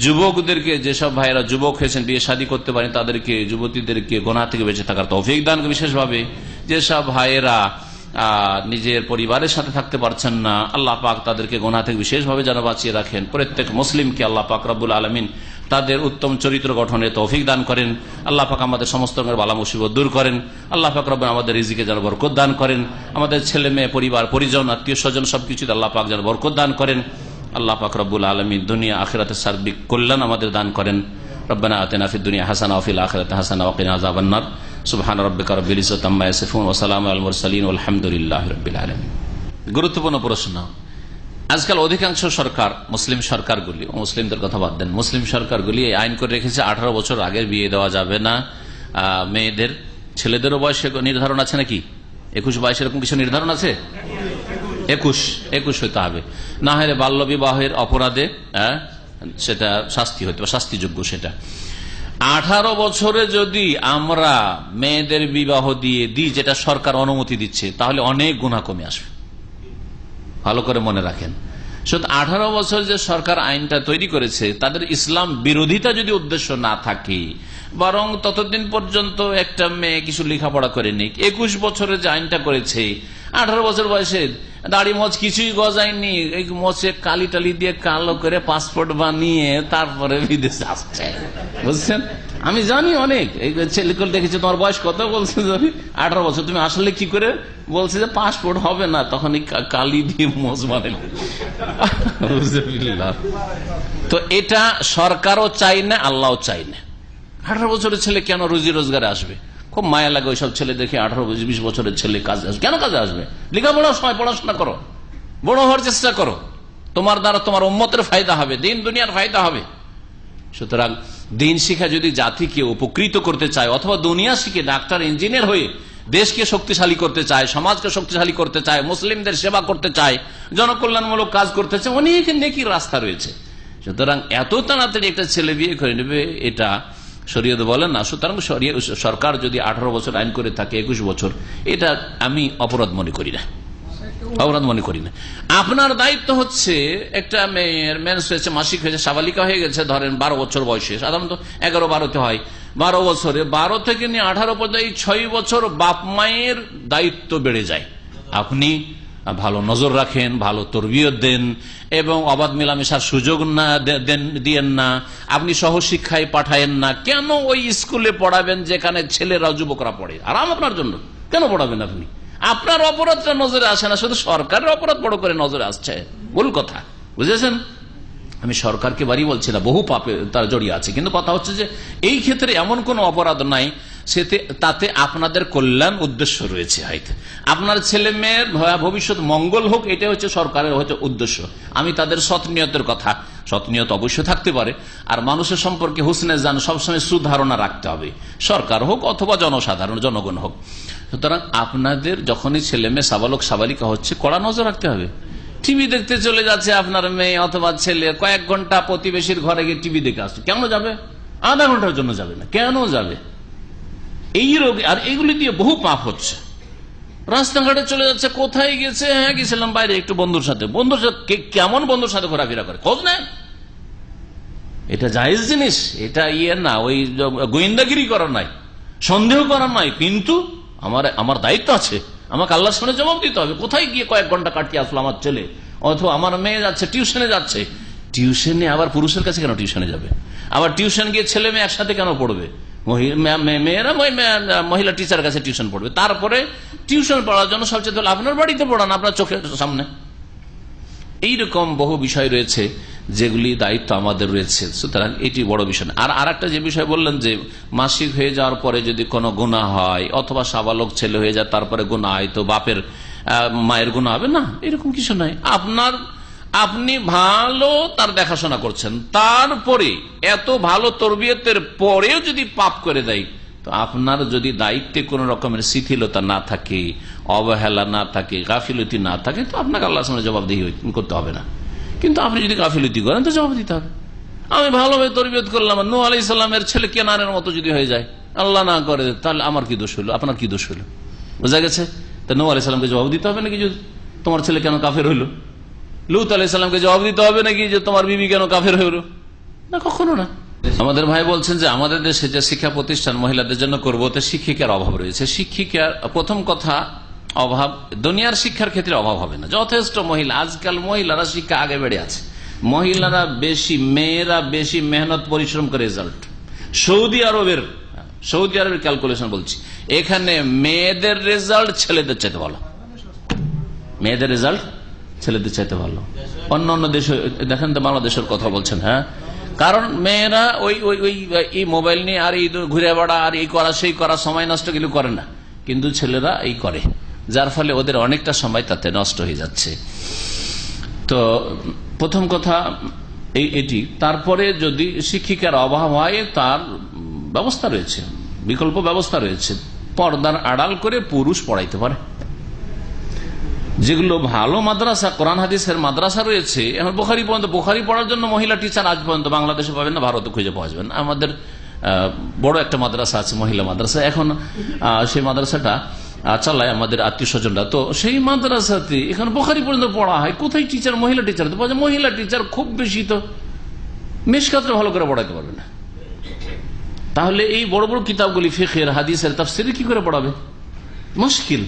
যুবকদেরকে, যেসব ভাইয়েরা যুবক হয়েছেন, বিয়ে শাদী করতে পারেন, তাদেরকে, যুবতীদেরকে গুনাহ থেকে বেঁচে থাকার তৌফিক দান করেন। বিশেষভাবে যেসব ভাইয়েরা নিজের পরিবারের সাথে থাকতে পারছেন না, আল্লাহ পাক তাদেরকে গুনাহ থেকে বিশেষভাবে যেন বাঁচিয়ে রাখেন। প্রত্যেক মুসলিমকে আল্লাহ পাক রব্বুল আলামিন তাদের উত্তম চরিত্র গঠনে তৌফিক দান করেন। আল্লাহ পাক আমাদের সমস্ত বালা মুসিবত দূর করেন। আল্লাহ পাক রব্বুল আমাদের রিজিকে যেন বরকত দান করেন। আমাদের ছেলে মেয়ে, পরিবার পরিজন, আত্মীয় স্বজন সবকিছুতে আল্লাহ পাক যেন বরকত দান করেন। আল্লাহ পাক রব্বুল আলামিন দুনিয়া আখিরাতের সার্বিক কল্যাণ আমাদের দান করেন। রব্বানা আতিনা ফিদ দুনিয়া হাসানা ওয়া ফিল আখিরাতি হাসানা ওয়া কিনা আযাবান নার। সুবহান রাব্বিকা রাব্বিল ইজ্জাতি আম্মা ইয়াসিফুন ওয়া সালামুন আলাল মুরসালিন ওয়ালহামদুলিল্লাহি রাব্বিল আলামিন। গুরুত্বপূর্ণ প্রশ্ন। আজকাল অধিকাংশ সরকার, মুসলিম সরকারগুলি, মুসলিমদের কথা বাদ দেন, মুসলিম সরকারগুলি এই আইন করে রেখেছে 18 বছর আগের বিয়ে দেওয়া যাবে না মেয়েদের। ছেলেদেরও বয়স নির্ধারণ আছে নাকি? 21-22 এরকম কিছু নির্ধারণ আছে? 21 হইতে হবে, না হলে বাল্য বিবাহের অপরাধে সেটা শাস্তি হইতে, শাস্তিযোগ্য সেটা। 18 বছরে যদি আমরা মেয়েদের বিবাহ দিয়ে দিই, যেটা সরকার অনুমতি দিচ্ছে, তাহলে অনেক গুনাহ কমে আসবে। ভালো করে মনে রাখেন, শুধু 18 বছর যে সরকার আইনটা তৈরি করেছে, তাদের ইসলাম বিরোধিতা যদি উদ্দেশ্য না থাকে, বরং ততদিন পর্যন্ত একটা মেয়ে কিছু লেখাপড়া করেনি। 21 বছরে যে আইনটা করেছে, 18 বছর বয়সে দাড়ি মোচ কিছুই গজায়নি, এই মোচে কালি টালি দিয়ে কালো করে পাসপোর্ট বানিয়ে তারপরে বিদেশে আসছে, বুঝছেন? আমি জানি অনেক এই ছেলেগুলো দেখেছি। তোমার বয়স কত? বলছে 18 বছর। তুমি আসলে কি করে? বলছে যে পাসপোর্ট হবে না, তখন এই কালি দিয়ে মোচ বানালে। তো এটা সরকারও চাই না, আল্লাহও চাই না। 18 বছরের ছেলে কেন রুজি রোজগারে আসবে? খুব মায়া লাগে ওইসব ছেলে দেখে। 18-20 বছরের ছেলে কাজে আসবে কেন? কাজে আসবে লেখাপড়ার সময় পড়াশোনা করো, বড় হওয়ার চেষ্টা করো, তোমার দ্বারা তোমার উম্মতের ফায়দা হবে, দিন দুনিয়ার ফায়দা হবে। সুতরাং দিন শিক্ষা যদি জাতিকে উপকৃত করতে চায়, অথবা দুনিয়া শিখে ডাক্তার ইঞ্জিনিয়ার হয়ে দেশকে শক্তিশালী করতে চায়, সমাজকে শক্তিশালী করতে চায়, মুসলিমদের সেবা করতে চায়, জনকল্যাণমূলক কাজ করতে চায়, অনেক নেকির রাস্তা রয়েছে। সুতরাং এত তাড়াতাড়ি একটা ছেলে বিয়ে করে নেবে, এটা শরীয়ত বলেন না। সুতরাং সরকার যদি 18 বছর আইন করে থাকে, 21 বছর, এটা আমি অপরাধ মনে করি না, অপরাধ মনে করি না। আপনার দায়িত্ব হচ্ছে একটা মেয়ের মেন্স হয়েছে, মাসিক হয়েছে, সাবালিকা হয়ে গেছে, ধরেন 12 বছর বয়সে, সাধারণত 11-12 হয়, 12 বছরে 12 থেকে নিয়ে 18 পর্যন্ত এই 6 বছর বাপ মায়ের দায়িত্ব বেড়ে যায়। আপনি ভালো নজর রাখেন, ভালো তরবিয়ত দেন, এবং অবাধ মেলামেশার সুযোগ না দিয়েন না, আপনি সহশিক্ষায় পাঠায়েন না। কেন ওই স্কুলে পড়াবেন যেখানে ছেলেরা যুবকরা পড়ে? আরাম আপনার জন্য কেন পড়াবেন আপনি? আপনার অপরাধটা নজরে আসে না, শুধু সরকারের অপরাধ বড় করে নজরে আসছে। ভুল কথা, বুঝেছেন? আমি সরকারকে বাড়ি বলছি না, বহু পাপে তার জড়িয়ে আছে, কিন্তু কথা হচ্ছে যে এই ক্ষেত্রে এমন কোন অপরাধ নাই তাতে আপনাদের কল্যাণ উদ্দেশ্য রয়েছে। হয়তো আপনার ছেলে মেয়ের ভবিষ্যৎ মঙ্গল হোক, এটা হচ্ছে সরকারের হয়তো উদ্দেশ্য। আমি তাদের সৎ নিয়তের কথা, সৎ নিয়ত অবশ্যই থাকতে পারে, আর মানুষের সম্পর্কে হুসনে জান সবসময় সুধারণা রাখতে হবে, সরকার হোক অথবা জনসাধারণ, জনগণ হোক। সুতরাং আপনাদের যখনই ছেলে মেয়ে সাবালক সাবালিকা হচ্ছে, কড়া নজর রাখতে হবে। টিভি দেখতে চলে যাচ্ছে আপনার মেয়ে অথবা ছেলে, কয়েক ঘন্টা প্রতিবেশীর ঘরে গিয়ে টিভি দেখে আসছে, কেন যাবে? আধা ঘন্টার জন্য যাবে না, কেন যাবে? এই রোগ আর এগুলি দিয়ে বহু পাপ হচ্ছে। রাস্তাঘাটে চলে যাচ্ছে, কোথায় গেছে? হ্যাঁ গেছিলাম বাইরে একটু বন্ধুর সাথে। বন্ধুর সাথে কেমন বন্ধুর সাথে ঘোরাফেরা করে? খোঁজ নেন, এটা জায়েজ জিনিস, এটা না ওই গোয়েন্দাগিরি করার নাই, সন্দেহ করার নাই, কিন্তু আমার দায়িত্ব আছে, আমাকে আল্লাহর সামনে জবাব দিতে হবে। কোথায় গিয়ে কয়েক ঘন্টা কাটিয়ে আসলো আমার ছেলে, অথবা আমার মেয়ে যাচ্ছে টিউশনে যাচ্ছে, টিউশনে আবার পুরুষের কাছে কেন টিউশনে যাবে? আবার টিউশন গিয়ে ছেলে মেয়ে একসাথে কেন পড়বে? মেয়েরা মহিলা টিচার কাছে টিউশন পড়বে, তারপরে টিউশন পড়ার জন্য সবচেয়ে ভালো আপনার বাড়িতে পড়ান, আপনার চোখের সামনে। এইরকম বহু বিষয় রয়েছে যেগুলি দায়িত্ব আমাদের রয়েছে। সুতরাং এটি বড় বিষয়। আর একটা যে বিষয় বললেন যে মাসিক হয়ে যাওয়ার পরে যদি কোনো গুনাহ হয়, অথবা সাবালক ছেলে হয়ে যায় তারপরে গুনাহ হয়, তো বাপের মায়ের গুনাহ হবে না, এরকম কিছু নাই। আপনি ভালো তার দেখাশোনা করছেন, তারপরে এত ভালো তরবিয়তের পরেও যদি পাপ করে দেয়, তো আপনার যদি দায়িত্বে কোন রকমের শিথিলতা না থাকে, অবহেলা না থাকে, গাফিলতি না থাকে, তো আপনাকে আল্লাহর সামনে জবাবদিহি করতে হবে না। কিন্তু আপনি যদি গাফিলতি করেন তো জবাব দিতে হবে। আমি ভালোভাবে তরবিয়ত করলাম, নূহ আলাইহিস সালামের ছেলে কেনানের মতো যদি হয়ে যায়, আল্লাহ না করে, তাহলে আমার কি দোষ হলো, আপনার কি দোষ হলো? বোঝা গেছে? তা নূহ আলাইহিস সালামকে জবাব দিতে হবে নাকি যে তোমার ছেলে কেন কাফের হইলো? লূত আলাইহিস সালামকে জবাব দিতে হবে নাকি যে তোমার বিবি কেন কাফের হইল? না, কখনো না। আমাদের ভাই বলছেন যে আমাদের দেশে যে শিক্ষা প্রতিষ্ঠান মহিলাদের জন্য করবো, তো শিক্ষিকার অভাব রয়েছে। শিক্ষিকার প্রথম কথা অভাব, দুনিয়ার শিক্ষার ক্ষেত্রে অভাব হবে না, যথেষ্ট মহিলা। আজকাল মহিলারা শিক্ষা আগে বেড়ে আছে, মহিলারা বেশি, মেয়েরা বেশি মেহনত পরিশ্রম করে রেজাল্ট। সৌদি আরবের ক্যালকুলেশন বলছি, এখানে মেয়েদের রেজাল্ট ছেলেদের চাইতে ভালো, মেয়েদের রেজাল্ট ছেলেদের চাইতে ভালো। অন্য অন্য দেশে দেখেন তো, বাংলাদেশের কথা বলছেন, হ্যাঁ, কারণ মেয়েরা ওই মোবাইল নিয়ে আর এই ঘুরে বেড়া আর এই করা সেই করা, সময় নষ্ট কিছু করে না, কিন্তু ছেলেরা এই করে, যার ফলে ওদের অনেকটা সময় তাতে নষ্ট হয়ে যাচ্ছে। তো প্রথম কথা এটি। তারপরে যদি শিক্ষিকার অভাব হয়, তার ব্যবস্থা রয়েছে, বিকল্প ব্যবস্থা রয়েছে, পর্দার আড়াল করে পুরুষ পড়াইতে পারে। যেগুলো ভালো মাদ্রাসা, কোরআন হাদিসের মাদ্রাসা রয়েছে, এখন বুখারী পর্যন্ত, বুখারী পড়ার জন্য মহিলা টিচার আজ পর্যন্ত বাংলাদেশে পাবেন না, ভারতে খুঁজে পাওয়া যাবেন। আমাদের বড় একটা মাদ্রাসা আছে, মহিলা মাদ্রাসা। এখন সেই মাদ্রাসাটা চালায় আমাদের আত্মীয় স্বজনরা, তো সেই মাদ্রাসাতে এখানে বুখারী পর্যন্ত পড়া হয়। কোথায় টিচার? মহিলা টিচার। তো মহিলা টিচার খুব বেশি তো মিশকাতটা ভালো করে পড়াতে পারবে না। তাহলে এই বড় বড় কিতাবগুলি ফিকহের, হাদিসের, তাফসীরের কি করে পড়াবে? মুশকিল।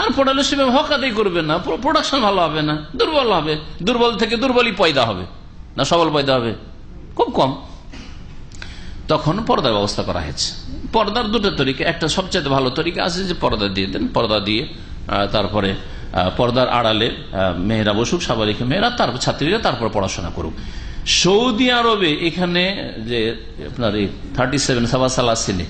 আর পড়ালে সেভাবে হক আদায় করবে না, প্রোডাকশন ভালো হবে না, দুর্বল হবে। দুর্বল থেকে দুর্বলই পয়দা হবে, না সবল পয়দা হবে? খুব কম। তখন পর্দার ব্যবস্থা করা হয়েছে। পর্দার দুটো তরিকা, একটা সবচেয়ে ভালো তরিকা আছে যে পর্দা দিয়ে দেন, পর্দা দিয়ে তারপরে পর্দার আড়ালে মেয়েরা বসুক, স্বাভাবিক মেয়েরা, তারপর ছাত্রীরা, তারপর পড়াশোনা করুক। সৌদি আরবে এখানে যে আপনার 37 সাবাসালাসিনে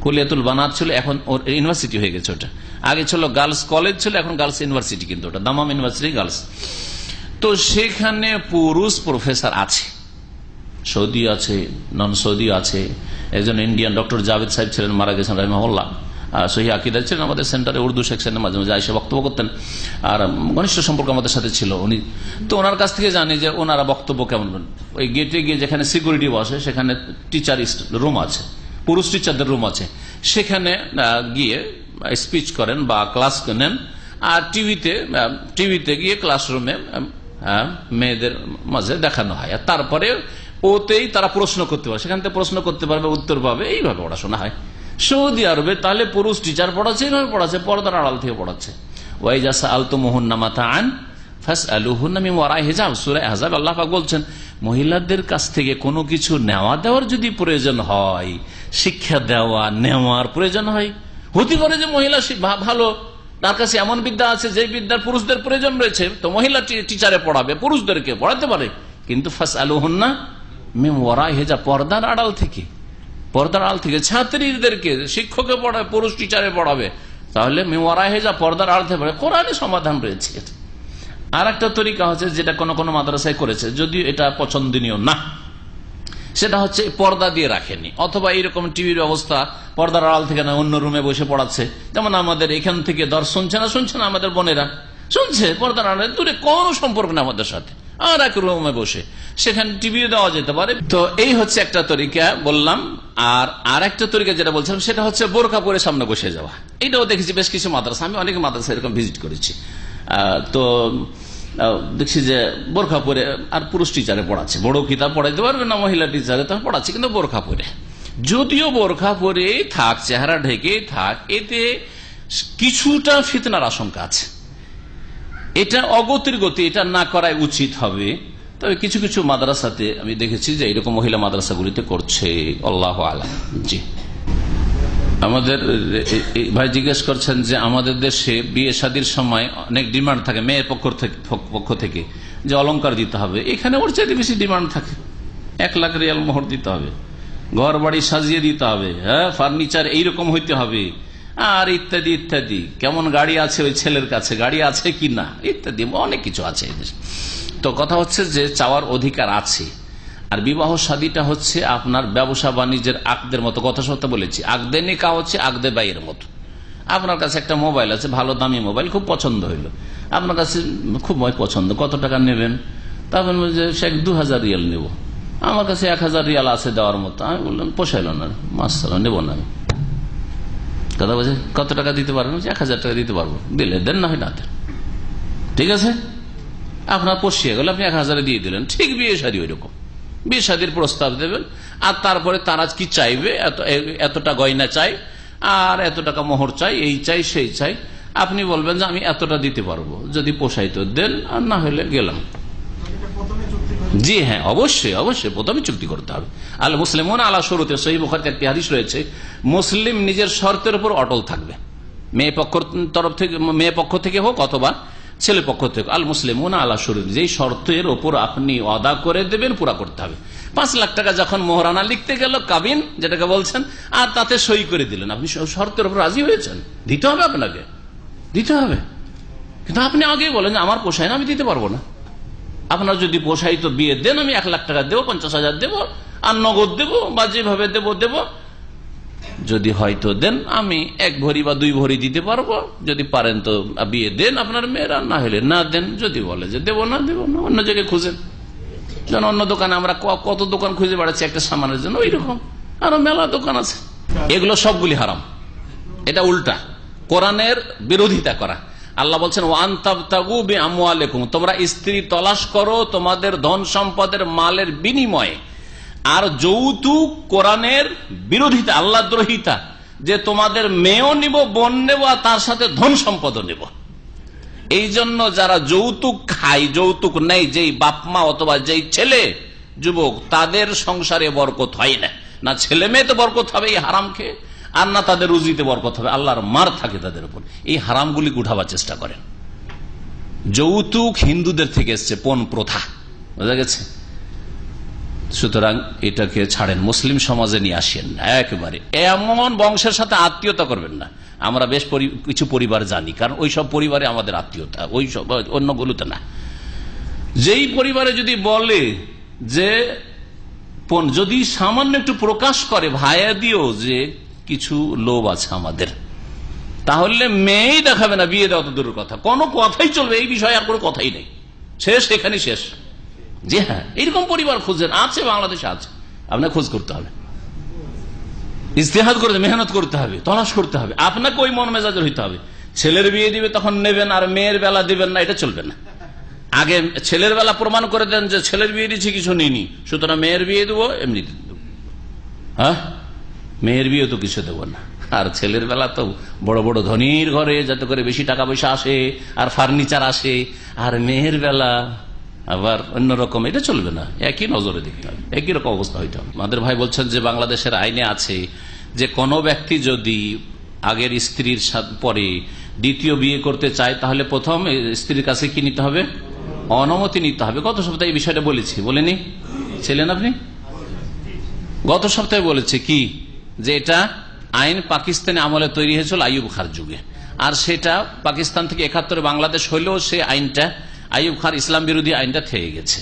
কুলিয়াতুল বানাত ছিল, এখন ওর ইউনিভার্সিটি হয়ে গেছে। ওটা আগে ছিল গার্লস কলেজ ছিল, এখন গার্লস ইউনিভার্সিটি, কিন্তু ওটা দামাম ইউনিভার্সিটি গার্লস। তো সেখানে পুরুষ প্রফেসর আছে, সৌদি আছে, নন সৌদি আছে। একজন ইন্ডিয়ান ডক্টর জাভেদ সাহেব ছিলেন, মারা গেছেন রাহিমাহুল্লাহ, সহি আকিদা ছিলেন আমাদের সেন্টারে, উর্দু সেকশনে মাঝে মাঝে এসে বক্তব্য করতেন, আর ঘনিষ্ঠ সম্পর্ক আমাদের সাথে ছিল উনি। তো ওনার কাছ থেকে জানি যে ওনারা বক্তব্য কেমন। ওই গেটে গিয়ে যেখানে সিকিউরিটি বসে সেখানে টিচার রুম আছে, পুরুষ টিচারদের রুম আছে, সেখানে গিয়ে স্পিচ করেন বা ক্লাস নেন। আর টিভিতে গিয়ে ক্লাসরুমে মেয়েদের মাঝে দেখানো হয়, আর তারপরে ওতেই তারা প্রশ্ন করতে পারে, সেখান থেকে প্রশ্ন করতে পারবে, উত্তর পাবে, এইভাবে পড়াশোনা হয় সৌদি আরবে। তাহলে পুরুষ টিচার পড়াচ্ছে, এইভাবে পড়াচ্ছে, পর্দার আড়াল থেকে পড়াচ্ছে। ওয়াইজা সাআলতুমুহুন্না মাতাআন ফাসআলুহুন্না মিন ওয়ারাই হিজাব, সূরা আহজাব আল্লাহ পাক বলছেন, মহিলাদের কাছ থেকে কোনো কিছু নেওয়া দেওয়ার যদি প্রয়োজন হয়, শিক্ষা দেওয়া নেওয়ার প্রয়োজন হয়, হতে পারে যে মহিলা ভালো, তার কাছে এমন বিদ্যা আছে যে বিদ্যার পুরুষদের প্রয়োজন রয়েছে, তো মহিলা টিচারে পড়াবে, পুরুষদেরকে পড়াতে পারে, কিন্তু ফাসআলুহুন্না মিন ওয়ারাই হিজাব, পর্দার আড়াল থেকে, পর্দার আড়াল থেকে ছাত্রীদেরকে শিক্ষকে পড়াবে, পুরুষ টিচারে পড়াবে, তাহলে মিন ওয়ারাই হিজাব, পর্দার আড়াল থেকে পড়ে। কোরআনে সমাধান রয়েছে। আর একটা তরিকা হচ্ছে, যেটা কোন কোন মাদ্রাসায় করেছে, যদিও এটা পছন্দনীয় না, সেটা হচ্ছে পর্দা দিয়ে রাখেনি, অথবা এইরকম টিভির ব্যবস্থা, পর্দার আড়াল থেকে না, অন্য রুমে বসে পড়াচ্ছে। যেমন আমাদের এখান থেকে শুনছে না আমাদের বোনেরা, শুনছে পর্দার আড়ালে, দূরে কোনো সম্পর্ক না আমাদের সাথে, আর এক রুমে বসে, সেখানে টিভিও দেওয়া যেতে পারে। তো এই হচ্ছে একটা তরিকা বললাম। আর একটা তরিকা যেটা বলছিলাম, সেটা হচ্ছে বোরকা পরে সামনে বসে যাওয়া। এটাও দেখেছি বেশ কিছু মাদ্রাসা, আমি অনেক মাদ্রাসা এরকম ভিজিট করেছি। তো দেখছি যে বোরখা পরে, আর পুরুষ টিচারে পড়াচ্ছে, বড় কিতাব পড়াইতে পারবে না মহিলা টিচারে, তার পড়াচ্ছে, কিন্তু বোরখা পরে। যদিও বোরখা পরে থাক, চেহারা ঢেকে থাক, এতে কিছুটা ফিতনার আশঙ্কা আছে। এটা অগতির গতি, এটা না করাই উচিত হবে। তবে কিছু কিছু মাদ্রাসাতে আমি দেখেছি যে এরকম মহিলা মাদ্রাসাগুলিতে করছে, আল্লাহু আ'লাম। জি, আমাদের ভাই জিজ্ঞেস করছেন যে আমাদের দেশে বিয়ে শাদীর সময় অনেক ডিমান্ড থাকে মেয়ের পক্ষ থেকে, যে অলংকার দিতে হবে। এখানে ওর চাইতে বেশি ডিমান্ড থাকে, 1 লাখ রিয়াল মোহর দিতে হবে, ঘর বাড়ি সাজিয়ে দিতে হবে, হ্যাঁ, ফার্নিচার এইরকম হইতে হবে, আর ইত্যাদি ইত্যাদি। কেমন গাড়ি আছে ওই ছেলের কাছে, গাড়ি আছে কি না, ইত্যাদি অনেক কিছু আছে। তো কথা হচ্ছে যে চাওয়ার অধিকার আছে। আর বিবাহ শাদীটা হচ্ছে আপনার ব্যবসা বাণিজ্যের আকদের মতো, কথা সত্য বলেছি। আকদে নিকাহ হচ্ছে আকদে বাইয়ের মতো। আপনার কাছে একটা মোবাইল আছে, ভালো দামি মোবাইল, খুব পছন্দ হইলো, আপনার কাছে খুব পছন্দ, কত টাকা নেবেন? তারপর সে 2000 রিয়াল নেব, আমার কাছে 1000 রিয়াল আছে দেওয়ার মতো। আমি বললাম পোষাইল না, মাসাল্লাহ নেব না। কথা বলছে কত টাকা দিতে পারবেন? 1000 টাকা দিতে পারবো, দিলে দেন, না হয় না দেন, ঠিক আছে। আপনার পোষিয়ে গেল, আপনি 1000 দিয়ে দিলেন। ঠিক বিয়ে শাদী ওই রকম, বিয়ে শাদীর প্রস্তাব দেবেন, আর তারপরে তারা কি চাইবে, এতটা গয়না চাই, আর এত টাকা মোহর চাই, এই চাই সেই চাই। আপনি বলবেন যে আমি এতটা দিতে পারবো, যদি পোষাই তো দেন, আর না হলে গেলাম। জি হ্যাঁ, অবশ্যই অবশ্যই প্রথমে চুক্তি করতে হবে। আল মুসলিমুন আলা শুরুতে, সহিহ বুখারীতে একটি হাদিস রয়েছে, মুসলিম নিজের শর্তের উপর অটল থাকবে, মেয়ে পক্ষ থেকে হোক অথবা ছেলে পক্ষ থেকে। আল মুসলিমুন আলা শুরুত, যেই শর্তের ওপর আপনি ওয়াদা করে দেবেন পুরা করতে হবে। 5 লাখ টাকা যখন মোহরানা লিখতে গেল, কাবিন যেটাকে বলছেন, আর তাতে সই করে দিলেন, আপনি শর্তের উপর রাজি হয়েছেন, দিতে হবে, আপনাকে দিতে হবে। কিন্তু আপনি আগে বলেন আমার পোষায় না, আমি দিতে পারবো না। আপনার যদি পোষাই তো বিয়ে দেন, আমি 1 লাখ টাকা দেবো, 50,000 দেবো, আর নগদ দেবো, বা যেভাবে দেবো। যদি হয়তো দেন, আমি 1 ভরি বা 2 ভরি দিতে পারবো, যদি পারেন তো বিয়ে দেন আপনার মেয়েরা, না হলে না দেন। যদি বলে যে দেবো না, অন্য জায়গায় খুঁজেন। যেন অন্য দোকানে আমরা কত দোকান খুঁজে বেড়াচ্ছি একটা সামানের জন্য, ওই রকম আরো মেলা দোকান আছে। এগুলো সবগুলি হারাম, এটা উল্টা। কোরআনের বিরোধিতা করা। আল্লাহ বলছেন ওয়ান তাবতাগু বিআমওয়ালিকুম, তোমরা স্ত্রী তলাশ করো তোমাদের ধন সম্পদের মালের বিনিময়ে। আর যৌতুক কোরআনের বিরোধিতা, আল্লাহ দ্রোহিতা, যে তোমাদের মেয়েও নিব, বোন নেব, আর তার সাথে ধন সম্পদও নেব। এই জন্য যারা যৌতুক খায়, যৌতুক নেই, যেই বাপমা অথবা যেই ছেলে যুবক, তাদের সংসারে বরকত হয় না। না ছেলে মেয়েতে বরকত হবে এই হারাম খেয়ে, আর না তাদের রুজিতে বরকত হবে, আল্লাহর মার থাকে তাদের উপর। এই হারামগুলি উঠাবার চেষ্টা করেন। যৌতুক হিন্দুদের থেকে এসছে, পণ প্রথা, বোঝা গেছে? সুতরাং এটাকে ছাড়েন, মুসলিম সমাজে নিয়ে আসেন না একেবারে। এমন বংশের সাথে আত্মীয়তা করবেন না। আমরা বেশ কিছু পরিবার জানি, কারণ ওই সব পরিবারে আমাদের আত্মীয়তা, ওই সব অন্যগুলোতে না। যেই পরিবারে যদি বলে যে যদি সামান্য একটু প্রকাশ করে ভাইয়া দিও যে কিছু লোভ আছে আমাদের, তাহলে মেয়েই দেখাবে না, বিয়ে দেওয়া তো দূরের কথা, কোনো কথাই চলবে এই বিষয়ে, আর কোনো কথাই নেই, শেষ, এখানে শেষ। জি হ্যাঁ, এইরকম পরিবার খুঁজেন, আছে বাংলাদেশে আছে, আপনার খোঁজ করতে হবে, ইজতিহাদ করতে, মেহনত করতে হবে, তলাশ করতে হবে। আপনাকে ওই মন মেজাজের হইতে হবে। ছেলের বিয়ে দিবে তখন নেবেন, আর মেয়ের বেলা দিবেন না, এটা চলবে না। আগে ছেলের বেলা প্রমাণ করে দেন যে ছেলের বিয়ে দিচ্ছি, কিছু নিইনি, সুতরাং মেয়ের বিয়ে দেবো, এমনি দেবো। হ্যাঁ, মেয়ের বিয়ে তো কিছু দেবো না। আর ছেলের বেলা তো বড় বড় ধনীর ঘরে, যাতে করে বেশি টাকা পয়সা আসে আর ফার্নিচার আসে, আর মেয়ের বেলা আবার অন্যরকম, এটা চলবে না। একই নজরে দেখতে হবে, একই রকম অবস্থা হইতে হবে। আমাদের ভাই বলছেন যে বাংলাদেশের আইনে আছে যে কোনো ব্যক্তি যদি আগের স্ত্রীর পরে দ্বিতীয় বিয়ে করতে চায়, তাহলে প্রথম স্ত্রীর কাছে কি নিতে হবে? অনুমতি নিতে হবে। গত সপ্তাহে এই বিষয়টা বলেছি, বলেনি? ছিলেন আপনি? গত সপ্তাহে বলেছে কি, যে এটা আইন পাকিস্তানে আমলে তৈরি হয়েছিল আইয়ুব খাঁর যুগে, আর সেটা পাকিস্তান থেকে 71 বাংলাদেশ হইলেও সে আইনটা, আইয়ুব খাঁর ইসলাম বিরোধী আইনটা থেকে গেছে,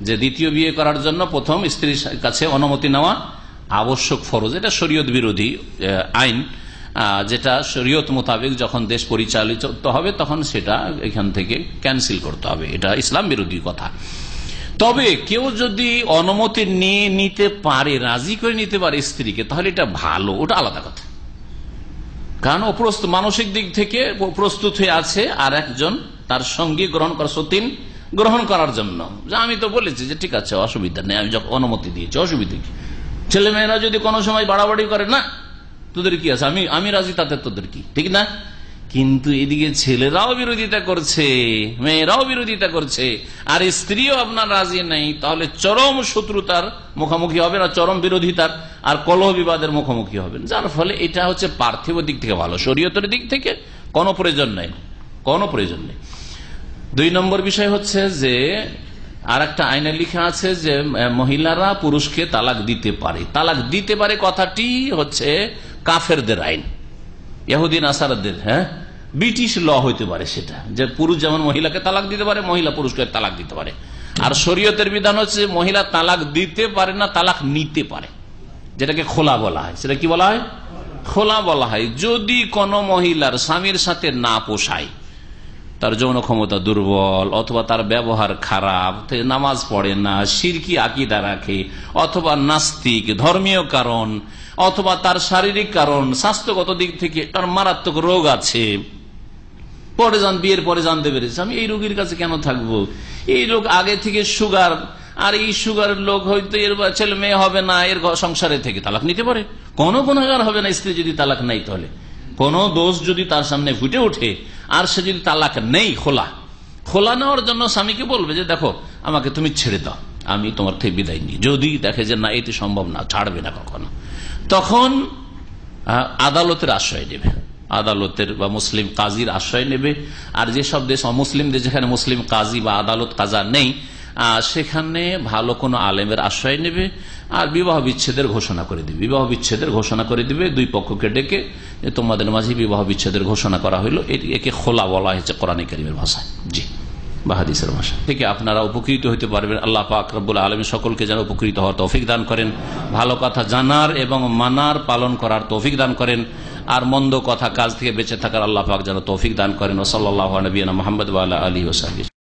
যে দ্বিতীয় বিয়ে করার জন্য প্রথম স্ত্রীর কাছে অনুমতি নেওয়া আবশ্যক, ফরজ। এটা শরীয়ত বিরোধী আইন, যেটা শরীয়ত মোতাবেক যখন দেশ পরিচালিত হবে তখন সেটা এখান থেকে ক্যান্সেল করতে হবে। এটা ইসলাম বিরোধী কথা। তবে কেউ যদি অনুমতি নিয়ে নিতে পারে, রাজি করে নিতে পারে স্ত্রীকে, তাহলে এটা ভালো, ওটা আলাদা কথা। কারণ মানসিক দিক থেকে প্রস্তুত হয়ে আছে আর একজন তার সঙ্গী গ্রহণ করার, সতীন গ্রহণ করার জন্য। আমি তো বলেছি যে ঠিক আছে, অসুবিধা নেই, আমি যখন অনুমতি দিয়েছি, অসুবিধা কি? ছেলে মেয়েরা যদি কোনো সময় বাড়াবাড়ি করে, না তোদের কি আছে, আমি রাজি, তাতে তোদের কি, ঠিক না? কিন্তু এদিকে ছেলেরাও বিরোধিতা করছে, মেয়েরাও বিরোধিতা করছে, আর স্ত্রীও আপনার রাজি নেই, তাহলে চরম শত্রুতার মুখোমুখি হবেন, আর চরম বিরোধিতার আর কলহ বিবাদের মুখোমুখি হবেন। যার ফলে এটা হচ্ছে পার্থিব দিক থেকে ভালো, শরীয়তের দিক থেকে কোনো প্রয়োজন নেই, কোনো প্রয়োজন নেই। 2 নম্বর বিষয় হচ্ছে যে আর একটা আইনে লেখা আছে যে মহিলারা পুরুষকে তালাক দিতে পারে। তালাক দিতে পারে কথাটি হচ্ছে কাফেরদের আইন, ইহুদি নাসারাদের, হ্যাঁ, ব্রিটিশ ল হইতে পারে সেটা, যে পুরুষ যেমন মহিলাকে তালাক দিতে পারে, মহিলা পুরুষকে তালাক দিতে পারে। আর শরীয়তের বিধান হচ্ছে মহিলা তালাক দিতে পারে না, তালাক নিতে পারে, যেটাকে খোলা বলা হয়। সেটা কি বলা হয়? খোলা বলা হয়। যদি কোনো মহিলার স্বামীর সাথে না পোষায়, তার যৌন ক্ষমতা দুর্বল, অথবা তার ব্যবহার খারাপ, নামাজ পড়ে না, শিরকি আকীদা রাখে, অথবা নাস্তিক, ধর্মীয় কারণ, অথবা তার শারীরিক কারণ, স্বাস্থ্যগত দিক থেকে তার মারাত্মক রোগ আছে, বিয়ের পরে জানতে পেরেছে আমি এই রোগীর কাছে কেন থাকবো, এই রোগ আগে থেকে সুগার, আর এই সুগার লোক হয়তো এর ছেলে মেয়ে হবে না, এর সংসারে থেকে তালাক নিতে পারে। কোনো গুনাহগার হবে না স্ত্রী যদি তালাক নেই, তাহলে কোনো দোষ যদি তার সামনে ফুটে ওঠে আর সে যদি তালাক নেই, খোলা নেওয়ার জন্য স্বামীকে বলবে যে দেখো আমাকে তুমি ছেড়ে দাও, আমি তোমার থেকে বিদায় নিই। যদি দেখে যে না, এটি সম্ভব না, ছাড়বে না কখনো, তখন আদালতের আশ্রয় নেবে, আদালতের বা মুসলিম কাজীর আশ্রয় নেবে। আর যেসব দেশ অমুসলিম দেশ, যেখানে মুসলিম কাজী বা আদালত কাজা নেই, সেখানে ভালো কোনো আলেমের আশ্রয় নেবে, আর বিবাহ বিচ্ছেদের ঘোষণা করে দিবে। বিবাহ বিচ্ছেদের ঘোষণা করে দিবে, দুই পক্ষকে ডেকে, তোমাদের মাঝে বিবাহ বিচ্ছেদের ঘোষণা করা হইলো। একে খোলা বলা হয়েছে কোরআনে কারীমের ভাষায়, জি, বা হাদিসের ভাষা থেকে আপনারা উপকৃত হইতে পারবেন। আল্লাহ পাক রব্বুল আলামিন সকলকে যেন উপকৃত হওয়ার তৌফিক দান করেন, ভালো কথা জানার এবং মানার, পালন করার তৌফিক দান করেন, আর মন্দ কথা কাজ থেকে বেঁচে থাকার আল্লাহ পাক যেন তৌফিক দান করেন। ওয়া সাল্লাল্লাহু আলা নবিয়িনা মুহাম্মদ ওয়া আলা আলিহি ওয়া সাহবিহি।